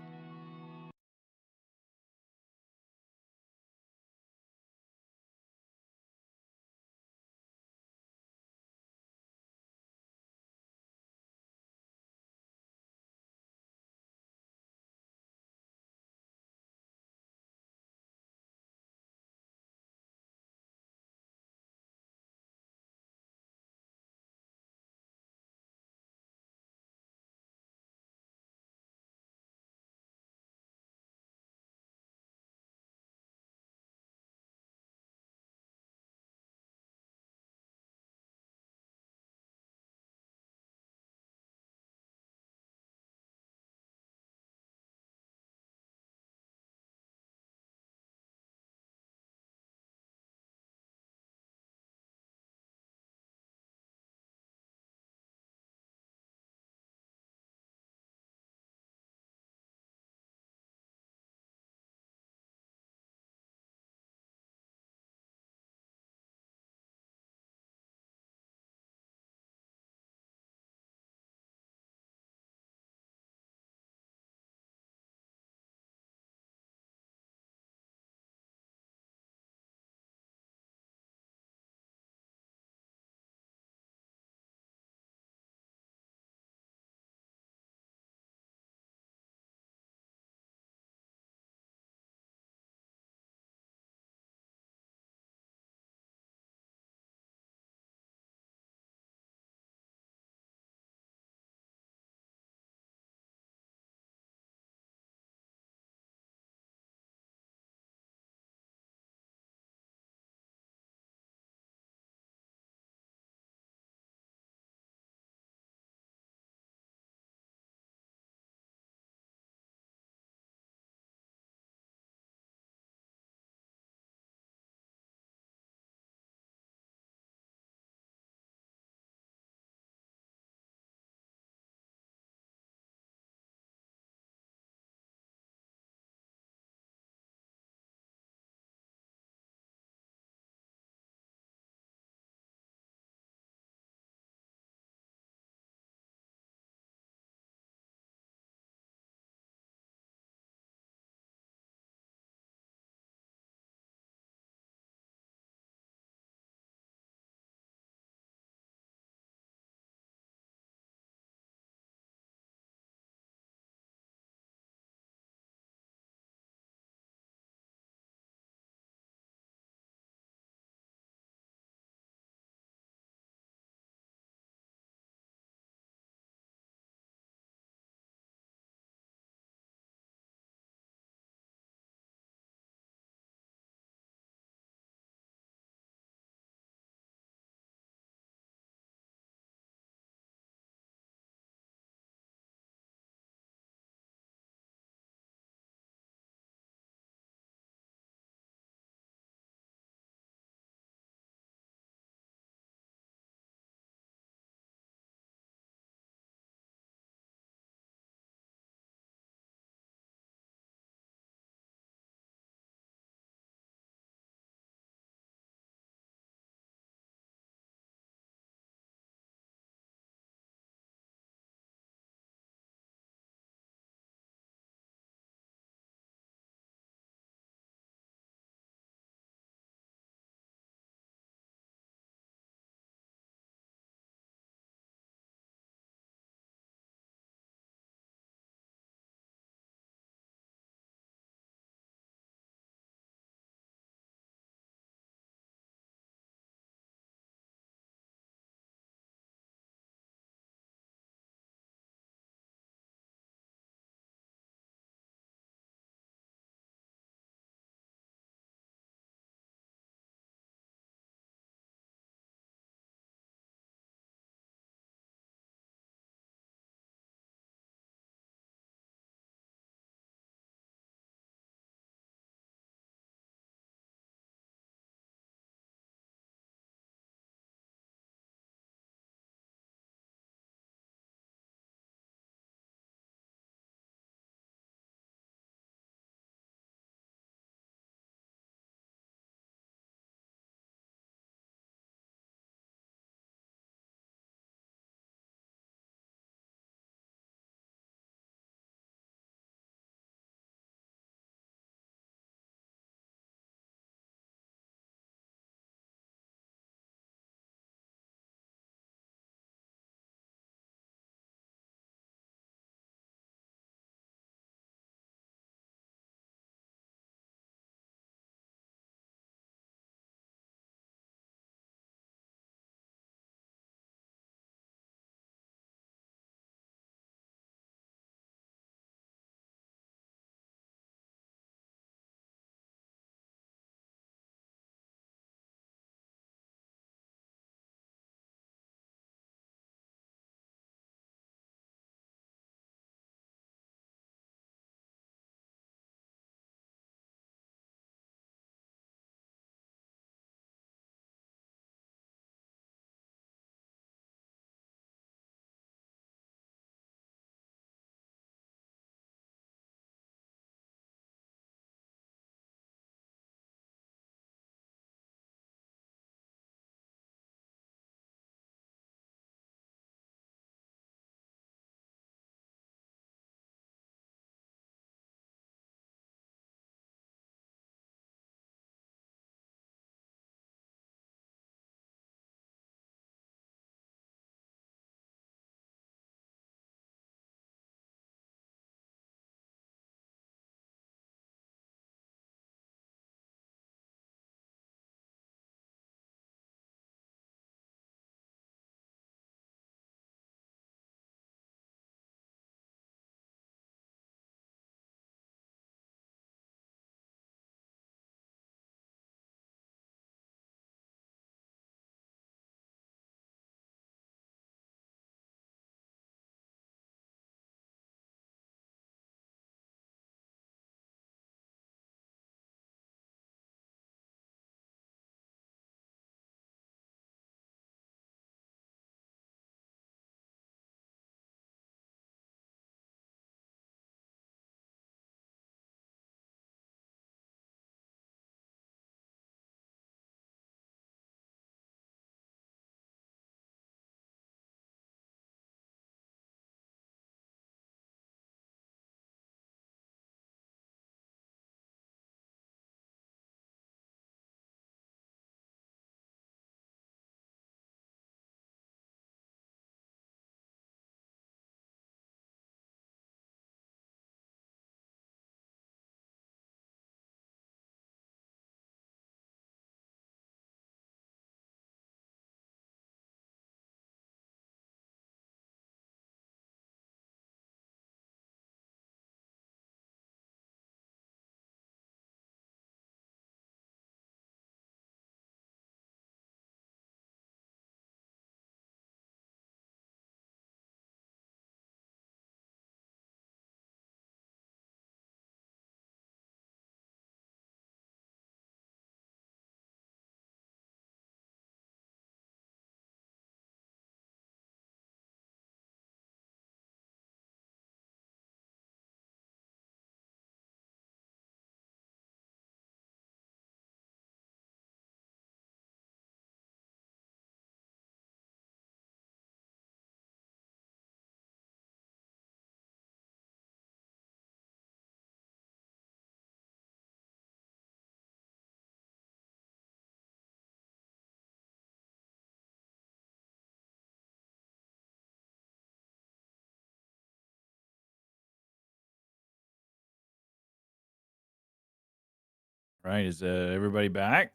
Right? Is everybody back?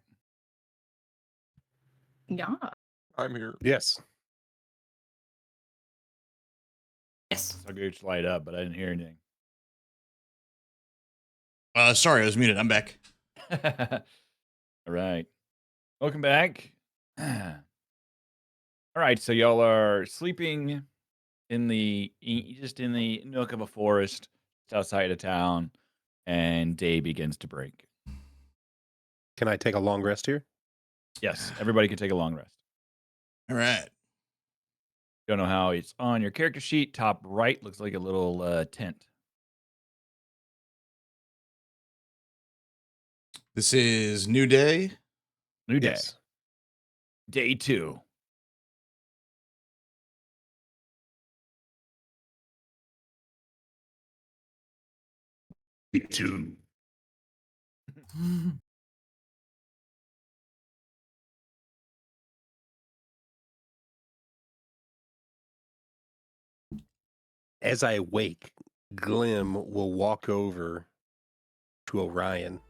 Yeah. I'm here. Yes. Yes. I saw Gooch light up, but I didn't hear anything. Sorry, I was muted. I'm back. All right. Welcome back. All right. So y'all are sleeping in just in the nook of a forest just outside of town, and day begins to break. Can I take a long rest here? Yes, everybody can take a long rest. All right. Don't know how it's on your character sheet. Top right looks like a little tent. This is New Day. New day. Yes. Day 2. Me too. As I wake, Glim will walk over to Orion,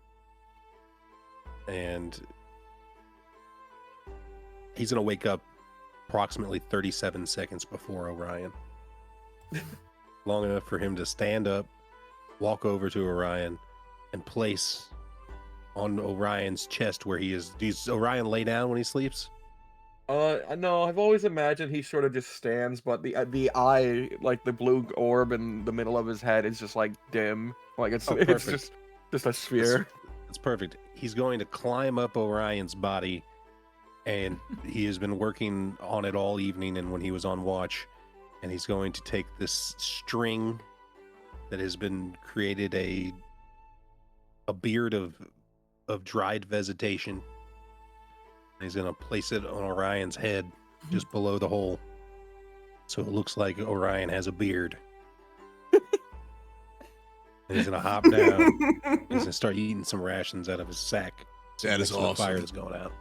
and he's going to wake up approximately 37 seconds before Orion. Long enough for him to stand up, walk over to Orion, and place on Orion's chest where he is. Does Orion lay down when he sleeps? No, I've always imagined he sort of just stands, but the eye, like the blue orb in the middle of his head, is just like dim, like it's Perfect. just a sphere. That's perfect. He's going to climb up Orion's body, and he has been working on it all evening and when he was on watch, and he's going to take this string that has been created a beard of dried vegetation. And he's going to place it on Orion's head just below the hole, so it looks like Orion has a beard. And he's going to hop down. He's going to start eating some rations out of his sack. That is next to the fire awesome. that's going out.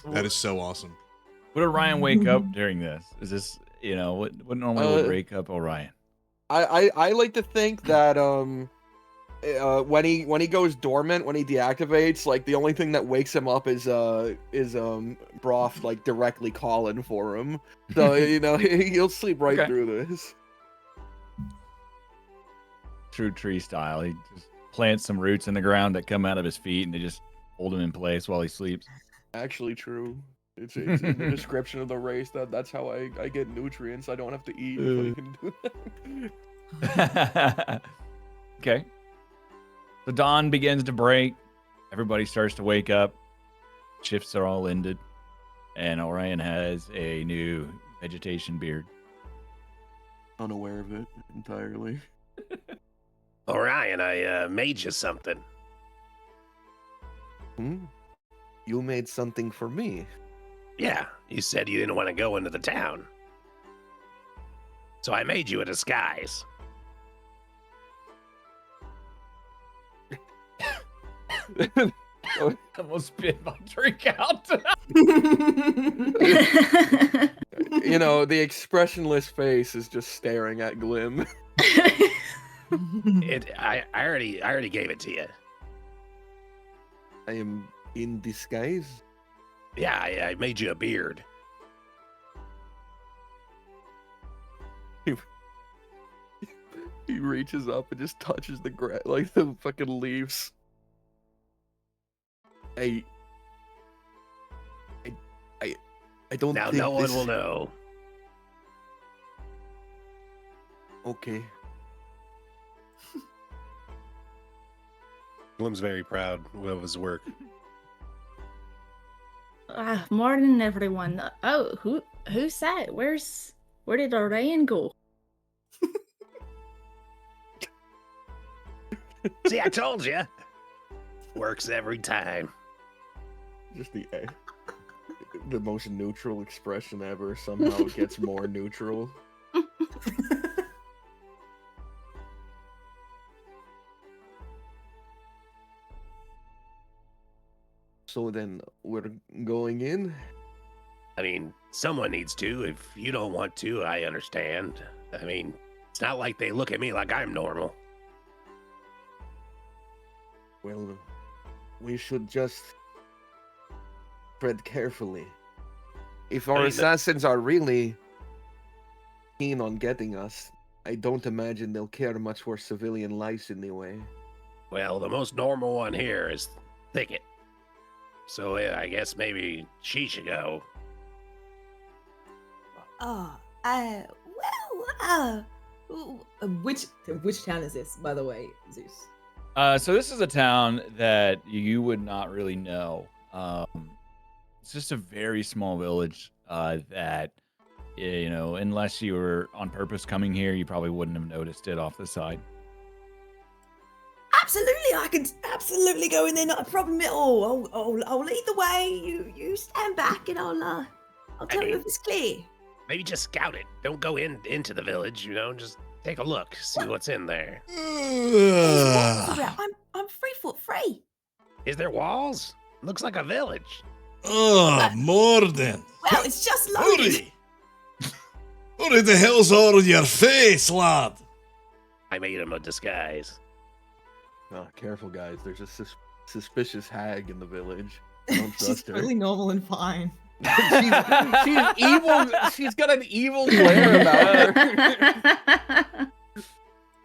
That is so awesome. Would Orion wake up during this? Is this, what normally would wake up Orion? I like to think that when he goes dormant, when he deactivates, like the only thing that wakes him up is Broth like directly calling for him. So he'll sleep right Okay. through this. True tree style. He just plants some roots in the ground that come out of his feet, and they just hold him in place while he sleeps. Actually true. It's in the description of the race that's how I get nutrients. I don't have to eat. If I can do that. Okay. The dawn begins to break. Everybody starts to wake up. Shifts are all ended. And Orion has a new vegetation beard. Unaware of it entirely. Orion, I made you something. You made something for me. Yeah, you said you didn't want to go into the town. So I made you a disguise. I almost spit my drink out. The expressionless face is just staring at Glim. I already gave it to you. I am in disguise. Yeah, I made you a beard. He reaches up and just touches the like the fucking leaves. I don't Now think no one this... will know. Okay. Glim's very proud of his work. Morning, everyone. Oh, who's that? Where did Orion go? See, I told you. Works every time. Just the most neutral expression ever somehow gets more neutral. So then we're going in. I mean, someone needs to. If you don't want to, I understand. I mean, it's not like they look at me like I'm normal. Well, we should just tread carefully. If our mean, assassins are really keen on getting us, I don't imagine they'll care much for civilian lives anyway. Well, the most normal one here is Thicket. So I guess maybe she should go. Which town is this, by the way, Zeus? So this is a town that you would not really know. It's just a very small village that, unless you were on purpose coming here, you probably wouldn't have noticed it off the side. Absolutely, I can absolutely go in there. Not a problem at all. I'll lead the way. You stand back, and I'll tell you if it's clear. Maybe just scout it. Don't go into the village, just take a look, see what's in there. I'm 3'3". Is there walls? Looks like a village. More than. Well, it's just loaded. Ori! Ori, the hell's all on your face, lad? I made him a disguise. Oh, careful, guys. There's a suspicious hag in the village. Don't She's trust her. really normal and fine. she's evil. She's got an evil glare about her.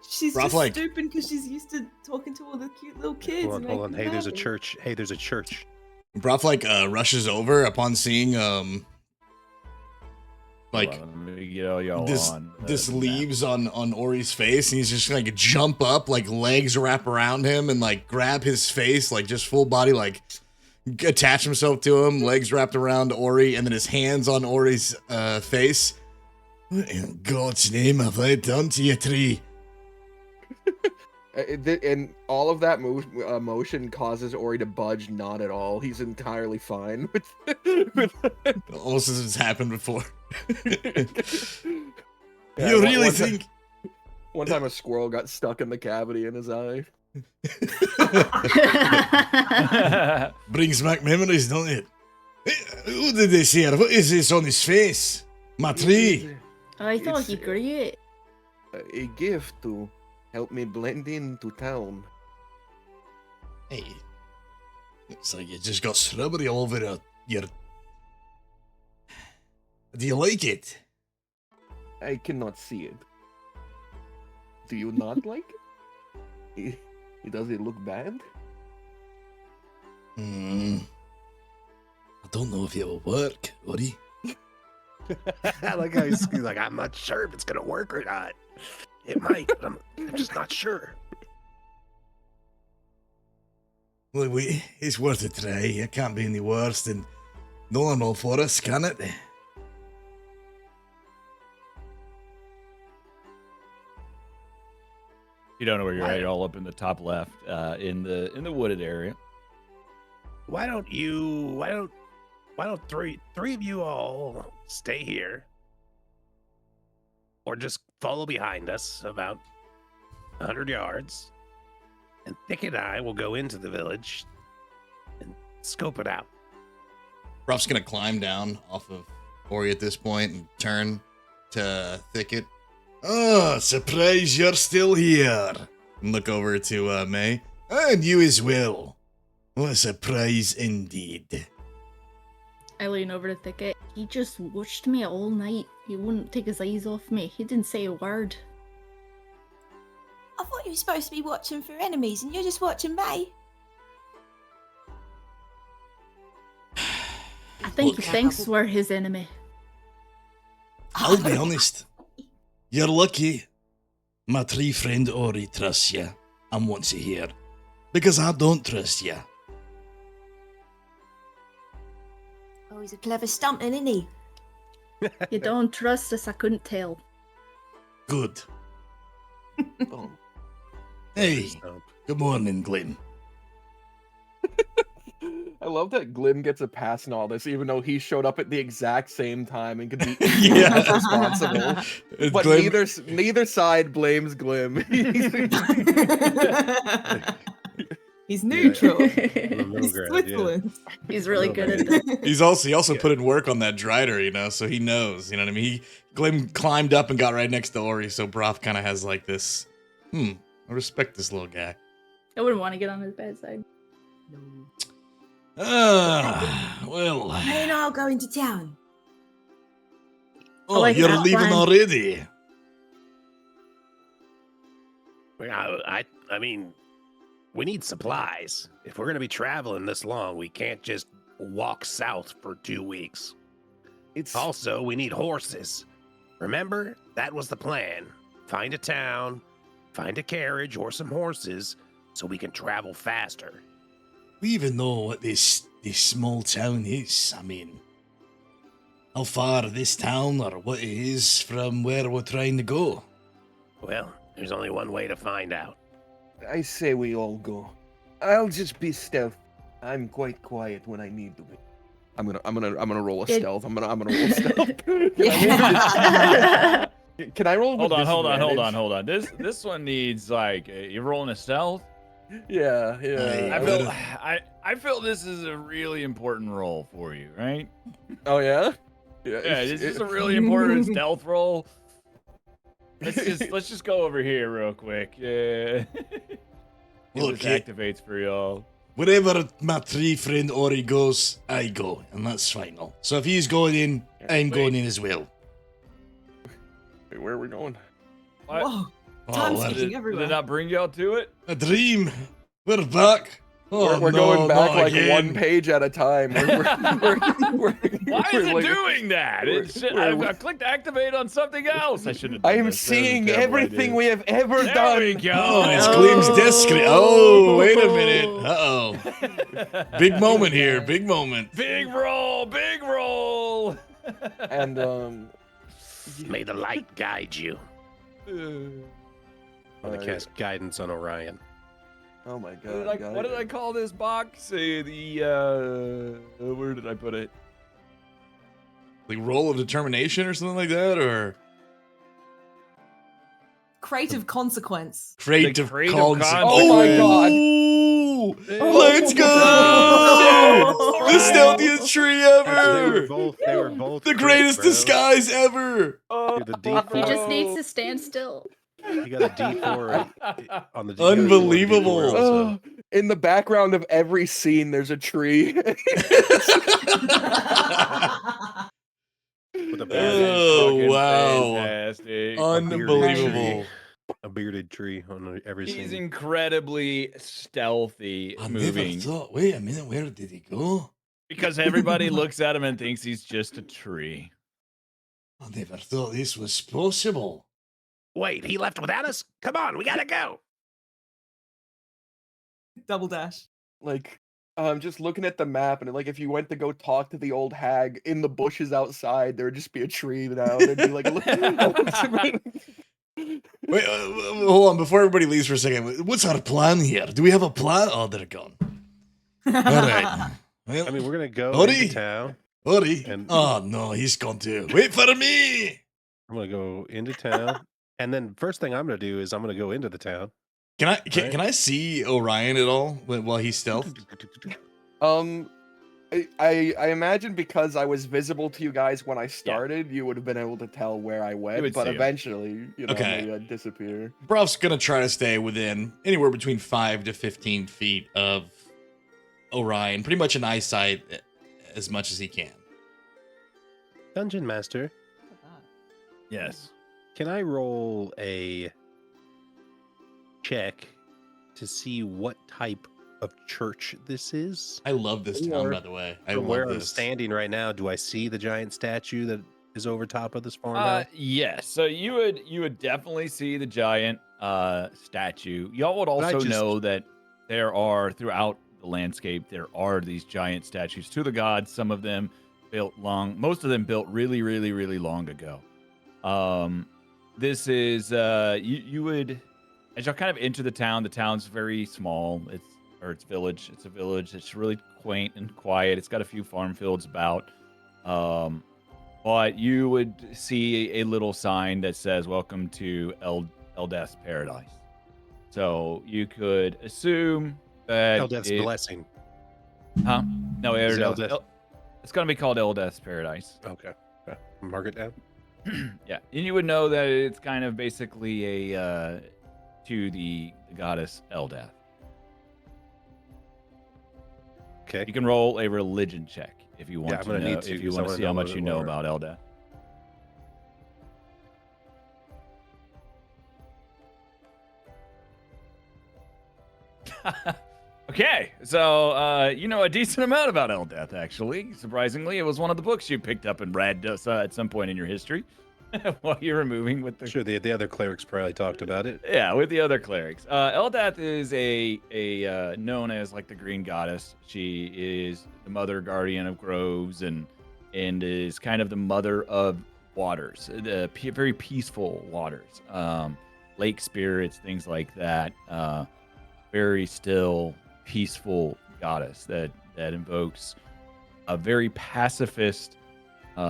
She's Rough just leg. stupid because she's used to talking to all the cute little kids. Hold and on. making Hey, there's a them happy. church. Hey, there's a church. Broth rushes over upon seeing Hold on, let me get all y'all on this the map. leaves on Ori's face, and he's just like jump up, like legs wrap around him, and like grab his face, like just full body, like attach himself to him, legs wrapped around Ori, and then his hands on Ori's face. What in God's name have I done to you, tree? And all of that motion causes Ori to budge not at all. He's entirely fine with Almost as it's happened before. Yeah, You one- really one ti- think? One time a squirrel got stuck in the cavity in his eye. Brings back memories, don't it? Who did this here? What is this on his face? My tree. I thought It's, he grew it. A gift to help me blend into town. Hey, it's like you just got strawberry all over your. Do you like it? I cannot see it. Do you not like it? Does it look bad? I don't know if it will work, Ori. I like how he's like, I'm not sure if it's gonna work or not. It might, but I'm just not sure. Well, it's worth a try. It can't be any worse than normal for us, can it? You don't know where you're at. You're all up in the top left, in the wooded area. Why don't three of you all stay here? Or just follow behind us about 100 yards. And Thicket and I will go into the village and scope it out. Ruff's gonna climb down off of Ori at this point and turn to Thicket. Oh, surprise you're still here. And look over to May. And you as well. What a surprise indeed. I lean over to Thicket. He just watched me all night. He wouldn't take his eyes off me. He didn't say a word. I thought you were supposed to be watching for enemies, and you're just watching me. I think Look, he thinks we're his enemy. I'll be honest. You're lucky. My tree friend Ori trusts you and wants you here. Because I don't trust you. Oh, he's a clever stumpman, isn't he? You don't trust us, I couldn't tell. Good. Oh. Hey, good morning, Glenn. I love that Glim gets a pass in all this, even though he showed up at the exact same time and could be Yeah. as responsible. But Glenn- neither side blames Glim. He's neutral. middle He's ground, Switzerland. He's really good at that. he also put in work on that Drider, so he knows, you know what I mean? Glim climbed up and got right next to Ori, so Broth kind of has like this, I respect this little guy. I wouldn't want to get on his bad side. No. Well. And I'll go into town. Oh, like you're that leaving plan. already? I mean, we need supplies. If we're going to be traveling this long, we can't just walk south for 2 weeks. It's Also, we need horses. Remember, that was the plan. Find a town, find a carriage or some horses so we can travel faster. We even know what this small town is. I mean, how far this town or what it is from where we're trying to go. Well, there's only one way to find out. I say we all go. I'll just be stealth. I'm quite quiet when I need to be. I'm gonna roll a It- stealth. I'm gonna roll a stealth. Yeah. Can I roll? Hold with on. disadvantage? This one needs like you're rolling a stealth. Yeah. Aye. I feel this is a really important roll for you, right? Oh yeah. Yeah, this is a really important stealth roll. Let's just go over here real quick. Yeah. Look, This activates for y'all. Wherever my tree friend Ori goes, I go, and that's final. So if he's going in, I'm going in as well. Wait, where are we going? What? Whoa. Oh, Time what skipping Did everywhere. it not bring y'all to it? a dream. We're back. Oh, We're no, going back not like again. one page at a time. Why is it like- doing that? I clicked activate on something else. I should have. I am seeing everything we have ever There done. we go. Oh, it's Gleam's discreet. Oh, wait a minute. Uh-oh. Big moment here. Big moment. Big roll. Big roll. And May the light guide you. I'm going to cast guidance on Orion. oh my What god. did I call this box? Where did I put it? Like roll of determination or something like that, or Creative consequence. creative creative consequence. Oh my god. Let's go! Oh, The right. stealthiest tree ever! They were both The crits, greatest bro. disguise ever! Dude, the D4. He just needs to stand still. You got a D4 on the Unbelievable. D4 also. In the background of every scene, there's a tree. With a That is Oh, fucking wow. fantastic. Unbelievable. A bearded tree on every He's scene. incredibly stealthy I moving never thought. Wait a minute, where did he go? because everybody looks at him and thinks he's just a tree. I never thought this was possible. Wait, he left without us? Come on, we gotta go. Double dash. Like, I'm just looking at the map, and like, if you went to go talk to the old hag in the bushes outside, there would just be a tree now. There'd be like, Wait, hold on. Before everybody leaves for a second, what's our plan here? Do we have a plan? Oh, they're gone. All right. Well, I mean, we're going to go Ori. into town. Ori. and- Oh, no, he's gone too. Wait for me. I'm going to go into town. And then first thing I'm going to do is I'm going to go into the town. Can I see Orion at all while he's stealth? I imagine because I was visible to you guys when I started, you would have been able to tell where I went, would but see him. eventually, you know, Okay. maybe I'd disappear. Brof's gonna try to stay within anywhere between 5 to 15 feet of Orion, pretty much in eyesight as much as he can. Dungeon Master, Yes. can I roll a check to see what type of church this is? I love this town, Or by the way. I From love where I'm this. standing right now, do I see the giant statue that is over top of this farmhouse? Yes. So you would definitely see the giant statue. Y'all would But I also just- know that there are throughout the landscape there are these giant statues to the gods. Some of them most of them built really, really, really long ago. This is you would as y'all kind of enter the town. The town's very small. It's village. It's a village. It's really quaint and quiet. It's got a few farm fields about. But you would see a little sign that says "Welcome to Eldeth's Paradise." So you could assume that Eldeth's blessing. Huh? No, Is Eldeth. It's gonna be called Eldeth's Paradise. Okay. Mark it down. Yeah, and you would know that it's kind of basically a to the goddess Eldeth. Okay. You can roll a religion check if you want I'm to gonna know. need to, If you 'cause I want to wanna see know how a much little you bit know more. about Eldath. Okay, so you know a decent amount about Eldath, actually. Surprisingly, it was one of the books you picked up and read at some point in your history while you were moving with the. Sure, the other clerics probably talked about it. Yeah, with the other clerics. Eldath is a known as like the Green Goddess. She is the mother guardian of groves and is kind of the mother of waters, the very peaceful waters, lake spirits, things like that. Very still, peaceful goddess that invokes a very pacifist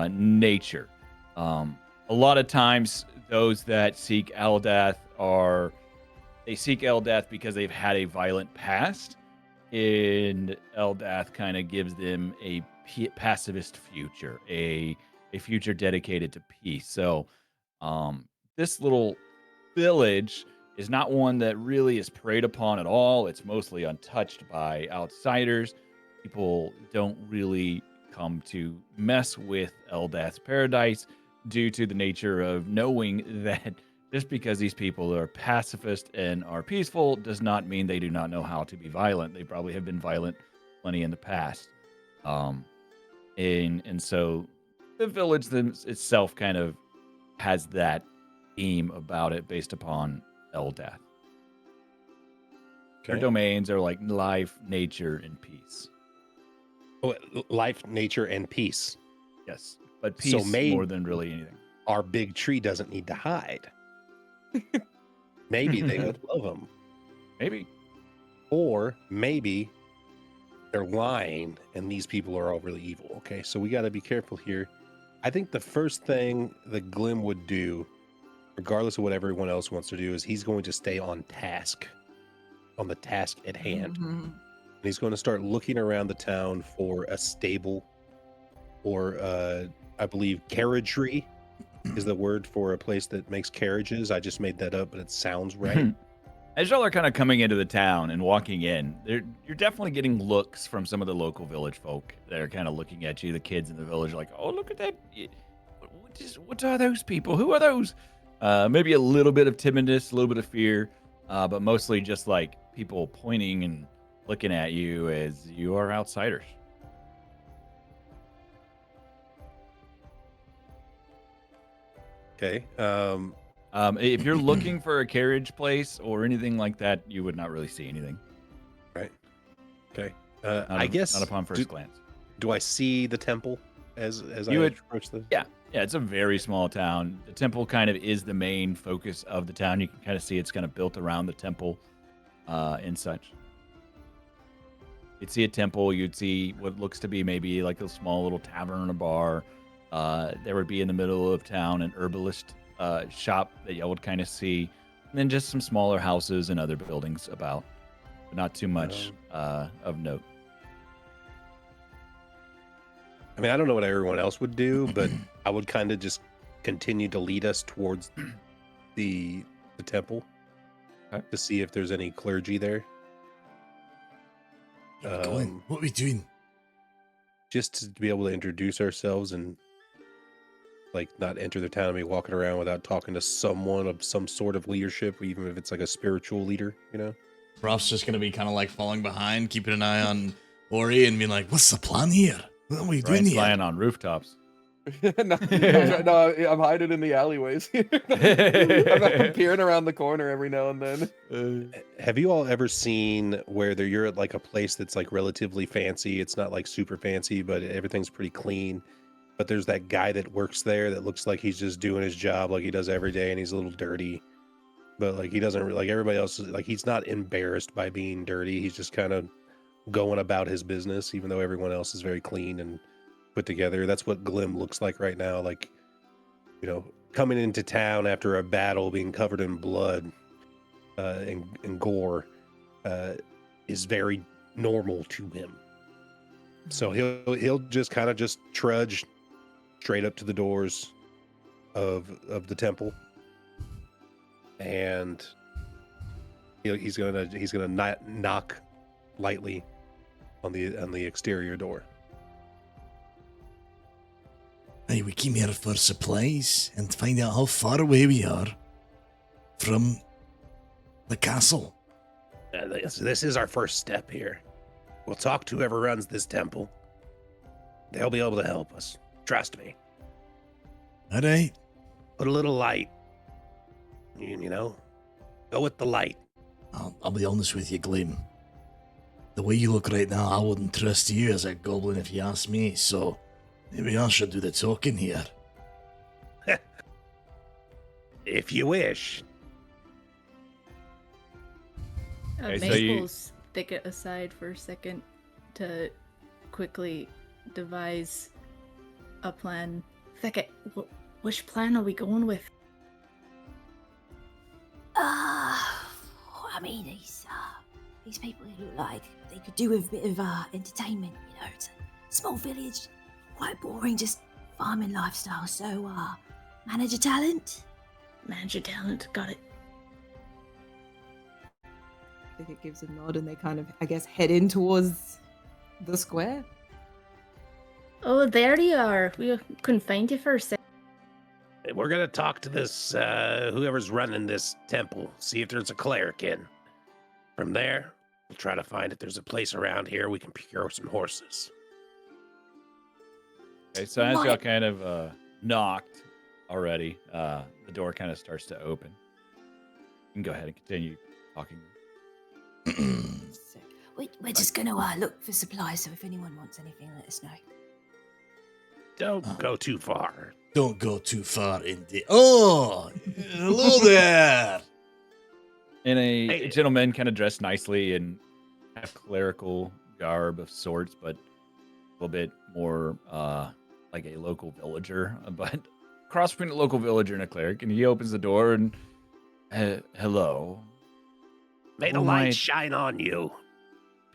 nature. A lot of times, those that seek Eldath seek Eldath because they've had a violent past, and Eldath kind of gives them a pacifist future, a future dedicated to peace. So, this little village is not one that really is preyed upon at all. It's mostly untouched by outsiders. People don't really come to mess with Eldath's paradise due to the nature of knowing that just because these people are pacifist and are peaceful does not mean they do not know how to be violent. They probably have been violent plenty in the past. And so the village itself kind of has that theme about it based upon Eldath. Their Okay. domains are like life, nature, and peace. Oh, life, nature, and peace. Yes, but So peace more than really anything. Our big tree doesn't need to hide. Maybe they would love him. Maybe. Or maybe they're lying and these people are all really evil. Okay, so we got to be careful here. I think the first thing that Glim would do, regardless of what everyone else wants to do, is he's going to stay on task, on the task at hand. Mhm. And he's going to start looking around the town for a stable or, I believe, carriagery is the word for a place that makes carriages. I just made that up, but it sounds right. As y'all are kind of coming into the town and walking in, you're definitely getting looks from some of the local village folk that are kind of looking at you. The kids in the village are like, oh, look at that. What are those people? Who are those? Maybe a little bit of timidness, a little bit of fear, but mostly just like people pointing and looking at you as you are outsiders. Okay. If you're looking for a carriage place or anything like that, you would not really see anything. Right. Okay. Not guess not upon first glance. Do I see the temple as You I would- approach the? Yeah, it's a very small town. The temple kind of is the main focus of the town. You can kind of see it's kind of built around the temple and such. You'd see a temple. You'd see what looks to be maybe like a small little tavern or bar. There would be in the middle of town an herbalist shop that y'all would kind of see. And then just some smaller houses and other buildings about. But not too much of note. I mean, I don't know what everyone else would do, but I would kind of just continue to lead us towards the temple to see if there's any clergy there. Where are we going? What are we doing? Just to be able to introduce ourselves and like not enter the town and be walking around without talking to someone of some sort of leadership, even if it's like a spiritual leader, you know? Ruff's just gonna be kind of like falling behind, keeping an eye on Ori, and being like, "What's the plan here? What are we doing Ryan's here?" flying on rooftops. no, I'm hiding in the alleyways. I'm peering around the corner every now and then. Have you all ever seen where you're at like a place that's like relatively fancy? It's not like super fancy, but everything's pretty clean. But there's that guy that works there that looks like he's just doing his job like he does every day, and he's a little dirty. But like he doesn't like everybody else. Like he's not embarrassed by being dirty. He's just kind of going about his business, even though everyone else is very clean and put together. That's what Glim looks like right now. Like, you know, coming into town after a battle, being covered in blood and gore, is very normal to him. So he'll just kind of just trudge straight up to the doors of the temple, and he's gonna knock lightly on the exterior door. Hey, we came here for supplies and to find out how far away we are from the castle. This is our first step here. We'll talk to whoever runs this temple. They'll be able to help us. Trust me. All right. Put a little light. You know, go with the light. I'll be honest with you, Glim. The way you look right now, I wouldn't trust you as a goblin if you ask me, so maybe I should do the talking here. If you wish. Okay, so you- Maples stick it aside for a second to quickly devise a plan. Thicket, which plan are we going with? I mean, these people look like they could do with a bit of entertainment. You know, it's a small village, quite boring, just farming lifestyle. So, manager talent. Manager talent, got it. I think it gives a nod, and they kind of, I guess, head in towards the square. Oh, there you are. We couldn't find you for a second. We're gonna talk to this whoever's running this temple, see if there's a cleric in. From there, we'll try to find if there's a place around here we can procure some horses. Okay, so as y'all What? kind of knocked already, the door kind of starts to open. You can go ahead and continue talking. So we're just gonna look for supplies. So if anyone wants anything, let us know. Don't go too far. Don't go too far indeed. Oh, hello there. And a Hey. gentleman kind of dressed nicely in a clerical garb of sorts, but a little bit more like a local villager, but cross between a local villager and a cleric. And he opens the door and, hello. May the Oh, light my- shine on you.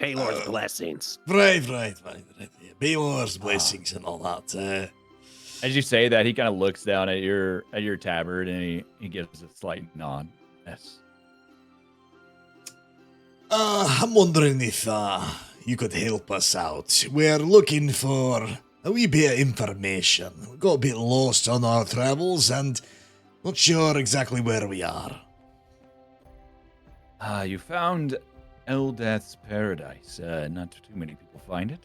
Paylor's blessings. Right. Baylor's blessings and all that. As you say that, he kind of looks down at your tabard and he gives a slight nod. Yes. I'm wondering if you could help us out. We're looking for a wee bit of information. We got a bit lost on our travels and not sure exactly where we are. You found Eldath's paradise. Not too many people find it.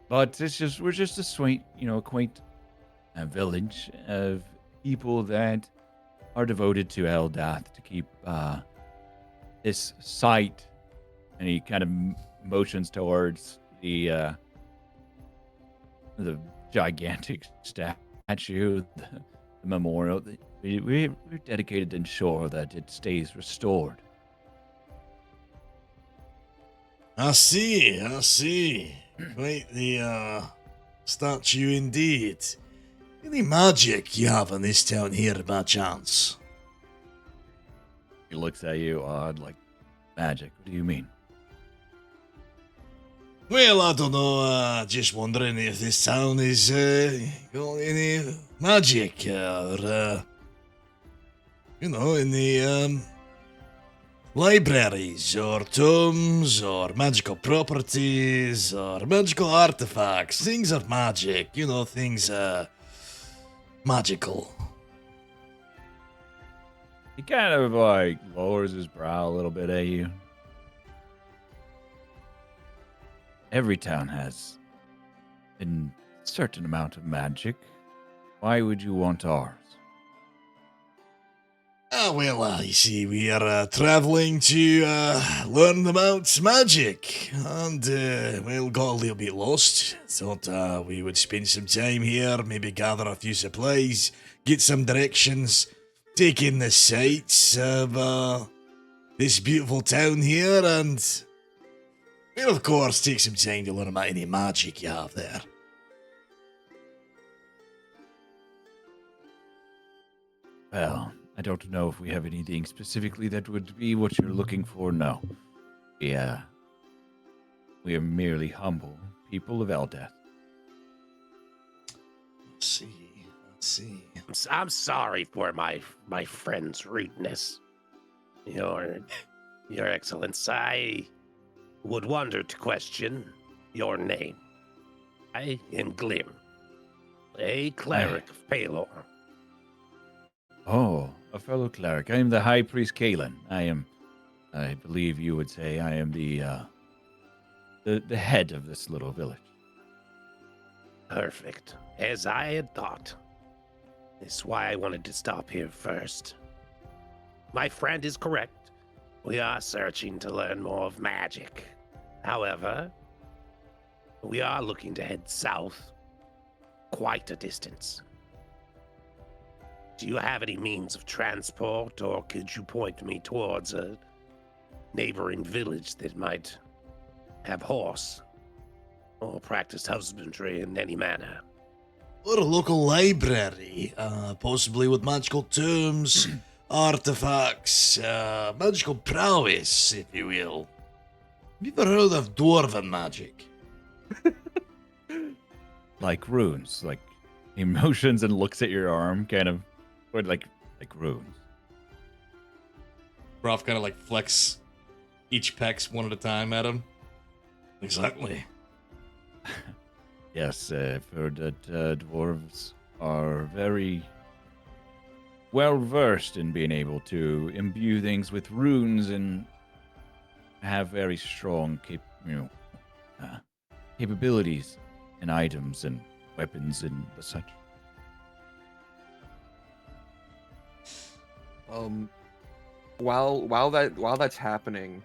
But we're just a sweet, quaint village of people that are devoted to Eldath to keep this site. And he kind of motions towards the gigantic statue, the memorial. We're dedicated to ensure that it stays restored. I see. Quite the statue indeed. Any magic you have in this town here by chance? He looks at you odd, like, magic. What do you mean? Well, I don't know, just wondering if this town is got any magic or in the libraries or tombs or magical properties or magical artifacts, things of magic, things magical. He kind of like lowers his brow a little bit at you. Every town has a certain amount of magic. Why would you want ours? You see, we are traveling to learn about magic, and, got a little bit lost. Thought we would spend some time here, maybe gather a few supplies, get some directions, take in the sights of this beautiful town here, and, of course, take some time to learn about any magic you have there. Well, I don't know if we have anything specifically that would be what you're looking for. No. Yeah. We are merely humble people of Eldath. Let's see. I'm sorry for my friend's rudeness. Your Excellence, would wonder to question your name. I am Glim, a cleric of Palor. Oh, a fellow cleric. I am the High Priest Kalen. I believe you would say I am the head of this little village. Perfect, as I had thought. That's why I wanted to stop here first. My friend is correct. We are searching to learn more of magic. However, we are looking to head south quite a distance. Do you have any means of transport, or could you point me towards a neighboring village that might have horse or practice husbandry in any manner? Or a local library, possibly with magical tomes, artifacts, magical prowess, if you will. Have you ever heard of dwarven magic? Like runes, like he motions and looks at your arm, kind of, or like runes. Broth kind of like flex each pecs one at a time at him. Exactly. Yes, I've heard that dwarves are very well versed in being able to imbue things with runes and have very strong capabilities and items and weapons and the such. While that's happening,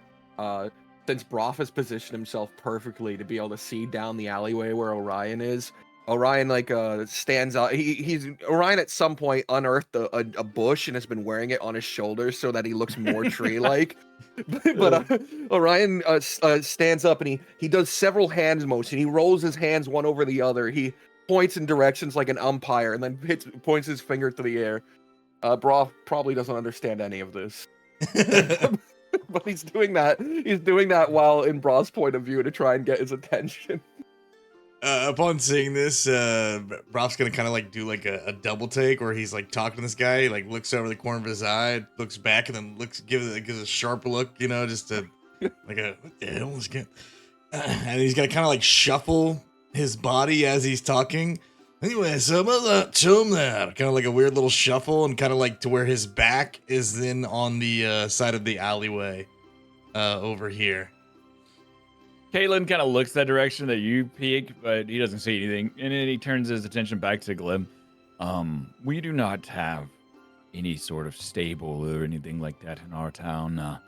since Broth has positioned himself perfectly to be able to see down the alleyway where Orion is, Orion stands out. Orion at some point unearthed a bush and has been wearing it on his shoulders so that he looks more tree-like. but Orion stands up and he does several hand motions. He rolls his hands one over the other. He points in directions like an umpire and then points his finger to the air. Broth probably doesn't understand any of this. But he's doing that. He's doing that while in Broth's point of view to try and get his attention. Upon seeing this, Broth's gonna kind of like do like a double take where he's like talking to this guy, he like looks over the corner of his eye, looks back, and then gives a sharp look, you know, just to like what the hell is going? And he's gonna kind of like shuffle his body as he's talking. Anyway, so about that tomb there, kind of like a weird little shuffle, and kind of like to where his back is then on the side of the alleyway over here. Caitlin kind of looks that direction that you peek, but he doesn't see anything, and then he turns his attention back to Glim. We do not have any sort of stable or anything like that in our town,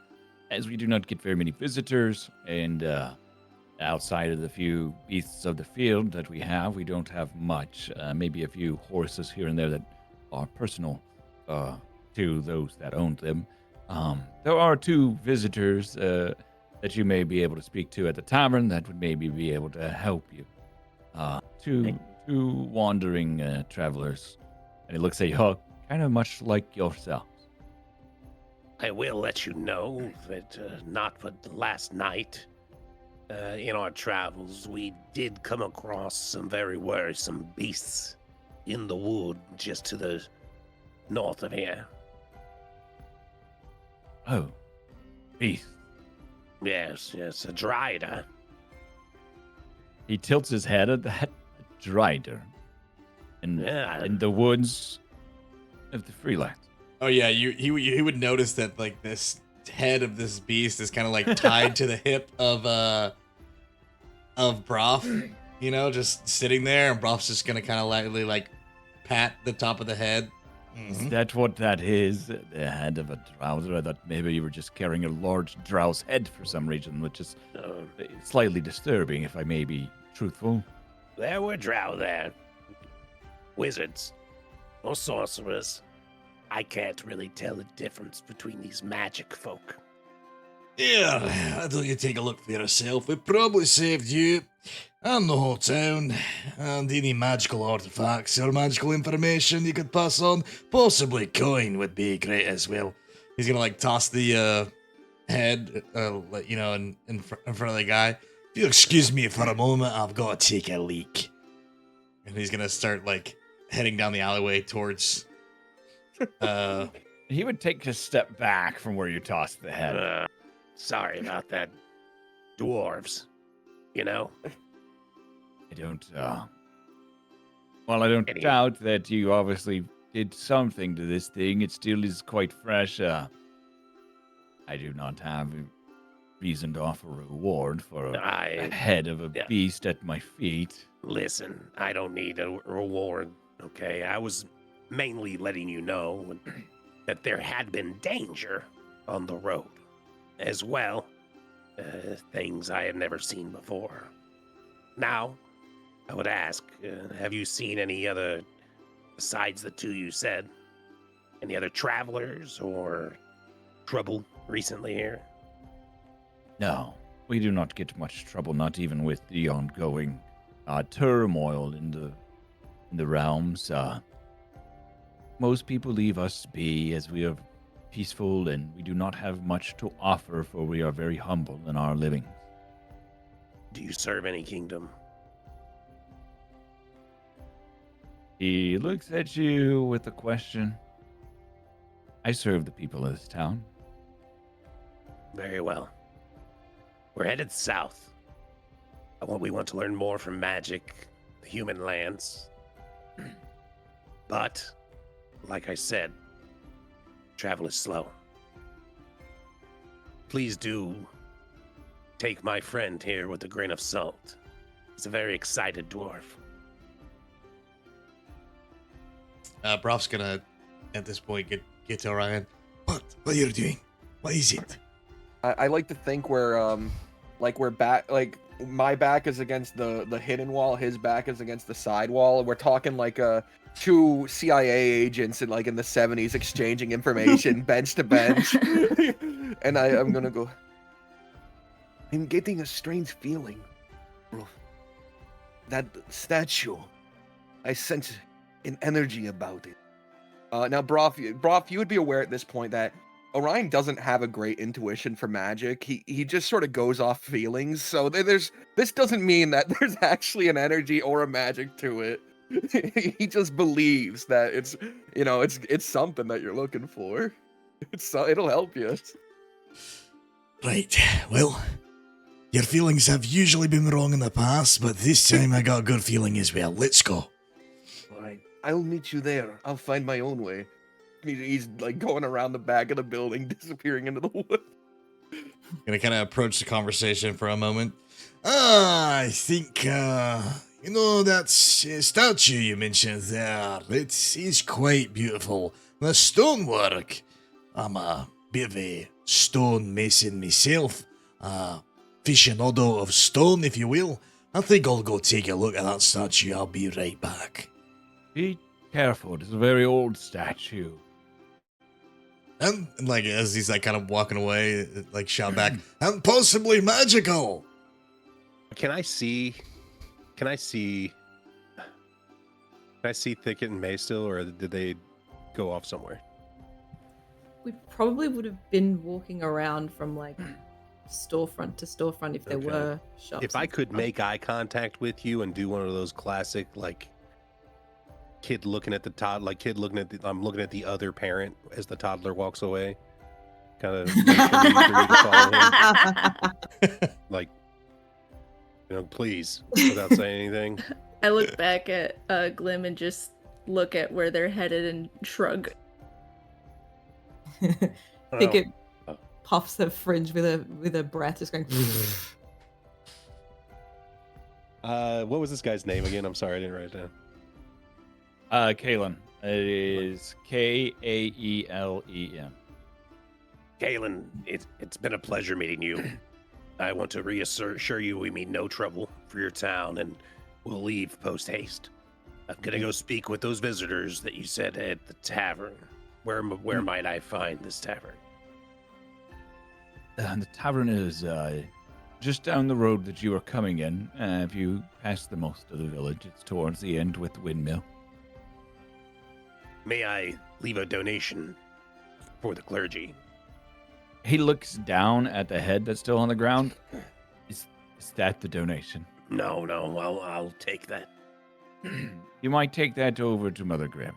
as we do not get very many visitors, and outside of the few beasts of the field that we don't have much. Maybe a few horses here and there that are personal to those that own them. There are 2 visitors that you may be able to speak to at the tavern that would maybe be able to help you. Two wandering travelers. And it looks at you kind of much like yourself. I will let you know that not but last night, in our travels, we did come across some very worrisome beasts in the wood just to the north of here. Oh, beast. Yes, a drider. He tilts his head at that drider in the woods of the Freelands. Oh yeah, he would notice that like this head of this beast is kind of like tied to the hip of Broth, you know, just sitting there, and Broth's just gonna kind of lightly like pat the top of the head. Is that what that is? The head of a drowser? I thought maybe you were just carrying a large drow's head for some reason, which is slightly disturbing, if I may be truthful. There were drow there. Wizards. Or sorcerers. I can't really tell the difference between these magic folk. Yeah, I thought you'd take a look for yourself. It probably saved you and the whole town, and any magical artifacts or magical information you could pass on. Possibly coin would be great as well. He's gonna like toss the head, you know, in front of the guy. If you'll excuse me for a moment, I've got to take a leak. And he's gonna start like heading down the alleyway towards. He would take a step back from where you tossed the head. Sorry about that. dwarves, you know? I don't, well, I don't Any- doubt that you obviously did something to this thing. It still is quite fresh. I do not have a reason to offer a reward for a head of a yeah. beast at my feet. Listen, I don't need a reward, okay? I was mainly letting you know that there had been danger on the road. As well, things I had never seen before. Now, I would ask, have you seen any other, besides the two you said, any other travelers or trouble recently here? No, we do not get much trouble, not even with the ongoing turmoil in the realms. Most people leave us be as we are peaceful and we do not have much to offer, for we are very humble in our living. Do you serve any kingdom? He looks at you with a question. I serve the people of this town. Very well. We're headed south. We want to learn more from magic, the human lands. But, like I said, travel is slow. Please do take my friend here with a grain of salt. He's a very excited dwarf. Brof's gonna, at this point, get to Orion. What are you doing? What is it? I like to think we're back, like my back is against the hidden wall, his back is against the side wall. We're talking like two CIA agents in the 70s exchanging information bench to bench. And I'm gonna go, I'm getting a strange feeling, bro. That statue, I sense an energy about it. Now, Broff, you would be aware at this point that Orion doesn't have a great intuition for magic. He just sort of goes off feelings. So this doesn't mean that there's actually an energy or a magic to it. He just believes that it's something that you're looking for. It'll help you. Right, well, your feelings have usually been wrong in the past, but this time I got a good feeling as well. Let's go. All right, I'll meet you there. I'll find my own way. He's like going around the back of the building, disappearing into the woods. Gonna kind of approach the conversation for a moment. I think, that statue you mentioned there, it is quite beautiful. The stonework, I'm a bit of a stone mason myself, aficionado of stone, if you will. I think I'll go take a look at that statue. I'll be right back. Be careful, it's a very old statue. And as he's kind of walking away, shout back, and possibly magical. Can I see Thicket and May still, or did they go off somewhere? We probably would have been walking around from storefront to storefront if there Okay. were shops. If I and could stuff. make eye contact with you and do one of those classic kid looking at the toddler, I'm looking at the other parent as the toddler walks away, kind of please, without saying anything. I look back at Glim and just look at where they're headed and shrug. Thicket puffs her fringe with a breath, just going. What was this guy's name again? I'm sorry, I didn't write it down. Kalen. It is Kaelem. Galen, it's been a pleasure meeting you. I want to reassure you we mean no trouble for your town, and we'll leave post-haste. I'm gonna go speak with those visitors that you said at the tavern. Where might I find this tavern? The tavern is just down the road that you are coming in. If you pass the most of the village, it's towards the end with the windmill. May I leave a donation for the clergy? He looks down at the head that's still on the ground. Is that the donation? No, I'll take that. You might take that over to Mother Grimm.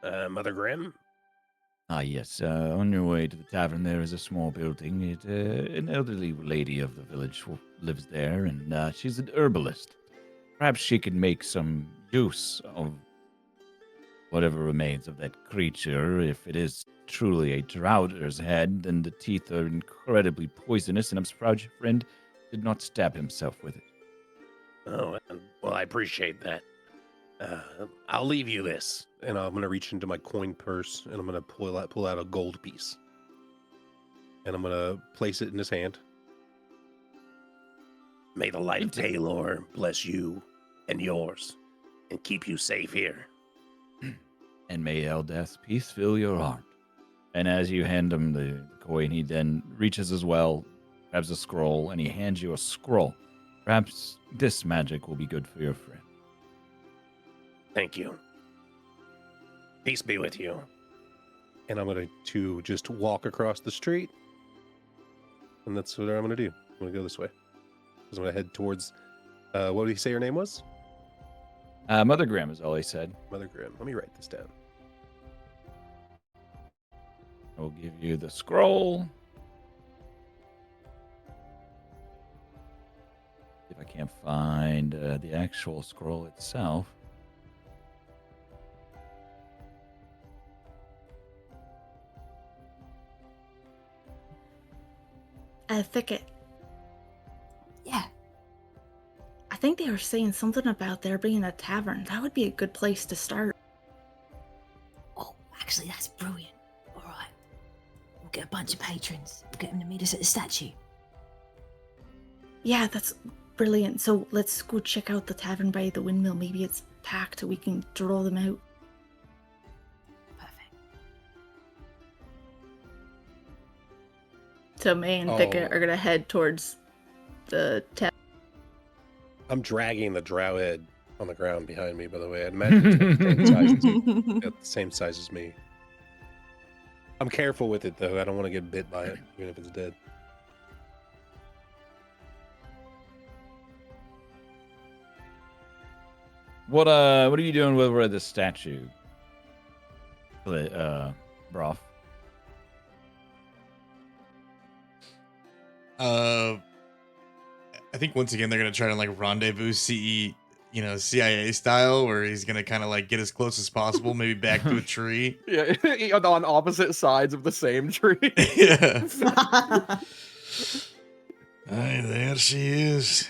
Mother Grimm? Yes. On your way to the tavern, there is a small building. An elderly lady of the village lives there, and she's an herbalist. Perhaps she can make some use of whatever remains of that creature. If it is truly a drowder's head, then the teeth are incredibly poisonous, and I'm surprised your friend did not stab himself with it. Oh, well, I appreciate that. I'll leave you this. And I'm gonna reach into my coin purse and I'm gonna pull out a gold piece. And I'm gonna place it in his hand. May the light of Taylor bless you and yours and keep you safe here. And may Eldath's peace fill your heart. And as you hand him the coin, he then reaches as well, grabs a scroll, and he hands you a scroll. Perhaps this magic will be good for your friend. Thank you. Peace be with you. And I'm going to just walk across the street. And that's what I'm going to do. I'm going to go this way. Because I'm going to head towards, what did he say her name was? Mother Graham is all he said. Mother Grimm. Let me write this down. I will give you the scroll. If I can't find the actual scroll itself. Thicket. Yeah. I think they were saying something about there being a tavern. That would be a good place to start. Oh, actually, that's brilliant. All right. We'll get a bunch of patrons. We'll get them to meet us at the statue. Yeah, that's brilliant. So let's go check out the tavern by the windmill. Maybe it's packed. We can draw them out. Perfect. So May and Thicket are gonna head towards the tavern. I'm dragging the drow head on the ground behind me, by the way. I'd imagine it's the same size as me. I'm careful with it, though. I don't want to get bit by it, even if it's dead. What are you doing with the statue? Broth. I think once again they're gonna try to like rendezvous CIA style, where he's gonna kind of like get as close as possible, maybe back to a tree. Yeah, on opposite sides of the same tree. Yeah. Aye, there she is.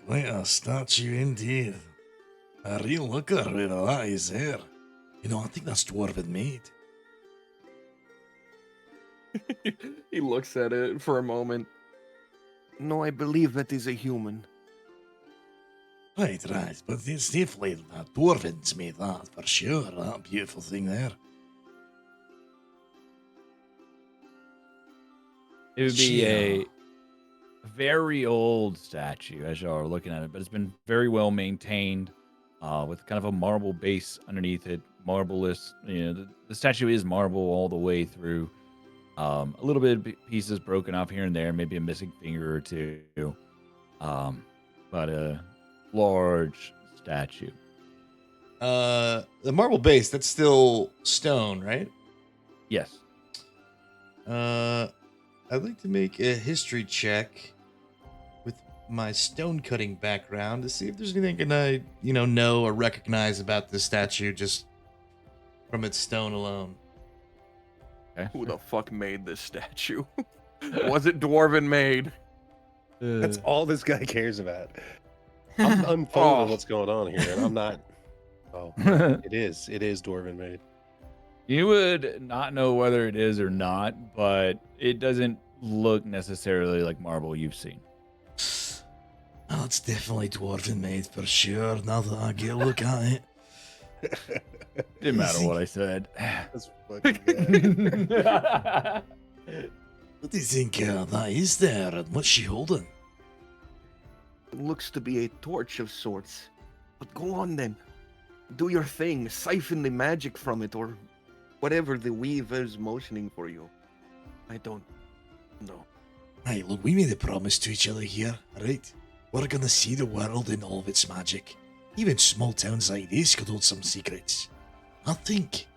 Quite a statue indeed. A real looker with her eyes there. You know, I think that's dwarven made. He looks at it for a moment. No, I believe that is a human. Right, but it's definitely dwarven's made that for sure. That beautiful thing there. It would be Yeah. a very old statue as y'all are looking at it, but it's been very well maintained, with kind of a marble base underneath it. Marbleless, the statue is marble all the way through. A little bit of pieces broken off here and there, maybe a missing finger or two. But a large statue. The marble base, that's still stone, right? Yes. I'd like to make a history check with my stone cutting background to see if there's anything I know or recognize about this statue just from its stone alone. Okay. Who the fuck made this statue? Was it dwarven made? That's all this guy cares about. I'm unfolding what's going on here, and I'm not. Oh, it is dwarven made. You would not know whether it is or not, but it doesn't look necessarily like marble you've seen. Oh, it's definitely dwarven made for sure. Now that I get a look at it. Didn't matter what I said. That's fucking good. What do you think that is there, and what's she holding? It looks to be a torch of sorts. But go on then. Do your thing. Siphon the magic from it, or whatever the weaver's motioning for you. I don't know. Hey, look, we made a promise to each other here, right? We're gonna see the world in all of its magic. Even small towns like this could hold some secrets. I think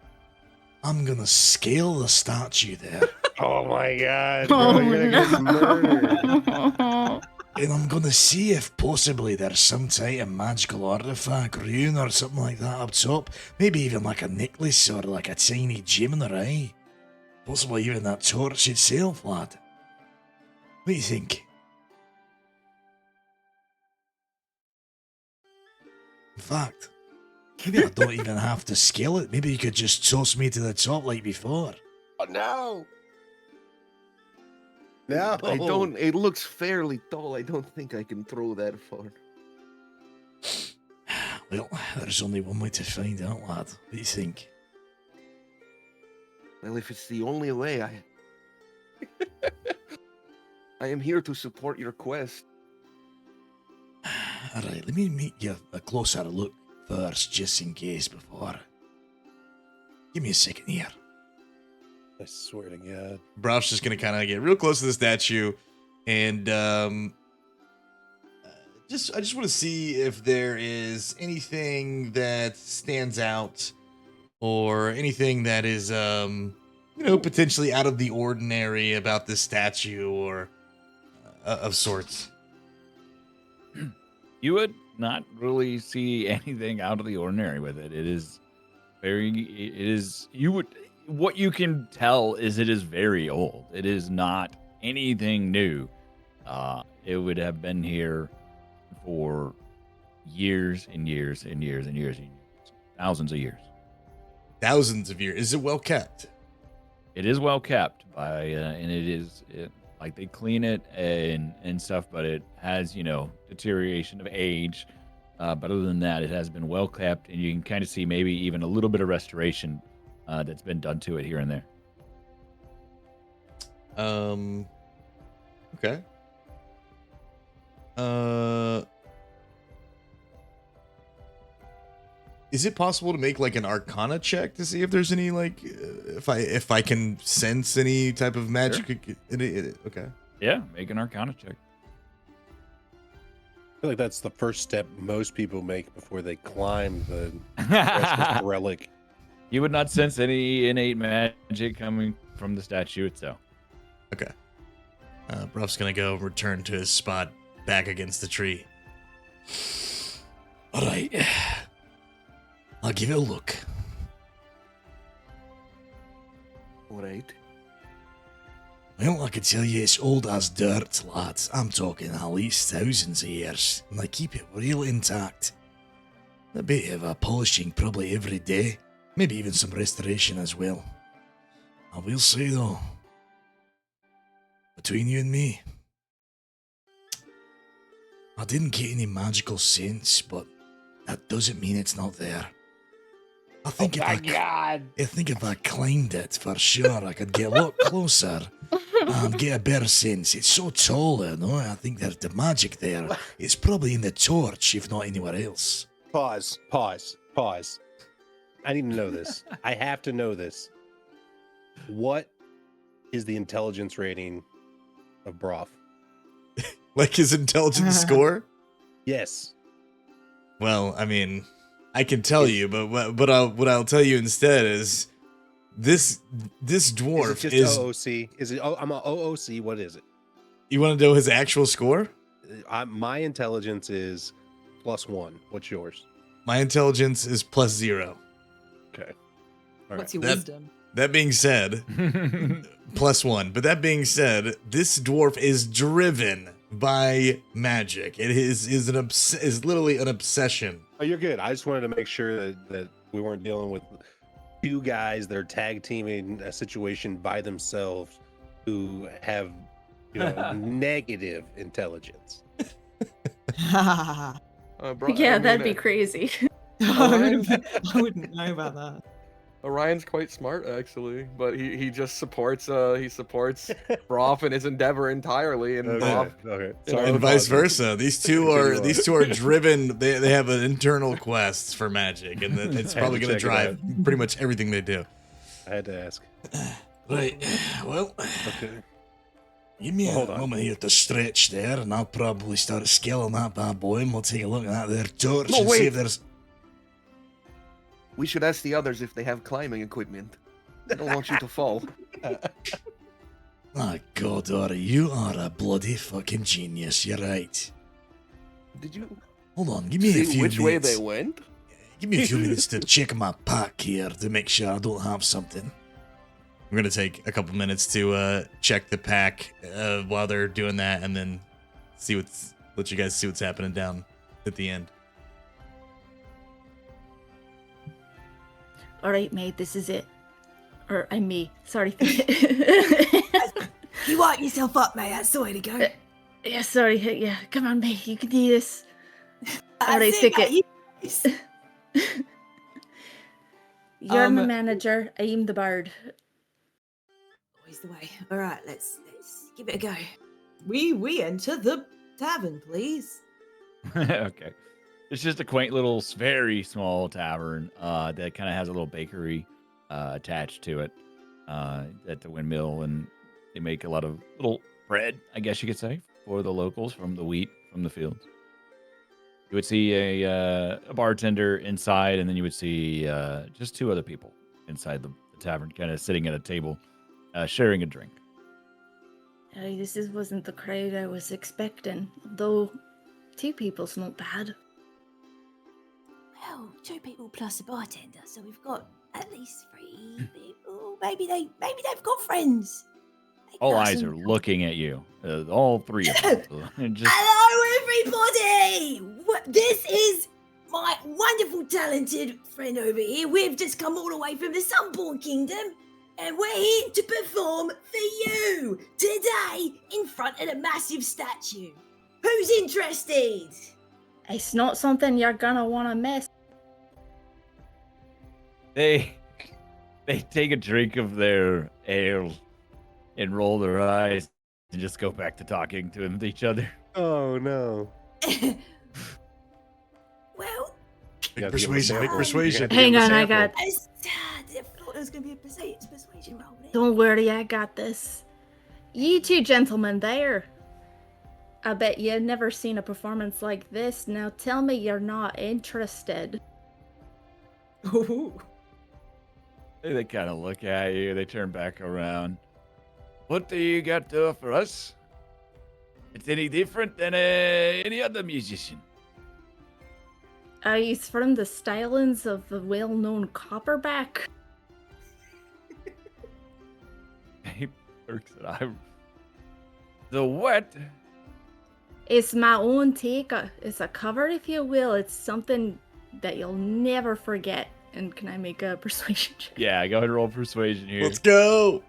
I'm gonna scale the statue there. Oh my god, Oh, bro, you're gonna get murdered. no. And I'm gonna see if possibly there's some type of magical artifact, rune or something like that up top. Maybe even like a necklace or like a tiny gem in the eye. Possibly even that torch itself, lad. What do you think? In fact, maybe I don't even have to scale it. Maybe you could just toss me to the top like before. Oh, no. No. I don't. It looks fairly tall. I don't think I can throw that far. Well, there's only one way to find out, lad. What do you think? Well, if it's the only way, I am here to support your quest. Alright, let me make you a closer look first, just in case before. Give me a second here. I swear to God. Brof's just gonna kind of get real close to the statue, and I just want to see if there is anything that stands out, or anything that is potentially out of the ordinary about this statue, or of sorts. You would not really see anything out of the ordinary with it. It is what you can tell is it is very old. It is not anything new. It would have been here for years and years and years and years and years. Thousands of years. Thousands of years. Is it well kept? It is well kept and like they clean it and stuff, but it has, deterioration of age. But other than that, it has been well kept, and you can kind of see maybe even a little bit of restoration that's been done to it here and there. Okay. Is it possible to make like an Arcana check to see if there's any if I can sense any type of magic? Sure. Okay. Yeah, make an Arcana check. I feel like that's the first step most people make before they climb the precious relic. You would not sense any innate magic coming from the statue itself. Okay. Bruff's gonna go return to his spot back against the tree. Alright. I'll give it a look. Alright. Well, I can tell you it's old as dirt, lads. I'm talking at least thousands of years, and I keep it real intact. A bit of a polishing probably every day, maybe even some restoration as well. I will say though, between you and me, I didn't get any magical sense, but that doesn't mean it's not there. I think I think if I climbed it for sure, I could get a lot closer and get a better sense. It's so tall, I think there's the magic there. It's probably in the torch, if not anywhere else. Pause. I need to know this. I have to know this. What is the intelligence rating of Broth? Like his intelligence score? Yes. Well, I mean, I can tell you, but what I'll tell you instead is this dwarf is it just OOC. Is it? Oh, I'm a OOC. What is it? You want to know his actual score? My intelligence is +1. What's yours? My intelligence is +0. Okay. What's your That- wisdom? That being said, +1. But that being said, this dwarf is driven by magic. It is literally an obsession. Oh, you're good. I just wanted to make sure that we weren't dealing with two guys that are tag teaming a situation by themselves who have, negative intelligence. Bro, Yeah, I that'd mean, be crazy. I wouldn't know about that. Orion's quite smart actually, but he just supports Broth in his endeavor entirely, and Broth, Okay. And vice versa. These two are driven. They have an internal quest for magic, and it's I had probably to going to check it drive pretty much everything they do. I had to ask. Right, well, Okay. give me Hold a on. moment here to stretch there, and I'll probably start scaling that bad boy, and we'll take a look at that there torch No, and see wait. if there's... we should ask the others if they have climbing equipment. I don't want you to fall. My God, Ori, you are a bloody fucking genius. You're right. Did you Hold on, give me a see few which way minutes. they went? Give me a few minutes to check my pack here to make sure I don't have something. We're gonna take a couple minutes to check the pack while they're doing that, and then let you guys see what's happening down at the end. All right, mate, this is it. Or I'm me. Sorry. You wipe yourself up, mate. That's the way to go. Yeah, sorry. Yeah, come on, mate. You can do this. All right, That's it, Thicket. mate. You- You're the manager. I'm the bard. Always the way. All right, let's give it a go. We enter the tavern, please. Okay. It's just a quaint little, very small tavern that kind of has a little bakery attached to it at the windmill, and they make a lot of little bread, I guess you could say, for the locals from the wheat from the fields. You would see a bartender inside, and then you would see just two other people inside the tavern, kind of sitting at a table, sharing a drink. This wasn't the crowd I was expecting. Though 2 people's not bad. Well, 2 people plus a bartender, so we've got at least 3 people. Maybe they've got friends. They All got eyes some- are looking at you, all 3 of them. And just Hello, everybody! This is my wonderful, talented friend over here. We've just come all the way from the Sunborn Kingdom, and we're here to perform for you today in front of the massive statue. Who's interested? It's not something you're gonna wanna miss. they take a drink of their ale and roll their eyes and just go back to talking to each other. Oh no. Well, You Big have to give him a persuasion, big sample. persuasion. You have to give Hang him a on, I sample. got. I thought there was going to be a persuasion roll there. Don't worry, I got this. You 2 gentlemen there. I bet you've never seen a performance like this. Now tell me you're not interested. Ooh. They kind of look at you. They turn back around. What do you got to offer us? It's any different than any other musician. He's from the stylings of the well-known Copperback. He perks it up. The what? It's my own take. It's a cover, if you will. It's something that you'll never forget. And can I make a persuasion check? Yeah, go ahead and roll persuasion here. Let's go.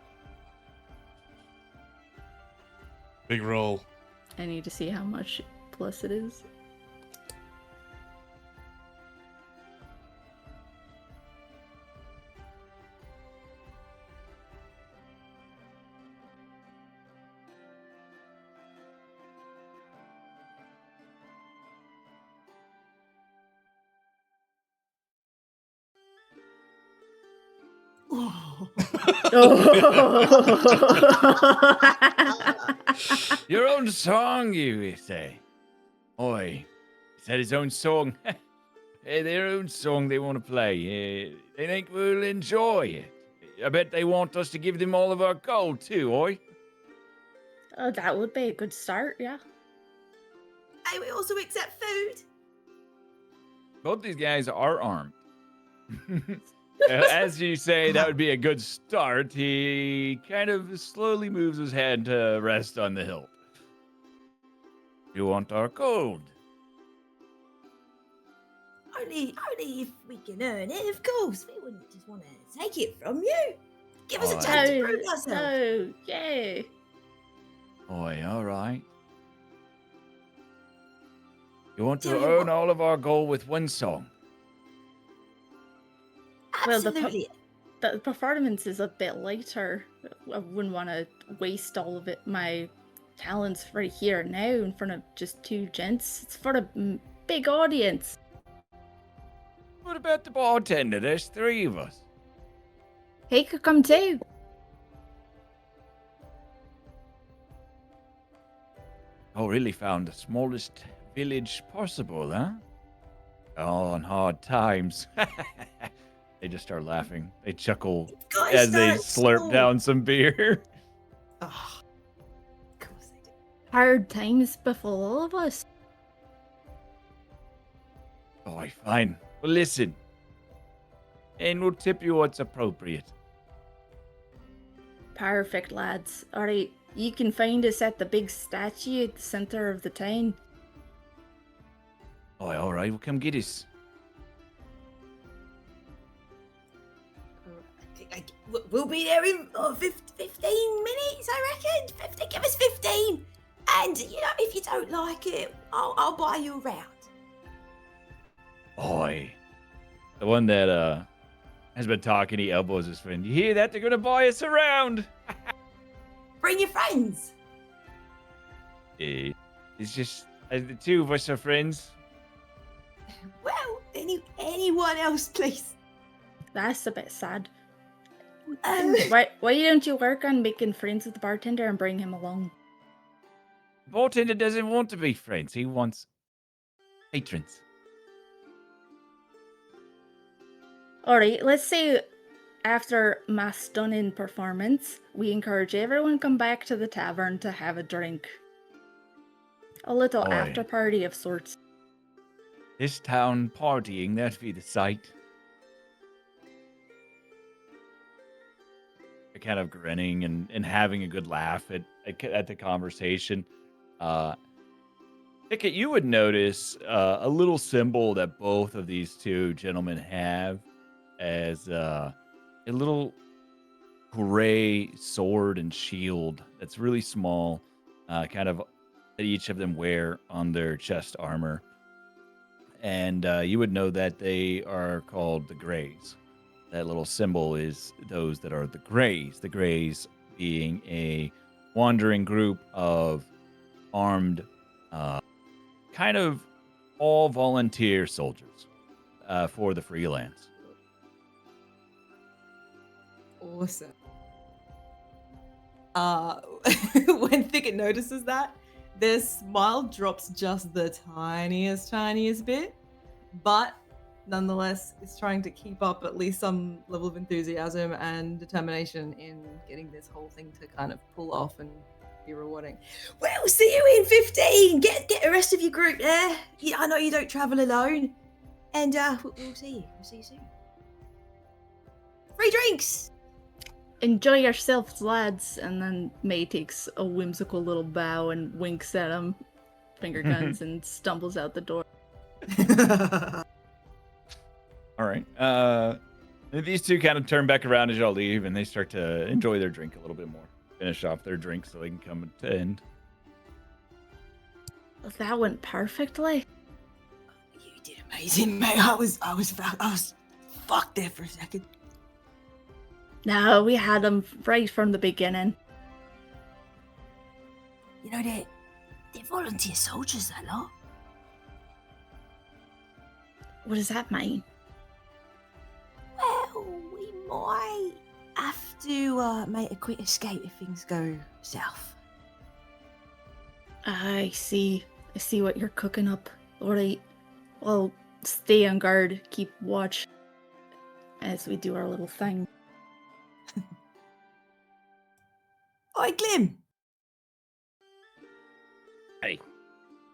Big roll. I need to see how much plus it is. Your own song, you say? Oi, is that his own song? Hey, their own song they want to play. They think we'll enjoy it. I bet they want us to give them all of our gold too, oi? That would be a good start, yeah. Hey, we also accept food. Both these guys are armed. As you say, that would be a good start. He kind of slowly moves his head to rest on the hilt. You want our gold? Only if we can earn it, of course. We wouldn't just want to take it from you. Give us a Alright. chance to Oh, prove ourselves. oh, yeah. Oi, all right. You want to Tell you earn what. all of our gold with one song? Well, Absolutely. The performance is a bit lighter. I wouldn't want to waste all of my talents right here now in front of just 2 gents. It's for a big audience. What about the bartender? There's 3 of us. He could come too. Oh, really found the smallest village possible, huh? Oh, on hard times. They just start laughing. They chuckle Guys, as they start slurp small. down some beer. Oh, of course they do. Hard times befall all of us. Oh, fine. Well, listen. And we'll tip you what's appropriate. Perfect, lads. Alright, you can find us at the big statue at the center of the town. Oh, all right. Well, come get us. We'll be there in 15 minutes, I reckon. 15, give us 15. And, if you don't like it, I'll buy you around. Oi. The one that has been talking, he elbows his friend. You hear that? They're going to buy us around. Bring your friends. It's just the two of us are friends. Well, anyone else, please. That's a bit sad. Um, Why don't you work on making friends with the bartender and bring him along? Bartender doesn't want to be friends. He wants patrons. Alright, let's say after my stunning performance, we encourage everyone to come back to the tavern to have a drink. A little Oi. after party of sorts. This town partying, that'd be the sight. They're kind of grinning and having a good laugh at the conversation. Ticket, you would notice a little symbol that both of these two gentlemen have as a little gray sword and shield that's really small, kind of that each of them wear on their chest armor. And you would know that they are called the Greys. That little symbol is those that are the Greys. The Greys being a wandering group of armed, kind of all volunteer soldiers for the freelance. Awesome. When Thicket notices that, their smile drops just the tiniest bit, but nonetheless is trying to keep up at least some level of enthusiasm and determination in getting this whole thing to kind of pull off and be rewarding. well, see you in 15. Get the rest of your group there. Yeah, I know you don't travel alone. And we'll see you. We'll see you soon. Free drinks. Enjoy yourselves, lads. And then May takes a whimsical little bow and winks at him, finger guns, and stumbles out the door. All right. These two kind of turn back around as y'all leave, and they start to enjoy their drink a little bit more. Finish off their drink so they can come to end. That went perfectly. You did amazing, mate. I was fucked there for a second. No, we had him right from the beginning. You know, they're volunteer soldiers, that lot. What does that mean? Well, we might have to make a quick escape if things go south. I see what you're cooking up. Alright. Well, stay on guard, keep watch as we do our little thing. Oi, Glim. Hey,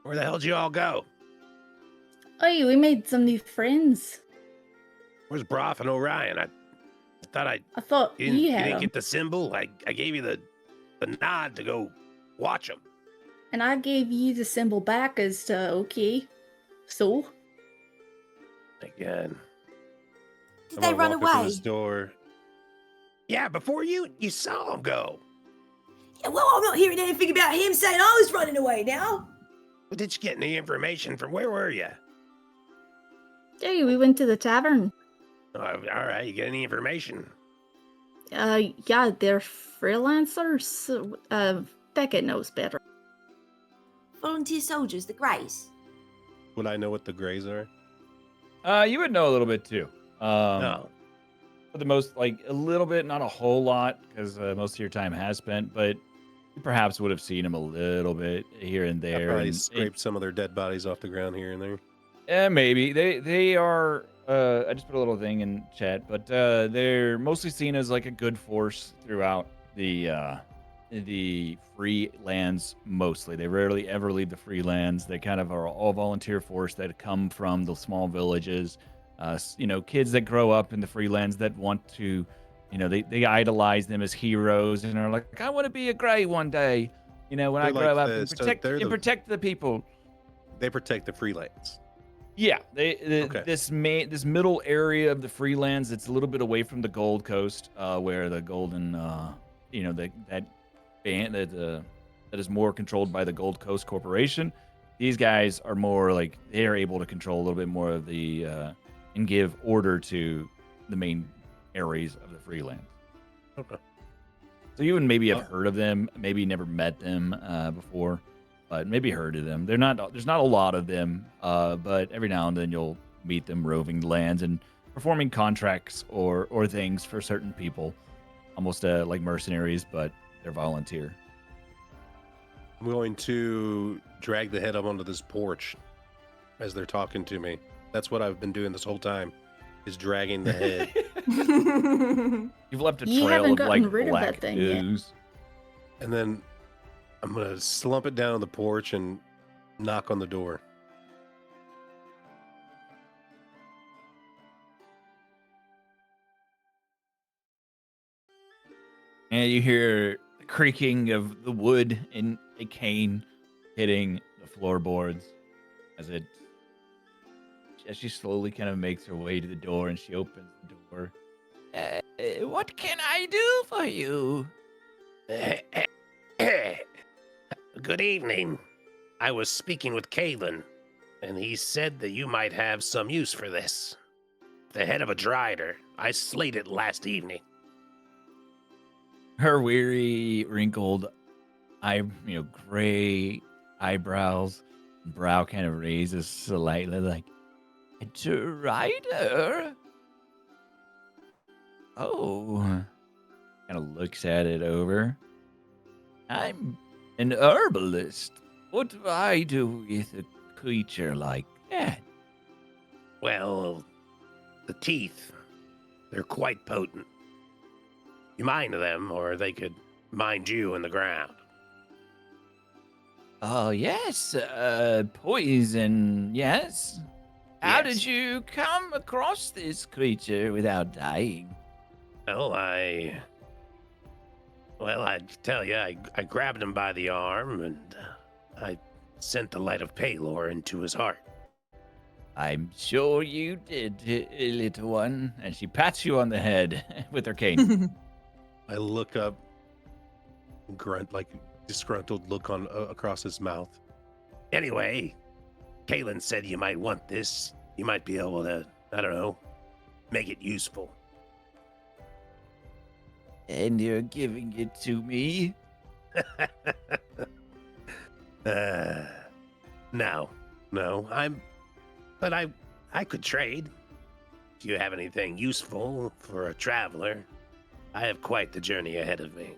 where the hell did you all go? Oh, we made some new friends. Where's Broth and Orion? I thought I thought you didn't, you you had didn't them. get the symbol. I gave you the nod to go watch them. And I gave you the symbol back as to, okay. So? Again. Did they run Walk up to away? this door. Yeah, before you saw them go. Yeah, well, I'm not hearing anything about him saying I was running away now. Well, did you get any information from where were you? Hey, we went to the tavern. Oh, all right, you get any information? Yeah, they're freelancers. Beckett knows better. Volunteer soldiers, the Greys. Would I know what the Greys are? You would know a little bit too. No. For the most, like a little bit, not a whole lot, because most of your time has spent, but you perhaps would have seen them a little bit here and I there. probably And scraped some of their dead bodies off the ground here and there. maybe they are I just put a little thing in chat, but they're mostly seen as like a good force throughout the free lands. Mostly, they rarely ever leave the free lands. They kind of are all volunteer force that come from the small villages. Kids that grow up in the free lands that want to, they idolize them as heroes and are like, I want to be a gray one day. When They're I grow like up the- and so protect they're the- protect the people. They protect the freelance. Yeah, Okay. this middle area of the Freelands, it's a little bit away from the Gold Coast, where the golden, that band that is more controlled by the Gold Coast Corporation. These guys are more like they are able to control a little bit more of the and give order to the main areas of the Freelands. Okay. So you would maybe have heard of them, maybe never met them before, but maybe heard of them. There's not a lot of them, but every now and then you'll meet them roving the lands and performing contracts or things for certain people, almost like mercenaries, but they're volunteer. I'm going to drag the head up onto this porch as they're talking to me. That's what I've been doing this whole time, is dragging the head. You've left a You trail haven't of gotten like rid of black that thing yet. ooze. And then I'm going to slump it down on the porch and knock on the door. And you hear the creaking of the wood in a cane hitting the floorboards as she slowly kind of makes her way to the door and she opens the door. What can I do for you? Good evening. I was speaking with Kalen, and he said that you might have some use for this. The head of a drider. I slayed it last evening. Her weary, wrinkled, gray eyebrows, brow kind of raises slightly, like a drider. Oh, kind of looks at it over. I'm an herbalist. What do I do with a creature like that? Well, the teeth, they're quite potent. You mind them, or they could mind you in the ground. Oh, yes, poison, yes. How Yes. did you come across this creature without dying? Well, I tell you, I grabbed him by the arm, and I sent the light of Palor into his heart. I'm sure you did, little one. And she pats you on the head with her cane. I look up, grunt like disgruntled look on across his mouth. Anyway, Kalen said you might want this. You might be able to, I don't know, make it useful. And you're giving it to me? No, but I could trade. If you have anything useful for a traveler, I have quite the journey ahead of me.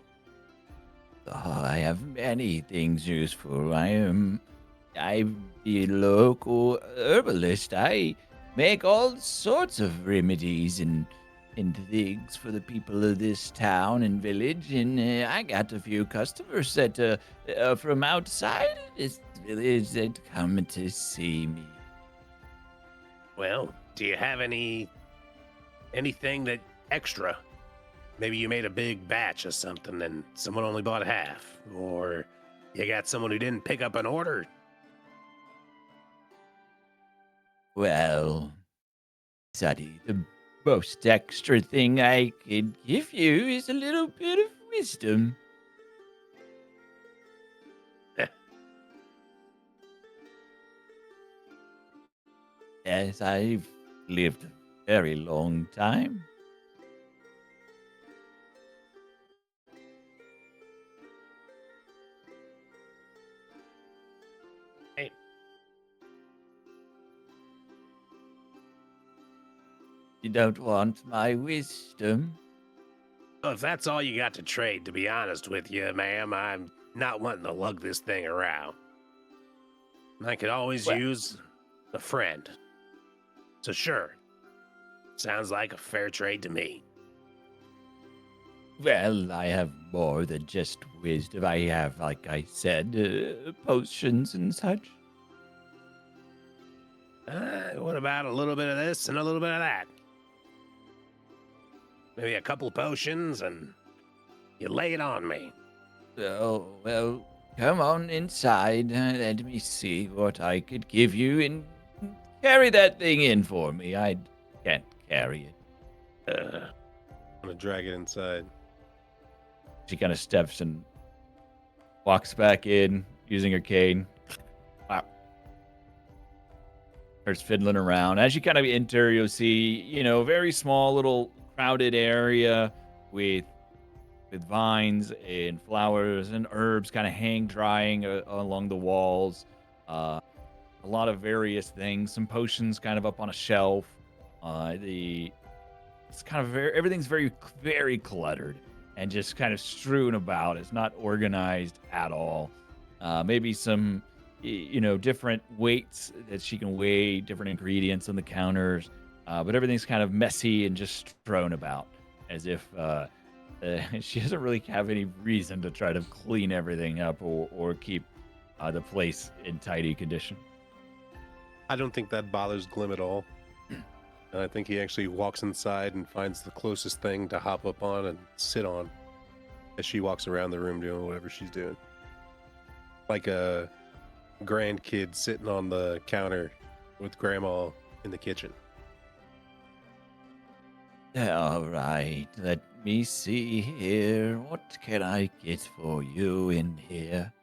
Oh, I have many things useful. I'm the local herbalist. I make all sorts of remedies and things for the people of this town and village. And I got a few customers that from outside of this village that come to see me. Well, do you have anything that extra? Maybe you made a big batch of something and someone only bought half, or you got someone who didn't pick up an order. Well, Sadie, the most extra thing I could give you is a little bit of wisdom. Yes, I've lived a very long time. Hey. You don't want my wisdom? Well, if that's all you got to trade, to be honest with you, ma'am, I'm not wanting to lug this thing around. I could always Well- use a friend. So sure, Sounds like a fair trade to me. Well, I have more than just wisdom. I have, like I said, potions and such. What about a little bit of this and a little bit of that? Maybe a couple potions and you lay it on me. Oh, well, come on inside. Let me see what I could give you and carry that thing in for me. I can't carry it. I'm gonna drag it inside. She kind of steps and walks back in using her cane. Wow. Starts fiddling around. As you kind of enter, you'll see, a very small little crowded area with vines and flowers and herbs kind of hang drying along the walls. A lot of various things. Some potions kind of up on a shelf. It's kind of everything's very, very cluttered and just kind of strewn about. It's not organized at all. Maybe some, different weights that she can weigh, different ingredients on the counters. But everything's kind of messy and just strewn about as if she doesn't really have any reason to try to clean everything up or keep the place in tidy condition. I don't think that bothers Glim at all. And I think he actually walks inside and finds the closest thing to hop up on and sit on as she walks around the room doing whatever she's doing. Like a grandkid sitting on the counter with grandma in the kitchen. All right, let me see here. What can I get for you in here?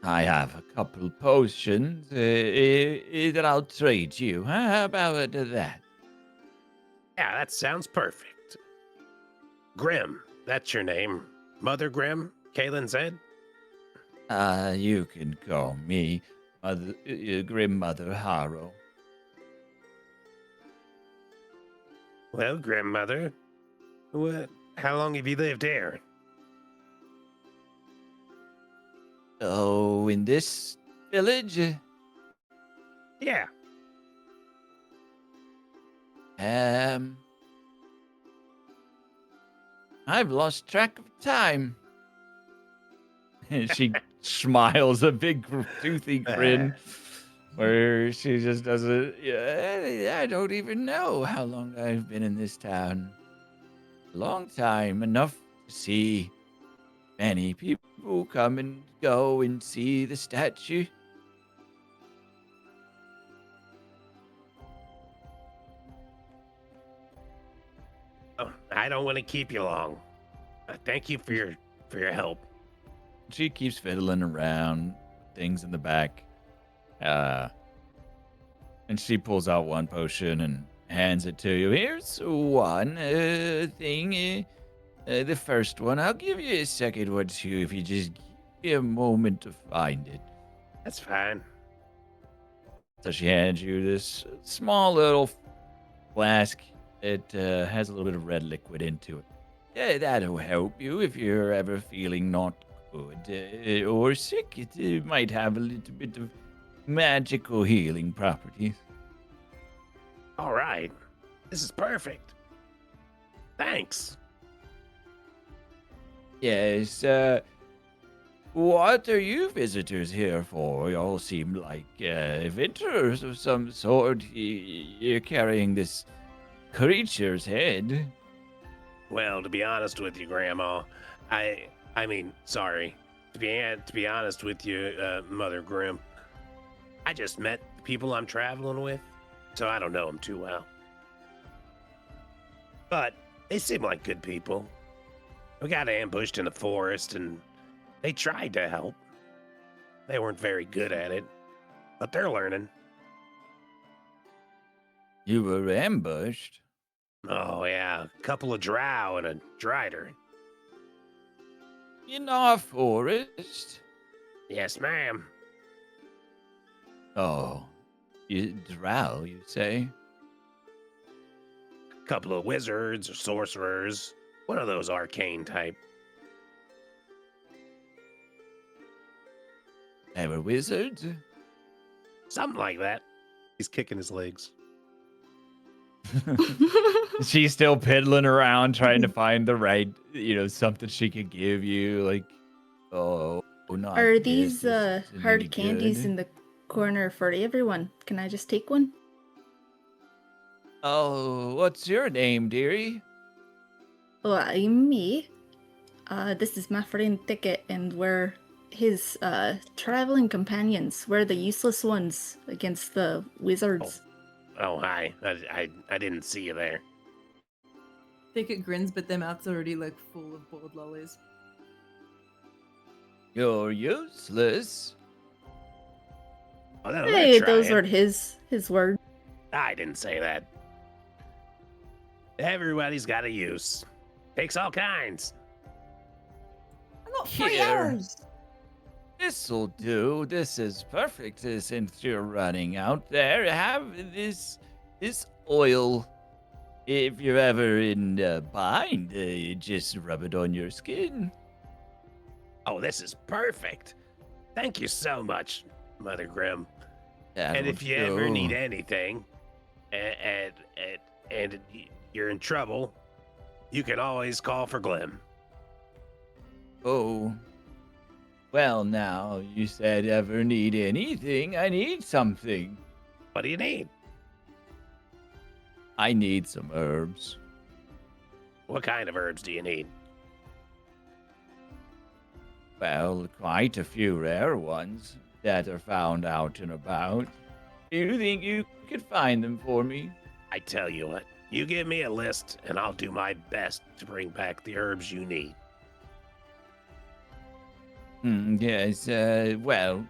I have a couple potions that I'll trade you. How about that? Yeah, that sounds perfect. Grim, that's your name. Mother Grim, Kaylin said? You can call me Mother, Grim Mother Harrow. Well, grandmother, how long have you lived here? Oh, in this village? Yeah. I've lost track of time. And she smiles a big toothy grin where she just doesn't. Yeah, I don't even know how long I've been in this town. A long time, enough to see many people come and go and see the statue. Oh, I don't want to keep you long. Thank you for your help. She keeps fiddling around, things in the back. And she pulls out one potion and hands it to you. Here's one thing. The first one. I'll give you a second one too if you just give me a moment to find it. That's fine. So she hands you this small little flask. It has a little bit of red liquid into it. Yeah, that'll help you if you're ever feeling not good or sick. It might have a little bit of magical healing properties. All right. This is perfect. Thanks. Yes, what are you visitors here for? Y'all seem like adventurers of some sort. You're carrying this creature's head. Well, to be honest with you, Grandma, sorry. To be honest with you, Mother Grim, I just met the people I'm traveling with, so I don't know them too well. But they seem like good people. We got ambushed in the forest, and they tried to help. They weren't very good at it, but they're learning. You were ambushed? Oh, yeah. A couple of drow and a drider. In our forest? Yes, ma'am. Oh, drow, you say? A couple of wizards or sorcerers. One of those arcane type. They were wizards? Something like that. He's kicking his legs. She's still piddling around trying to find the right, something she could give you. Like, oh, not Are this. these This isn't any hard candies good. in the corner for everyone? Can I just take one? Oh, what's your name, dearie? Well, I'm me. This is my friend Ticket, and we're his traveling companions. We're the useless ones against the wizards. Oh, hi. I didn't see you there. Thicket grins, but their mouths already like full of boiled lollies. You're useless. Oh, no, Hey, we're those trying. were his words. I didn't say that. Everybody's got a use. Takes all kinds. I got 3 Here. arrows. This'll do. This is perfect since you're running out there. Have this oil. If you're ever in a bind, just rub it on your skin. Oh, this is perfect. Thank you so much, Mother Grim. And That'll if you ever need do. anything, and you're in trouble, you can always call for Glim. Oh. Well, now, you said ever need anything. I need something. What do you need? I need some herbs. What kind of herbs do you need? Well, quite a few rare ones that are found out and about. Do you think you could find them for me? I tell you what, you give me a list, and I'll do my best to bring back the herbs you need. Yes, well,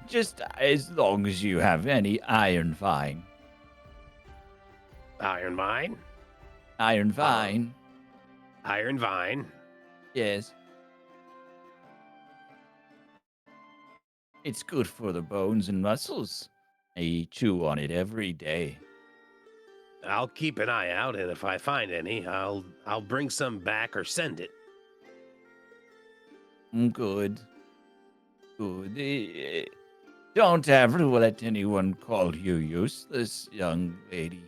just as long as you have any iron vine. Iron Vine? Iron vine? Iron Vine. Yes. It's good for the bones and muscles. I chew on it every day. I'll keep an eye out, and if I find any, I'll bring some back or send it. Good. Good. Don't ever let anyone call you useless, young lady.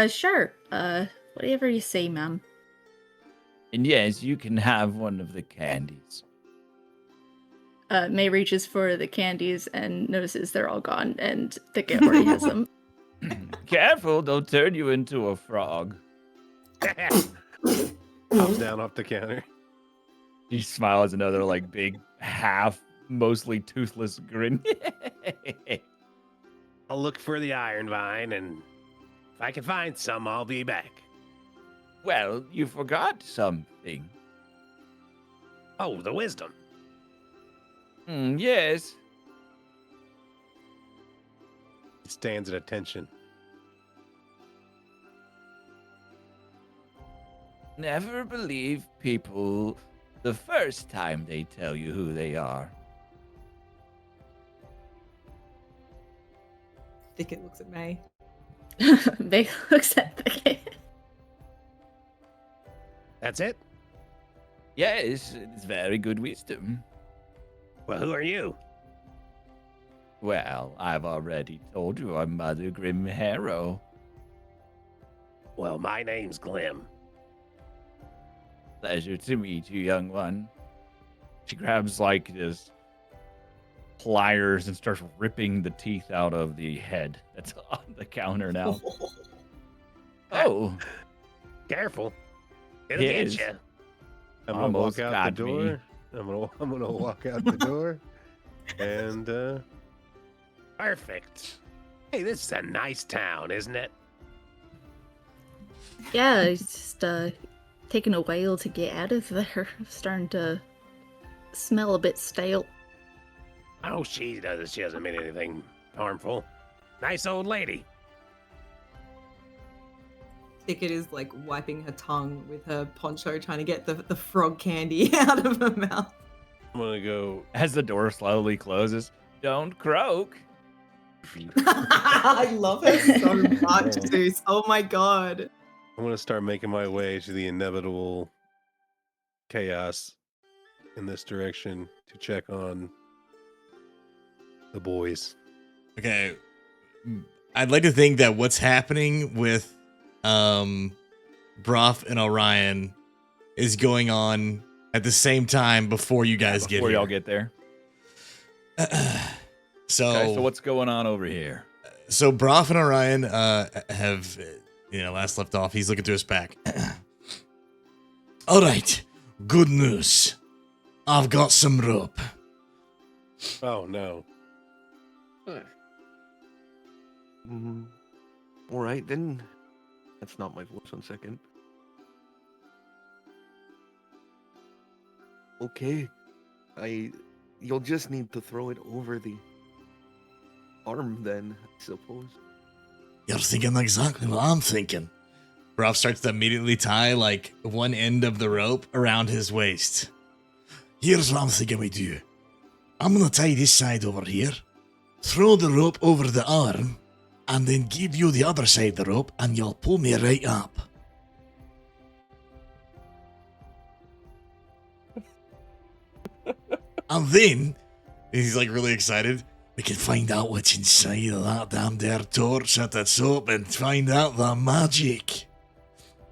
Sure. Whatever you say, ma'am. And yes, you can have one of the candies. May reaches for the candies and notices they're all gone, and Thicket already has them. Careful, they'll turn you into a frog. Pops down off the counter. He smiles another like big half, mostly toothless grin. I'll look for the Iron Vine, and if I can find some, I'll be back. Well, you forgot something. Oh, the wisdom. Yes. He stands at attention. Never believe people the first time they tell you who they are. Thicket looks at May. May looks at Thicket. That's it? Yes, it's very good wisdom. Well, who are you? Well, I've already told you I'm Mother Grim Harrow. Well, my name's Glim. Pleasure to meet you, young one. She grabs like this pliers and starts ripping the teeth out of the head that's on the counter now. Oh, Careful. It'll It get is. you. I'm gonna Almost walk out the got me. door. I'm gonna walk out the door, and Perfect. Hey, this is a nice town, isn't it? Yeah, it's just taking a while to get out of there. Starting to smell a bit stale. Oh, she doesn't mean anything harmful. Nice old lady. Thicket is like wiping her tongue with her poncho, trying to get the frog candy out of her mouth. I'm gonna go. as the door slowly closes, don't croak. I love her so much, Zeus. Oh my god. I'm gonna start making my way to the inevitable chaos in this direction to check on the boys. Okay. I'd like to think that what's happening with Broth and Orion is going on at the same time before you guys get Before here. y'all get there. So, Okay, so what's going on over here? So Broth and Orion have, last left off. He's looking through his pack. All right, good news. I've got some rope. Oh no. All right, then. That's not my voice. 1 second. Okay. You'll just need to throw it over the arm then, I suppose. You're thinking exactly what I'm thinking. Broth starts to immediately tie like one end of the rope around his waist. Here's what I'm thinking we do. I'm gonna tie this side over here, throw the rope over the arm, and then give you the other side of the rope, and you'll pull me right up. And then, He's like really excited. we can find out what's inside of that damn there torch at the soap and find out the magic.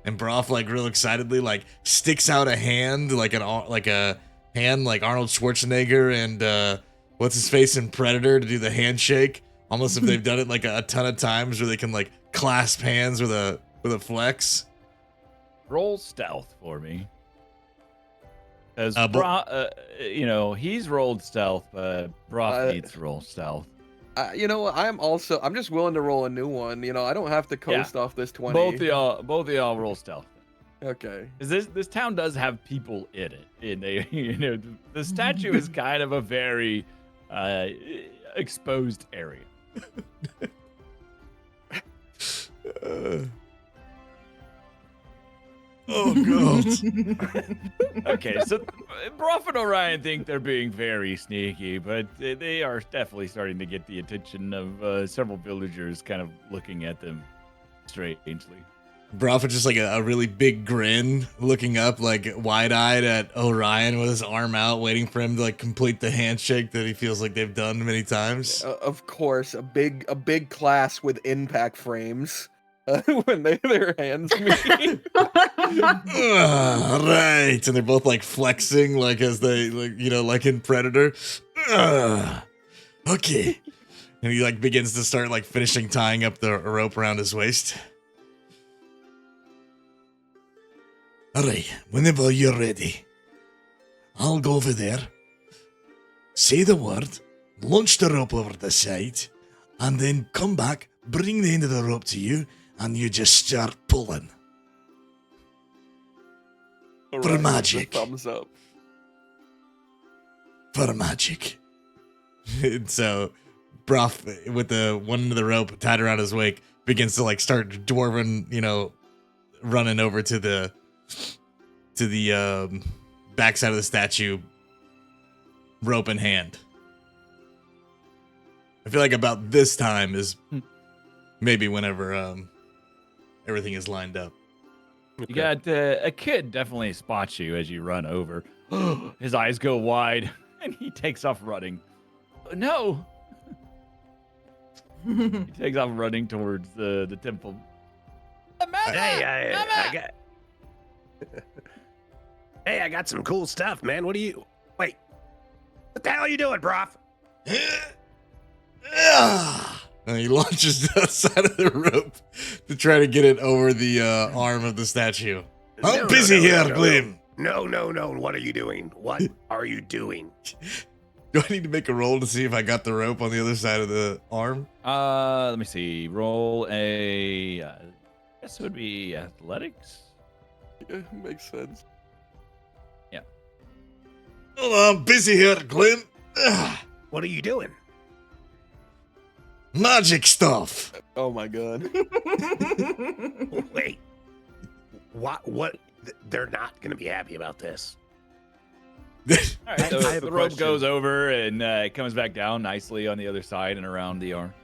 And Broth, like real excitedly, like sticks out a hand, like a hand like Arnold Schwarzenegger and what's his face in Predator to do the handshake. Almost if they've done it like a ton of times, where they can like clasp hands with a flex. Roll stealth for me. Because he's rolled stealth, but Broth needs to roll stealth. I'm just willing to roll a new one. I don't have to coast off this 20. Both of y'all roll stealth. Okay. This town does have people in it. And they, the statue is kind of a very exposed area. Oh, God. Okay, so Broth and Orion think they're being very sneaky, but they are definitely starting to get the attention of several villagers kind of looking at them strangely. Broth with just like a really big grin, looking up like wide-eyed at Orion with his arm out, waiting for him to like complete the handshake that he feels like they've done many times. Of course, a big class with impact frames. When their hands meet. Right, and they're both like flexing, like as they like in Predator. Okay. And he like begins to start like finishing tying up the rope around his waist. All right, whenever you're ready, I'll go over there, say the word, launch the rope over the side, and then come back, bring the end of the rope to you, and you just start pulling. For magic. Thumbs up. For magic. And so Broth, with the one end of the rope tied around his waist, begins to like start dwarven, running over to the backside of the statue, rope in hand. I feel like about this time is maybe whenever everything is lined up. You got a kid definitely spots you as you run over. His eyes go wide, and he takes off running. No! He takes off running towards the temple. Hey, I got some cool stuff, man. What the hell are you doing, Broth? And he launches the side of the rope to try to get it over the arm of the statue. I'm busy here, Glim. No. What are you doing? What are you doing? Do I need to make a roll to see if I got the rope on the other side of the arm? Let me see. Roll a. I guess it would be athletics. Yeah, makes sense. Yeah. Oh, I'm busy here, Glim. What are you doing? Magic stuff. Oh my god. Wait. What? They're not going to be happy about this. All right, so I have a the rope question. goes over and it comes back down nicely on the other side and around the arm.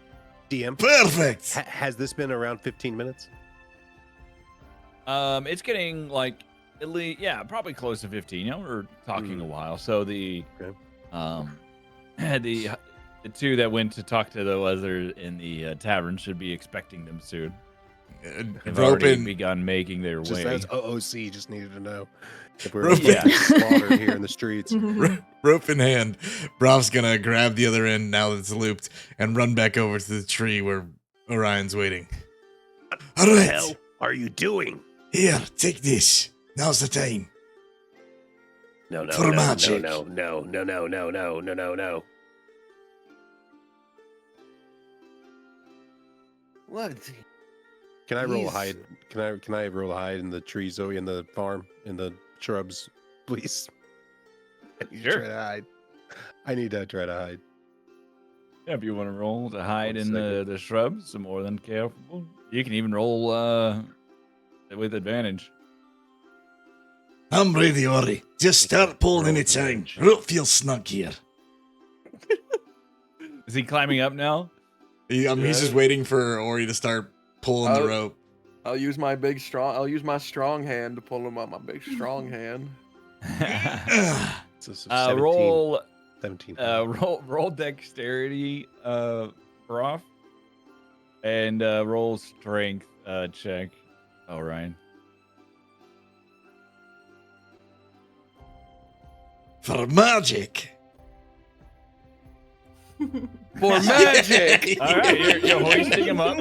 DM, Perfect. has this been around 15 minutes? It's getting like at least probably close to 15. We're talking a while. So the Okay. The two that went to talk to the wizard in the tavern should be expecting them soon. They've already begun making their Just way. as OOC just needed to know if we're Rope- about to get slaughtered here in the streets. Rope in hand, Brof's gonna grab the other end now that it's looped and run back over to the tree where Orion's waiting. All What the right, hell are you doing? here, take this. Now's the time. No, For magic. no. What? Can I roll a He's- hide? Can I roll a hide in the tree, Zoe, in the farm, in the shrubs, please? I need to Sure. try to hide. I need to try to hide. Yeah, if you want to roll to hide 1 in second. the shrubs, some more than careful. You can even roll with advantage. I'm ready, Ori. Just start pulling Roll any time. advantage. Rope feels snug here. Is he climbing up now? He's just waiting for Ori to start pulling the Oh. rope. I'll use my big strong. I'll use my strong hand to pull him up. My big strong hand. So 17, roll 17. roll dexterity, Broth, and roll strength check. Oh, Ryan. For magic. For magic. All right, you're hoisting him up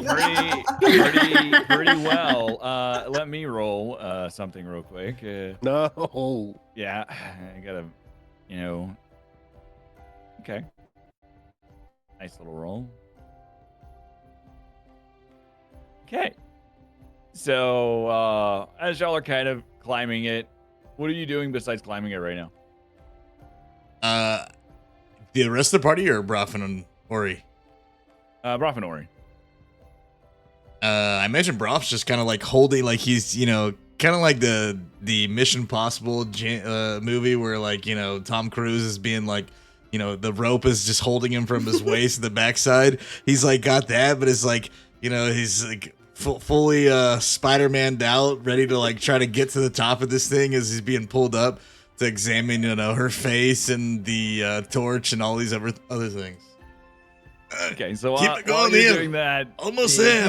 pretty well. Let me roll something real quick. No. Yeah, I gotta, Okay. Nice little roll. Okay. So, as y'all are kind of climbing it, what are you doing besides climbing it right now? The rest of the party or Brof and Ori? Broth and Ori. I imagine Brof's just kind of like holding, like he's, kind of like the Mission Impossible movie where, like, Tom Cruise is being like, the rope is just holding him from his waist to the backside. He's like got that, but it's like, he's like fully Spider-Man'd out, ready to like try to get to the top of this thing as he's being pulled up to examine, her face and the torch and all these other things. Okay, so Keep while, it going, while you're Ian. doing that, Almost there.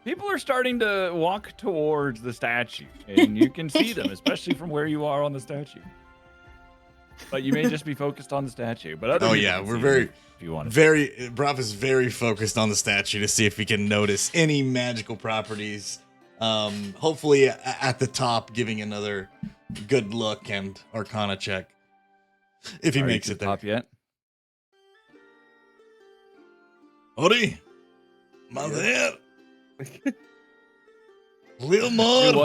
People are starting to walk towards the statue, and you can see them, especially from where you are on the statue. But you may just be focused on the statue. But other Oh people yeah, can we're see very, them if you want to. Brof is very focused on the statue to see if he can notice any magical properties. Hopefully at the top, giving another good look and Arcana check if he Are you makes to it the there. top yet? Ori, am I there? Little Do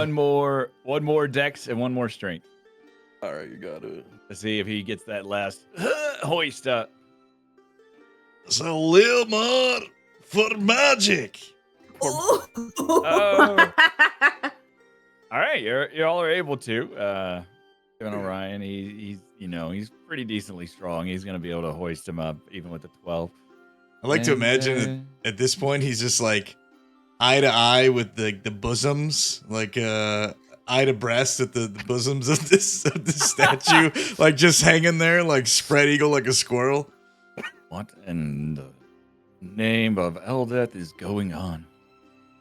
more. one more dex and one more strength All right, you got it. to see if he gets that last hoist up. So little more for magic. Oh. Oh. All right, you all are able to. Even Orion, he's pretty decently strong. He's gonna be able to hoist him up even with the 12. I like to And, imagine at this point he's just like eye to eye with the bosoms, like eye to breast at the bosoms of this statue, like just hanging there, like spread eagle, like a squirrel. What in the name of Eldeth is going on?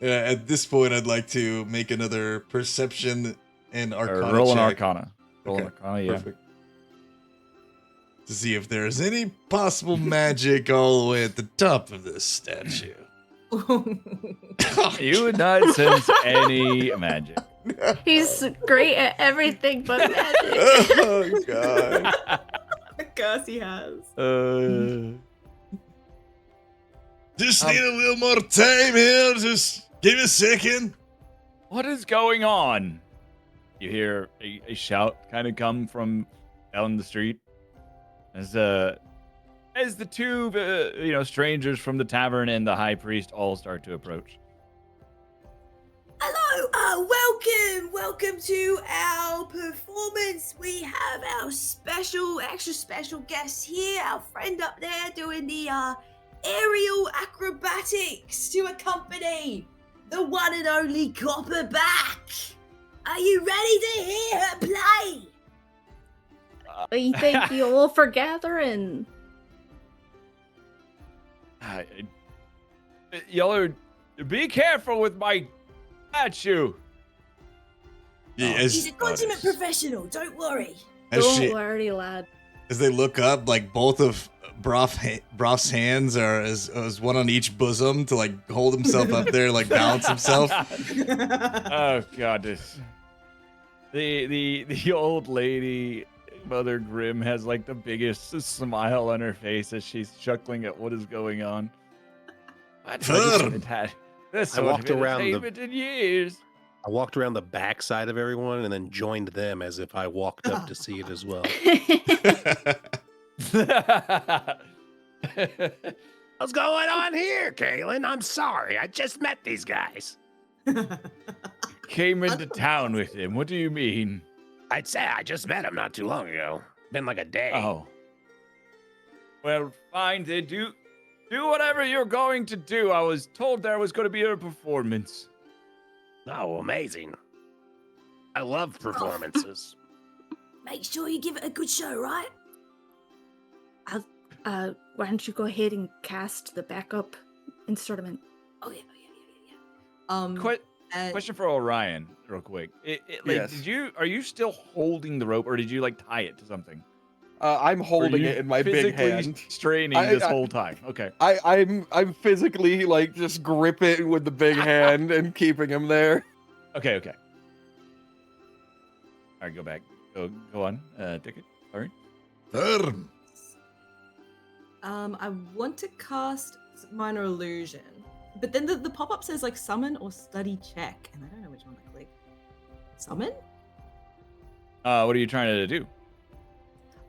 At this point, I'd like to make another perception and Arcana Roll an check. Arcana. Roll an Okay, Arcana, yeah. Perfect. To see if there's any possible magic all the way at the top of this statue. You would not sense any magic. He's great at everything but magic. Oh god. Of course he has. Just need a little more time here. Just give me a second. What is going on? You hear a shout kind of come from down the street as the two strangers from the tavern and the high priest all start to approach. Hello, welcome to our performance. We have our extra special guest here, our friend up there doing the aerial acrobatics to accompany the one and only Copperback. Are you ready to hear her play? We thank you all for gathering. Y'all are be careful with my statue. Yeah, He's a consummate professional. Don't worry. Don't worry, lad. As they look up, like both of Broth's hands are as one on each bosom to like hold himself up there, like balance himself. Oh god, the old lady, Mother Grimm, has like the biggest smile on her face as she's chuckling at what is going on. I walked around in years. I walked around the back side of everyone and then joined them as if I walked up to see it as well. What's going on here, Kaylin? I'm sorry. I just met these guys. Came into town with him. What do you mean? I'd say I just met him not too long ago. Been like a day. Oh. Well, fine then. Do whatever you're going to do. I was told there was going to be a performance. Oh, amazing. I love performances. Make sure you give it a good show, right? Why don't you go ahead and cast the backup instrument? Oh yeah. Question for Orion, real quick. Yes. Are you still holding the rope, or did you like tie it to something? I'm holding it in my big hand. Straining this whole time. Okay. I'm physically like just gripping with the big hand and keeping him there. Okay. All right, go back. Go on. Ticket. All right. Firm. I want to cast Minor Illusion, but then the pop-up says like summon or study check, and I don't know which one to click. Summon? What are you trying to do?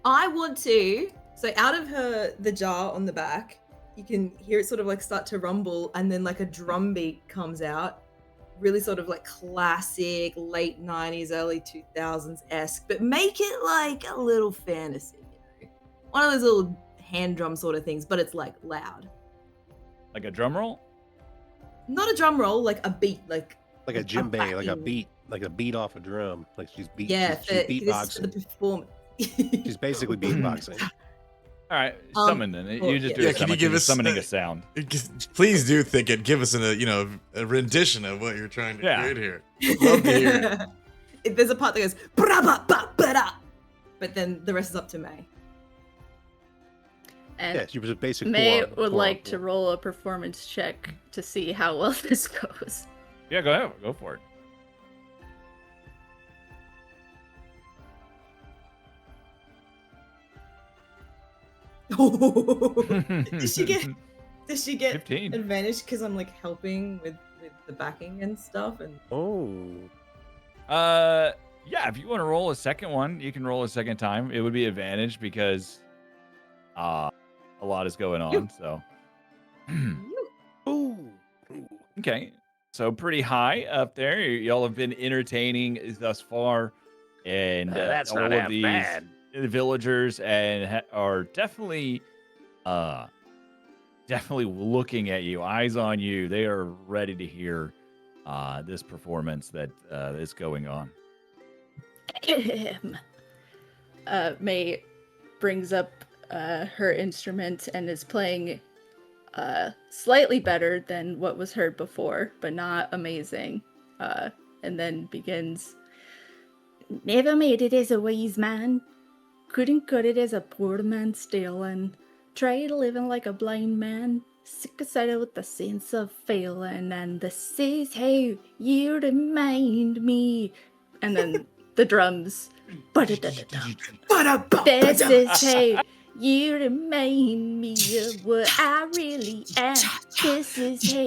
I want to. So out of the jar on the back, you can hear it sort of like start to rumble, and then like a drum beat comes out. Really sort of like classic late 90s, early 2000s-esque, but make it like a little fantasy, you know? One of those little hand drum sort of things, but it's like loud. Like a drum roll? Not a drum roll, like a beat, like a djembe, like a backing. beat off a drum. Like she's beating. Yeah, she's beatboxing. for the performance. She's basically beatboxing. All right, summon then. You just do yeah, a can summon. you give us summoning a sound? Please do think it. Give us a rendition of what you're trying to create here. Love to hear it. There's a part that goes "Bra-ba-ba-ba-da," but then the rest is up to May. And Yeah, she was a basic. May would like to roll a performance check to see how well this goes. Yeah, go ahead. Go for it. Does she get 15. advantage because I'm like helping with the backing and stuff? And yeah, if you want to roll a second one, you can roll a second time. It would be advantage because a lot is going on. So okay, so pretty high up there. Y'all have been entertaining thus far, and that's all not of half these bad. villagers and are definitely looking at you, eyes on you. They are ready to hear this performance that is going on. May brings up her instrument and is playing slightly better than what was heard before, but not amazing. And then begins, "Never made it as a wise man, couldn't cut it as a poor man stealing, tried living like a blind man, sick aside with the sense of failing, and this is how you remind me." And then the drums. "This is how you remind me of what I really am. This is how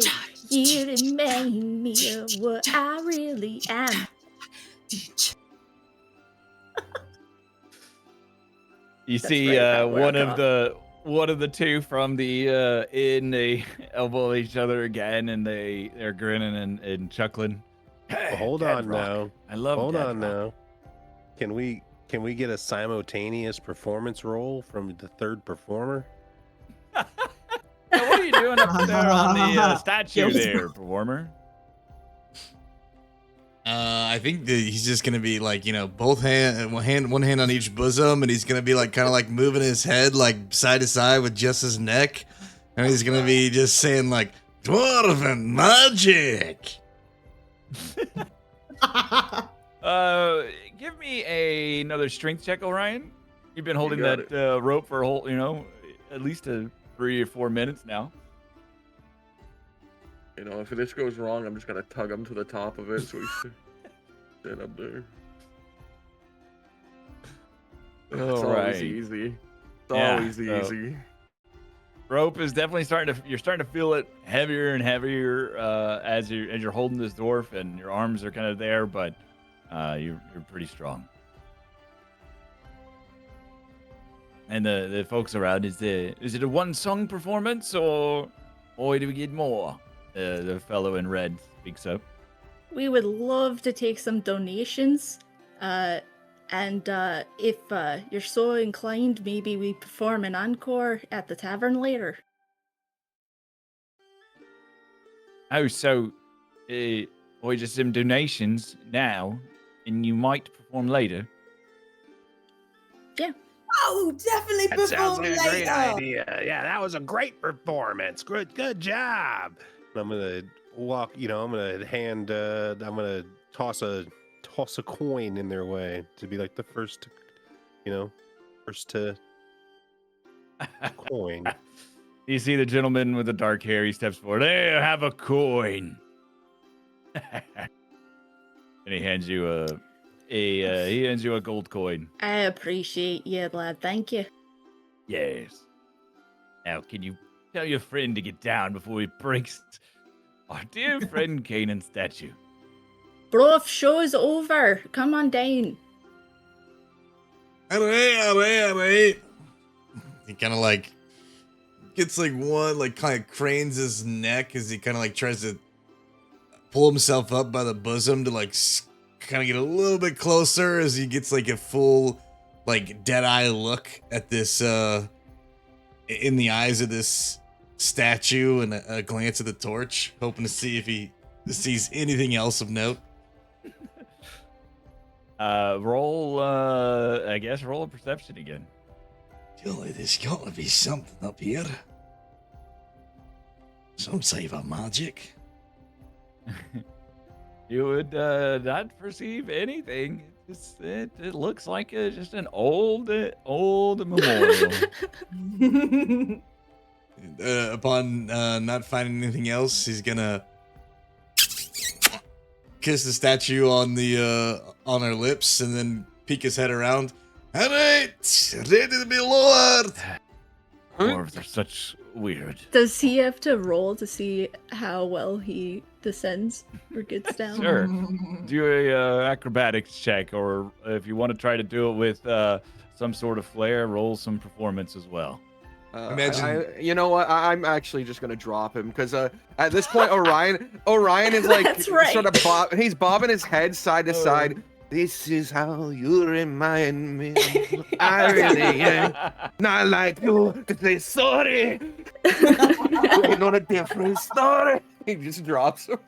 you remind me of what I really am." You That's see right about where one I of got. the two from the inn, they elbow each other again, and they're grinning and chuckling. Well, hold Dead on rock. now. I love Hold Dead on rock. now. Can we get a simultaneous performance roll from the third performer? Now, what are you doing up there on the statue Kills there, performer? I think that he's just gonna be like, both one hand on each bosom, and he's gonna be like kind of like moving his head like side to side with just his neck, And he's gonna be just saying like, dwarven magic. Give me another strength check, Orion. You've been holding got that rope for a whole, at least 3 or 4 minutes now. If this goes wrong, I'm just gonna tug him to the top of it so he's sit up there. It's always right. easy. It's Yeah, always so- easy. Rope is definitely you're starting to feel it heavier and heavier as you're holding this dwarf, and your arms are kind of there, but you're pretty strong. And the folks around, is it a one song performance or do we get more? The fellow in red speaks up. We would love to take some donations. And if you're so inclined, maybe we perform an encore at the tavern later. Oh, so or just some donations now, and you might perform later. Oh, definitely That sounds perform like a great later. idea. Yeah, that was a great performance. Good job. I'm gonna walk. I'm gonna hand. I'm gonna toss a coin in their way to be like the first. First to coin. You see the gentleman with the dark hair. He steps forward. Hey, have a coin. And he hands you a gold coin. I appreciate you, lad. Thank you. Yes. Now, can you tell your friend to get down before he breaks our dear friend Kanan's statue? Bro, show's over. Come on down. All right. He kind of like gets like one, like kind of cranes his neck as he kind of like tries to pull himself up by the bosom to like kind of get a little bit closer as he gets like a full like dead eye look at this in the eyes of this statue and a glance at the torch, hoping to see if he sees anything else of note. Roll a perception again. Surely there's got to be something up here. Some type of magic. You would not perceive anything. It looks like just an old memorial. Upon not finding anything else, he's gonna kiss the statue on her lips and then peek his head around. All right, ready to be lowered. Dwarves are such weird. Does he have to roll to see how well he descends or gets down? Sure. Do a acrobatics check, or if you want to try to do it with some sort of flair, roll some performance as well. Imagine- you know what? I'm actually just gonna drop him because at this point, Orion is like That's right. sort of he's bobbing his head side to side. This is how you remind me. I really am not like you to say sorry. Ain't no different story. He just drops him.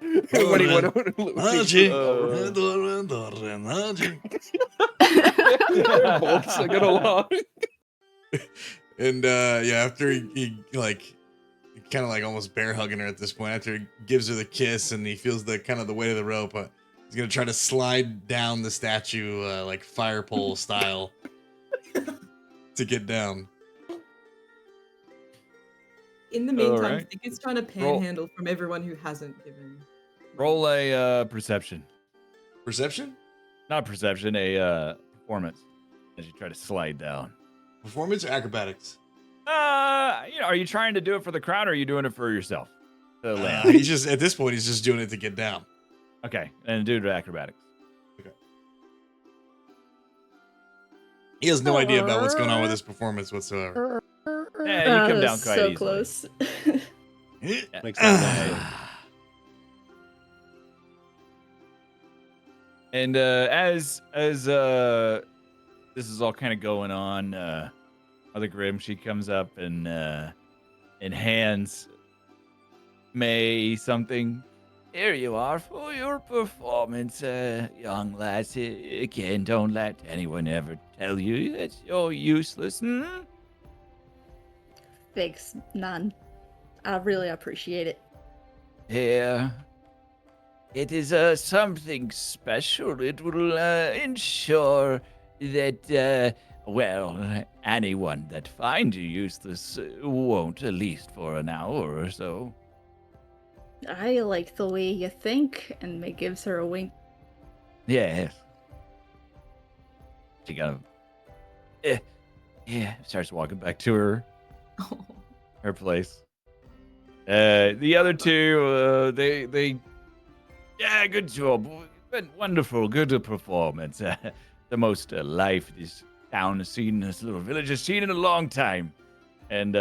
When he went over to Magic. Magic. They're both singing along. And yeah, after he like kind of like almost bear hugging her at this point, after he gives her the kiss and he feels the kind of the weight of the rope, he's gonna try to slide down the statue like fire pole style to get down. In the meantime, Alright. I think it's trying to panhandle from everyone who hasn't given. Roll a perception. Perception? Not perception, a performance as you try to slide down. Performance or acrobatics? Are you trying to do it for the crowd or are you doing it for yourself? To land? He's just at this point he's just doing it to get down. Okay, and do it acrobatics. He has no idea about what's going on with this performance whatsoever. Yeah, you come down quite so easily. close. Makes sense. And as this is all kind of going on, Mother Grimm, she comes up and hands May something. Here you are for your performance, young lass. Again, don't let anyone ever tell you that you're useless. Thanks, Nan. I really appreciate it. Yeah. It is something special. It will ensure that, anyone that finds you useless won't, at least for an hour or so. I like the way you think, and May gives her a wink. Yes. She kind of, starts walking back to her place. The other two, good job. Wonderful, good performance. The most life this town has seen, this little village has seen in a long time. And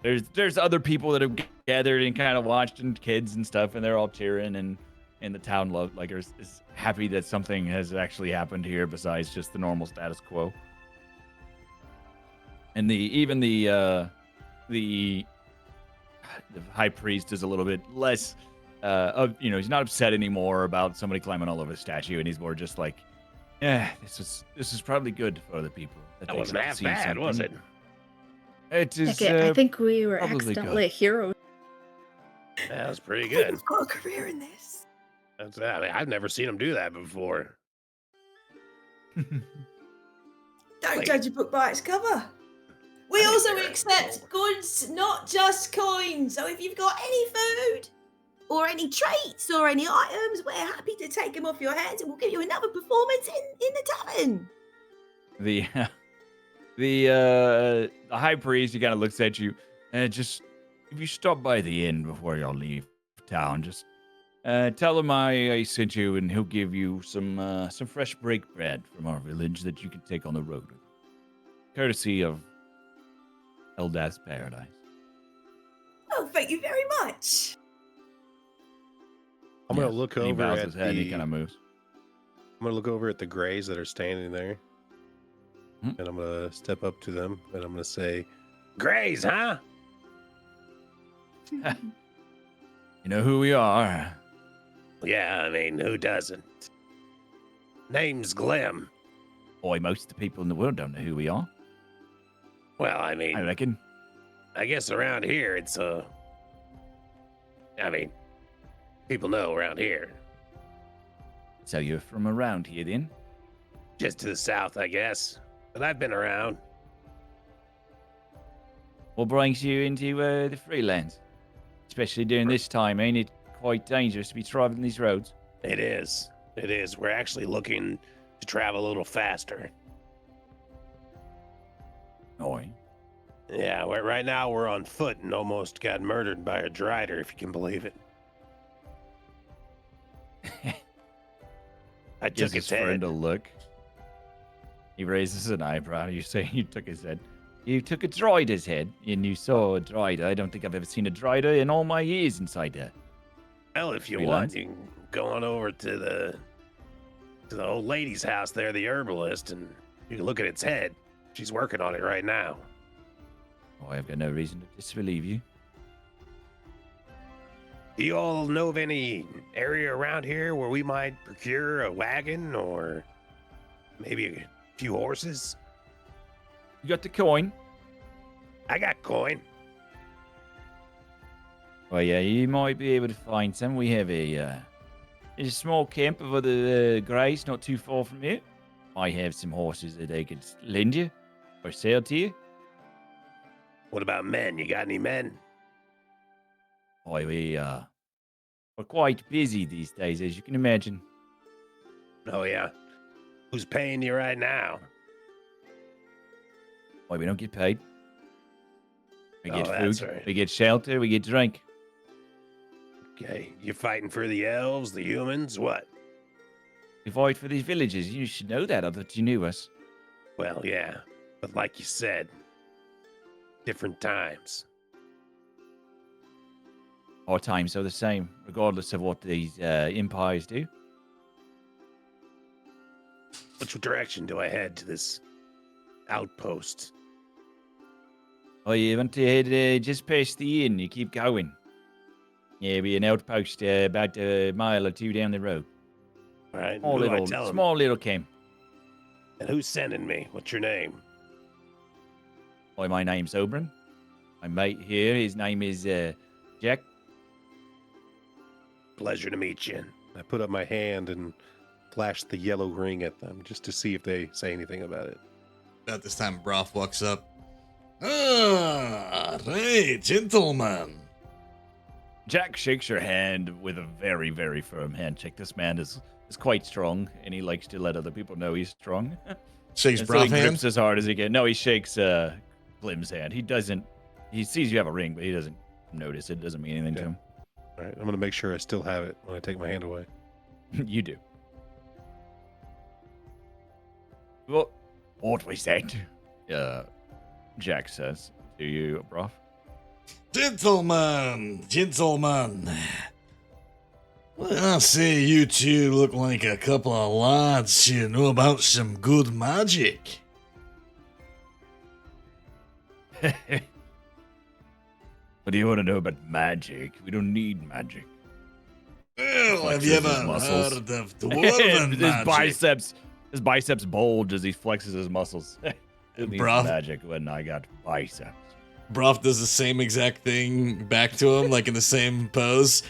there's other people that have gathered and kind of watched, and kids and stuff, and they're all cheering, and the town is happy that something has actually happened here besides just the normal status quo. And the high priest is a little bit less he's not upset anymore about somebody climbing all over the statue, and he's more just like, this is probably good for the people. That wasn't half bad, was it? It is. Okay, I think we were probably accidentally heroes. That was pretty I think good. we've got a career in this. That's that. I've never seen him do that before. Don't Wait. judge a book by its cover. We I also didn't accept goods, not just coins. So if you've got any food or any traits or any items, we're happy to take them off your hands, and we'll give you another performance in the tavern. The high priest, he kind of looks at you, and just, if you stop by the inn before y'all leave town, just tell him I sent you, and he'll give you some fresh break bread from our village that you can take on the road, courtesy of Eldath's Paradise. Oh, thank you very much. I'm gonna look And he over bows at his head, and he the. kind of moves. I'm gonna look over at the Greys that are standing there, and I'm gonna step up to them, and I'm gonna say, Grays, huh? You know who we are. Yeah, I mean, who doesn't? Name's Glim. Boy, most of the people in the world don't know who we are, Well, I mean, I reckon. I guess around here it's I mean, people know around here. So you're from around here, then? Just to the south, I guess. But I've been around. What brings you into the freelands? Especially during this time, ain't it quite dangerous to be traveling these roads? It is. It is. We're actually looking to travel a little faster. Oi. Yeah, right now we're on foot and almost got murdered by a drider, if you can believe it. I Gives took his its head. friend a look. He raises an eyebrow. You say you took his head. You took a drider's head, and you saw a drider. I don't think I've ever seen a drider in all my years inside there. Well, if you Freelance. want, you can go on over to the old lady's house there, the herbalist, and you can look at its head. She's working on it right now. Oh, I've got no reason to disbelieve you. Do you all know of any area around here where we might procure a wagon or maybe a few horses? You got the coin? I got coin. Well, yeah, you might be able to find some. We have a small camp of other greys not too far from here. I have some horses that they could lend you or sell to you. What about men? You got any men? Boy, we're quite busy these days, as you can imagine. Oh, yeah. Who's paying you right now? Boy, we don't get paid. We get that's food, right. we get shelter, we get drink. Okay. You fighting for the elves, the humans? What? We fight for these villages. You should know that. I thought you knew us. Well, yeah. But like you said, different times. Our times are the same, regardless of what these empires do. Which direction do I head to this outpost? Oh, you want to head just past the inn. You keep going. Yeah, be an outpost about a mile or two down the road. All right. Small who do I little, tell 'em? small little camp. And who's sending me? What's your name? Boy, my name's Oberon. my mate here. His name is Jack. Pleasure to meet you. I put up my hand and flash the yellow ring at them just to see if they say anything about it. About this time, Broth walks up. Ah, hey, gentlemen. Jack shakes your hand with a very, very firm handshake. This man is quite strong, and he likes to let other people know he's strong. Shakes And so Broth he hand. grips as hard as he can. No, he shakes Glim's hand. He sees you have a ring, but he doesn't notice it. Doesn't mean anything to him. All right, I'm going to make sure I still have it when I take my hand away. You do. Well, what was that? Jack says to you, Broth. Gentlemen. Well, I say you two look like a couple of lads who know about some good magic. What do you want to know about magic? We don't need magic. Well, have you Flexes ever his muscles. heard of dwarven his magic? biceps bulge as he flexes his muscles. It needs Bruh. magic when I got biceps. Broth does the same exact thing back to him, like in the same pose,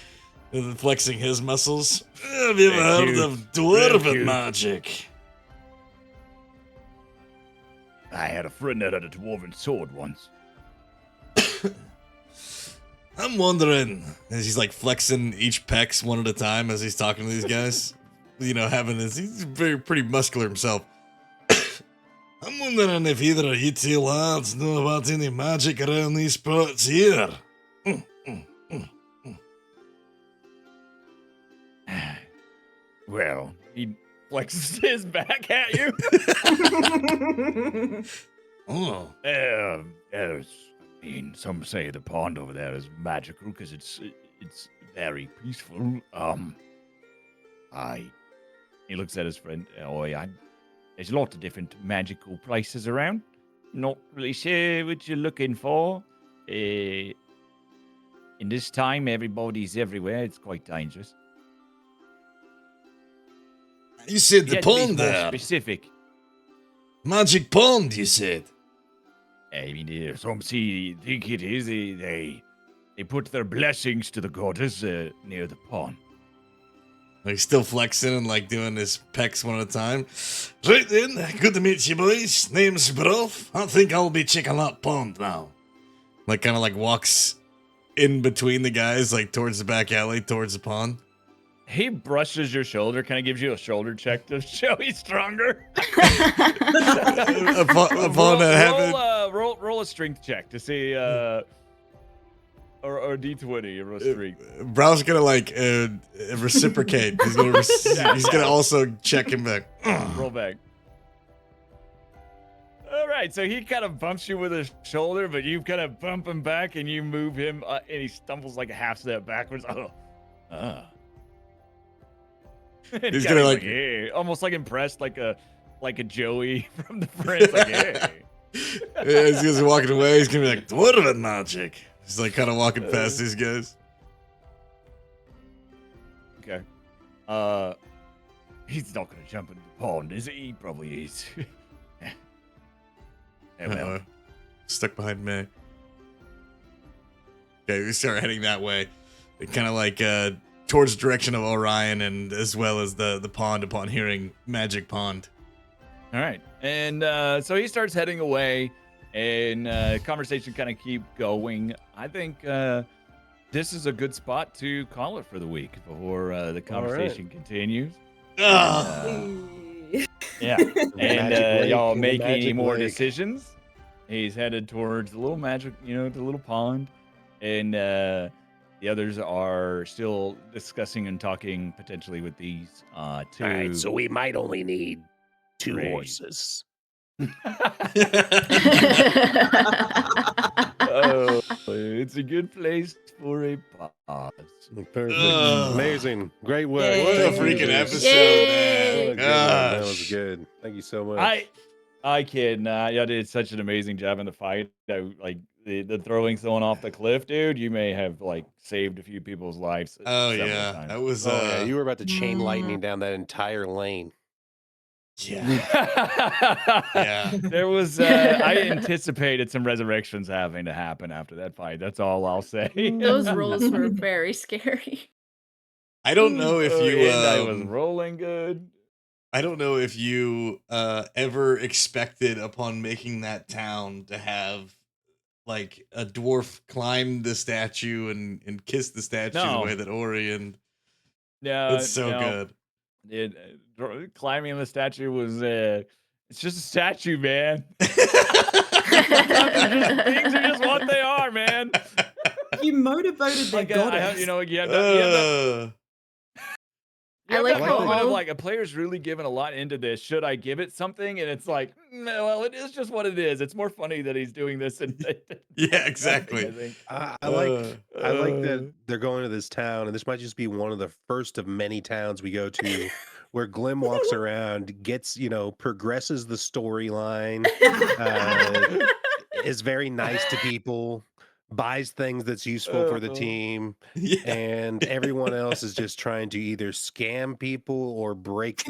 flexing his muscles. Have you ever Thank heard you. of dwarven Thank you. magic? I had a friend that had a dwarven sword once. I'm wondering. As he's like flexing each pecs one at a time as he's talking to these guys. You know, he's pretty muscular himself. I'm wondering if either of you two lads know about any magic around these parts here. Well, he flexes his back at you. Oh, Some say the pond over there is magical because it's very peaceful. He looks at his friend. There's a lot of different magical places around. Not really sure what you're looking for. In this time, everybody's everywhere. It's quite dangerous. you said You the had to be pond more there. specific. Magic pond, you said. I mean, some think it is. They put their blessings to the goddess near the pond. Like still flexing and like doing his pecs one at a time. Right then, good to meet you boys. Name's Broth. I think I'll be checking that pond now. Like kind of like walks in between the guys, like towards the back alley, towards the pond. He brushes your shoulder, kind of gives you a shoulder check to show he's stronger. Upon that habit. Roll a strength check to see, or D20 or a strength. Brow's gonna like reciprocate. He's gonna he's gonna also check him back. Roll back. All right, so he kind of bumps you with his shoulder, but you kind of bump him back and you move him, and he stumbles like a half step backwards. And He's kinda gonna, like- "Hey," almost like impressed, like a Joey from the Friends. Like, hey. As he's walking away, he's gonna be like, dwarven magic. He's like kind of walking past these guys. Okay. He's not gonna jump into the pond, is he? He probably is. Yeah, well, Uh-oh. Stuck behind me. Okay, we start heading that way. Kind of like towards the direction of Orion and as well as the pond upon hearing Magic Pond. all right. And so he starts heading away, and conversation kind of keep going. I think this is a good spot to call it for the week before the conversation continues. Yeah. And Magic y'all lake, make any magic more lake. decisions? He's headed towards the little magic, the little pond. And the others are still discussing and talking potentially with these two. All right, so we might only need 2 Great. horses. Oh, it's a good place for a pause. Perfect. Ugh. Amazing. Great work. Yay. What a Thank you. freaking That was episode, Yay. a man. good one. That was Gosh. good. Thank you so much. I kid not. Y'all did such an amazing job in the fight. Like the throwing someone off the cliff, dude. You may have like saved a few people's lives. Oh several yeah, times. that was Oh, yeah, you were about to chain Mm. lightning down that entire lane. Yeah. Yeah. There was I anticipated some resurrections having to happen after that fight. That's all I'll say. Those rolls were very scary. I don't know if you and I was rolling good. I don't know if you ever expected upon making that town to have like a dwarf climb the statue and kiss the statue the No. way that Orion. No, That's so good. Climbing the statue was it's just a statue, man. Things are just what they are, man. You motorboated their Like goddess. you have that I like how moment of all- like a player's really given a lot into this. Should I give it something? And it's like, well, it is just what it is. It's more funny that he's doing this. And Yeah, exactly. I think. I like that they're going to this town, and this might just be one of the first of many towns we go to where Glim walks around, gets, progresses the storyline, is very nice to people, buys things that's useful for the team, Yeah. and everyone else is just trying to either scam people or break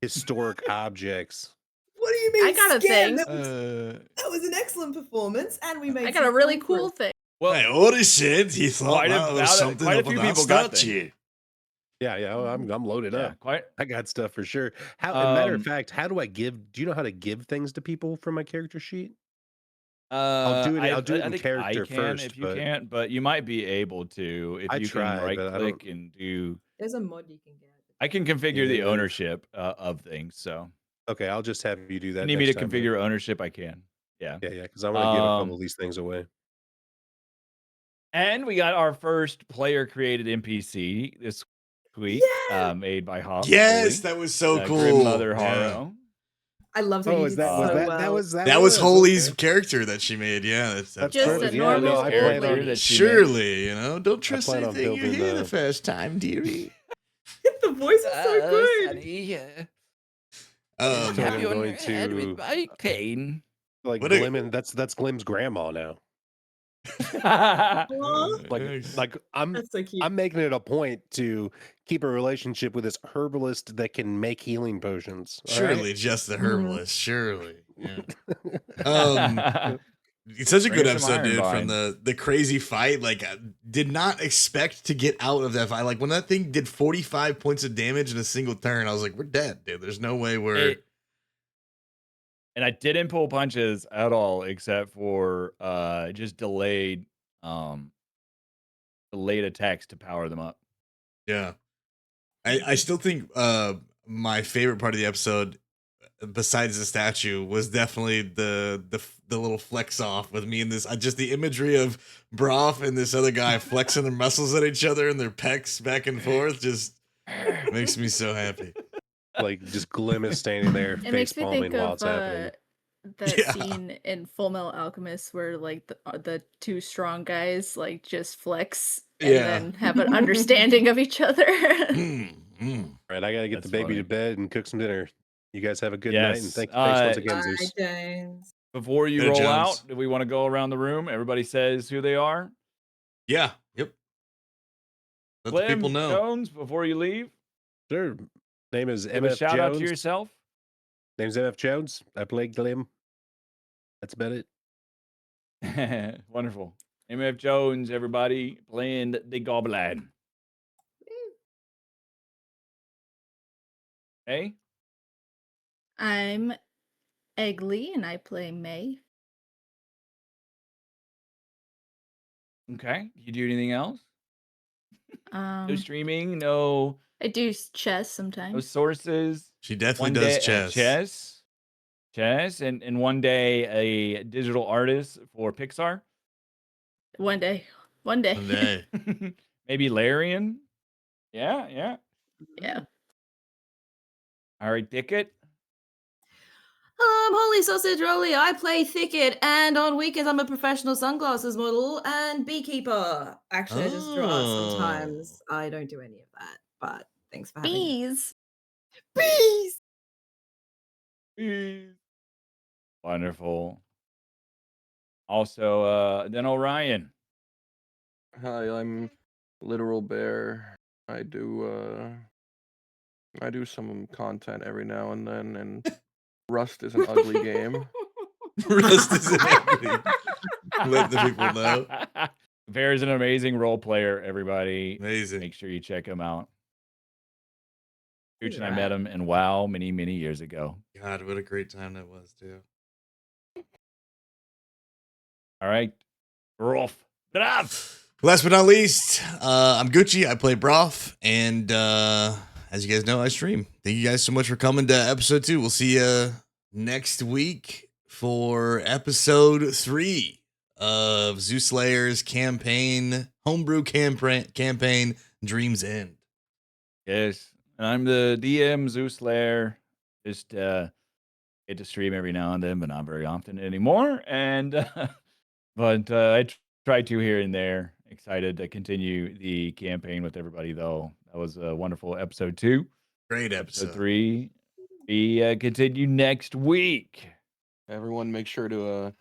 historic objects. What do you mean? I got a scam? thing. That was an excellent performance, and we made. I got a really cool thing. Well, Hey, Ori said he thought that was something quite a of few an people got statue. Yeah, I'm loaded Yeah, up. quite. I got stuff for sure. Matter of fact, how do I give? Do you know how to give things to people from my character sheet? I'll do it. I'll do it in think character I can first. if you but can't, but you might be able to if I you tried, can right but I click don't- and do. There's a mod you can get. I can configure the Yeah. ownership of things. So Okay, I'll just have you do that. if you need me next to time then. configure ownership, I can. Yeah. Yeah, because I want to give a couple of these things away. And we got our first player created NPC this week, made by Hawk. Yes, that was so cool. Grim Mother Yeah. Haro. I loved it. Oh, You is did that was so that well. that was That was Holy's okay. character that she made. Yeah, that's That's Just perfect. a Yeah, normal no, I plan character on that she surely, don't trust plan on anything you building hear the the- first time, dearie. The voice is so good. I'm Have your going head to with my cane. like What a- Glim, that's Glim's grandma now. Aw, Like I'm that's so cute. I'm making it a point to keep a relationship with this herbalist that can make healing potions. all right? Surely, just the Mhm. herbalist. Surely, yeah. It's such a Bring good her some episode, dude. iron From the crazy fight, like, I did not expect to get out of that fight. Like when that thing did 45 points of damage in a single turn, I was like, "We're dead, dude. There's no way we're." And I didn't pull punches at all, except for just delayed attacks to power them up. Yeah, I still think my favorite part of the episode, besides the statue, was definitely the little flex off with me and this. Just the imagery of Broth and this other guy flexing their muscles at each other and their pecs back and forth just makes me so happy. Like just Glim is standing there It face makes me palming think while of it's happening. that Yeah. scene in Full Metal Alchemist where like the two strong guys like just flex and Yeah. then have an understanding of each other. Mm. All right, I gotta get That's the baby funny. to bed and cook some dinner. You guys have a good night, and Yes, thanks once again, Bye, Zeus. James. Before you Go, roll Jones. out, do we want to go around the room? Everybody says who they are. Yeah. Yep. Let Glim, the people know. Jones, before you leave, Sure. Name is give a MF shout out to Jones. yourself. Name's MF Jones. I play Glim. That's about it. Wonderful. MF Jones, everybody, playing the Goblin. Hey, I'm Eggly and I play May. okay. You do anything else? No streaming, no I do chess no sometimes. sources. She definitely One does day chess, and one day a digital artist for Pixar. One day. One day. One day. Maybe Larian. Yeah. Yeah. All right, Thicket. Holy sausage rolly, I play Thicket, and on weekends I'm a professional sunglasses model and beekeeper. Actually, I just draw art Oh. sometimes. I don't do any of that, but thanks for having me. Bees. Bees! Wonderful. Also, then Orion. Hi, I'm Literal Bear. I do I do some content every now and then, and Rust is an ugly game. Rust is an ugly. Let the people know. Bear is an amazing role player, everybody. Amazing. Make sure you check him out. Gooch and I Right. met him in WoW many, many years ago. God, what a great time that was, too. All right. Rolf. Brav. Last but not least, I'm Goochy. I play Broth, and as you guys know, I stream. Thank you guys so much for coming to episode 2. We'll see you next week for episode 3 of Zeus Slayer's campaign, homebrew campaign, Dreams End. Yes. And I'm the DM, Zeus Slayer. Just get to stream every now and then, but not very often anymore. And but I try to here and there. Excited to continue the campaign with everybody, though. That was a wonderful episode 2. Great Episode episode. 3. We continue next week. Everyone, make sure to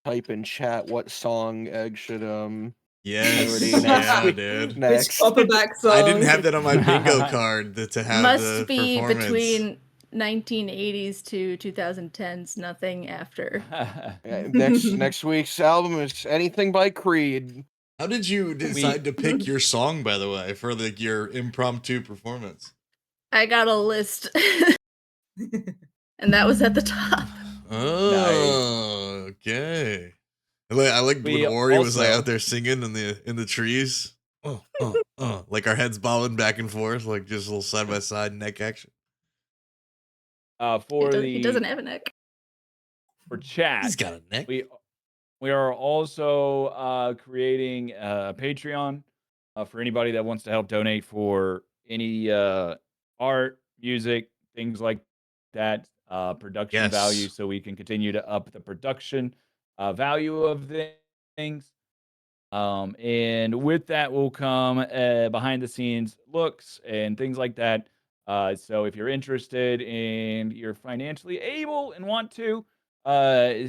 type in chat what song Egg should Yes, parody Yeah, next week. dude. Which Next. Copperback song? I didn't have that on my bingo card to have the Must be performance. between 1980s to 2010s, nothing after. Next week's album is anything by Creed. How did you decide to pick your song, by the way, for your impromptu performance? I got a list, and that was at the top. Oh, okay. I like when We Ori was like also- out there singing in the trees. Like our heads bobbing back and forth, like just a little side by side neck action. For He doesn't have a neck. for chat. He's got a neck. We are also creating a Patreon for anybody that wants to help donate for any art, music, things like that, production Yes. value, so we can continue to up the production value of things. And with that will come behind the scenes looks and things like that. So if you're interested and you're financially able and want to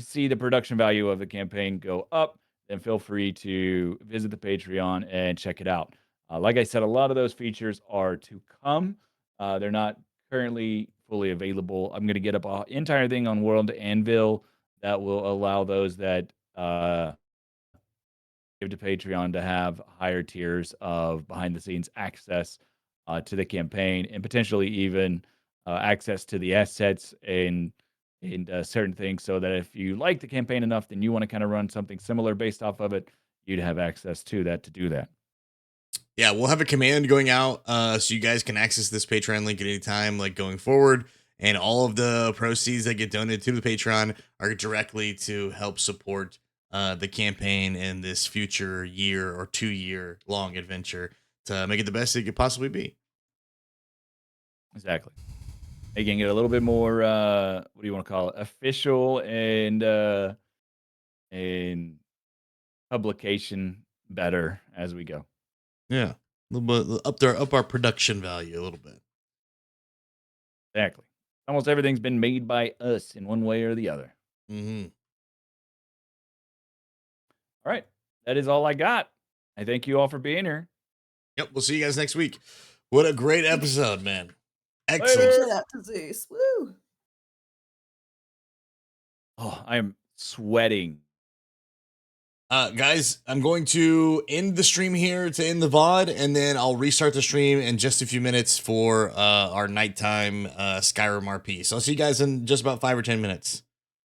see the production value of the campaign go up, then feel free to visit the Patreon and check it out. Like I said, a lot of those features are to come. They're not currently fully available. I'm going to get up an entire thing on World Anvil that will allow those that give to Patreon to have higher tiers of behind the scenes access to the campaign, and potentially even access to the assets and certain things, so that if you like the campaign enough, then you want to kind of run something similar based off of it, you'd have access to that to do that. Yeah, we'll have a command going out so you guys can access this Patreon link at any time, like going forward. And all of the proceeds that get donated to the Patreon are directly to help support the campaign and this future year or 2-year long adventure to make it the best it could possibly be. Exactly. Making it a little bit more, what do you want to call it, official and publication better as we go. Yeah, a little bit up our production value a little bit. Exactly. Almost everything's been made by us in one way or the other. Mm-hmm. All right. That is all I got. I thank you all for being here. Yep, we'll see you guys next week. What a great episode, man. Excellent. Shout out to Zeus. Woo! Oh, I am sweating. Guys, I'm going to end the stream here to end the VOD, and then I'll restart the stream in just a few minutes for our nighttime Skyrim RP. So I'll see you guys in just about 5 or 10 minutes.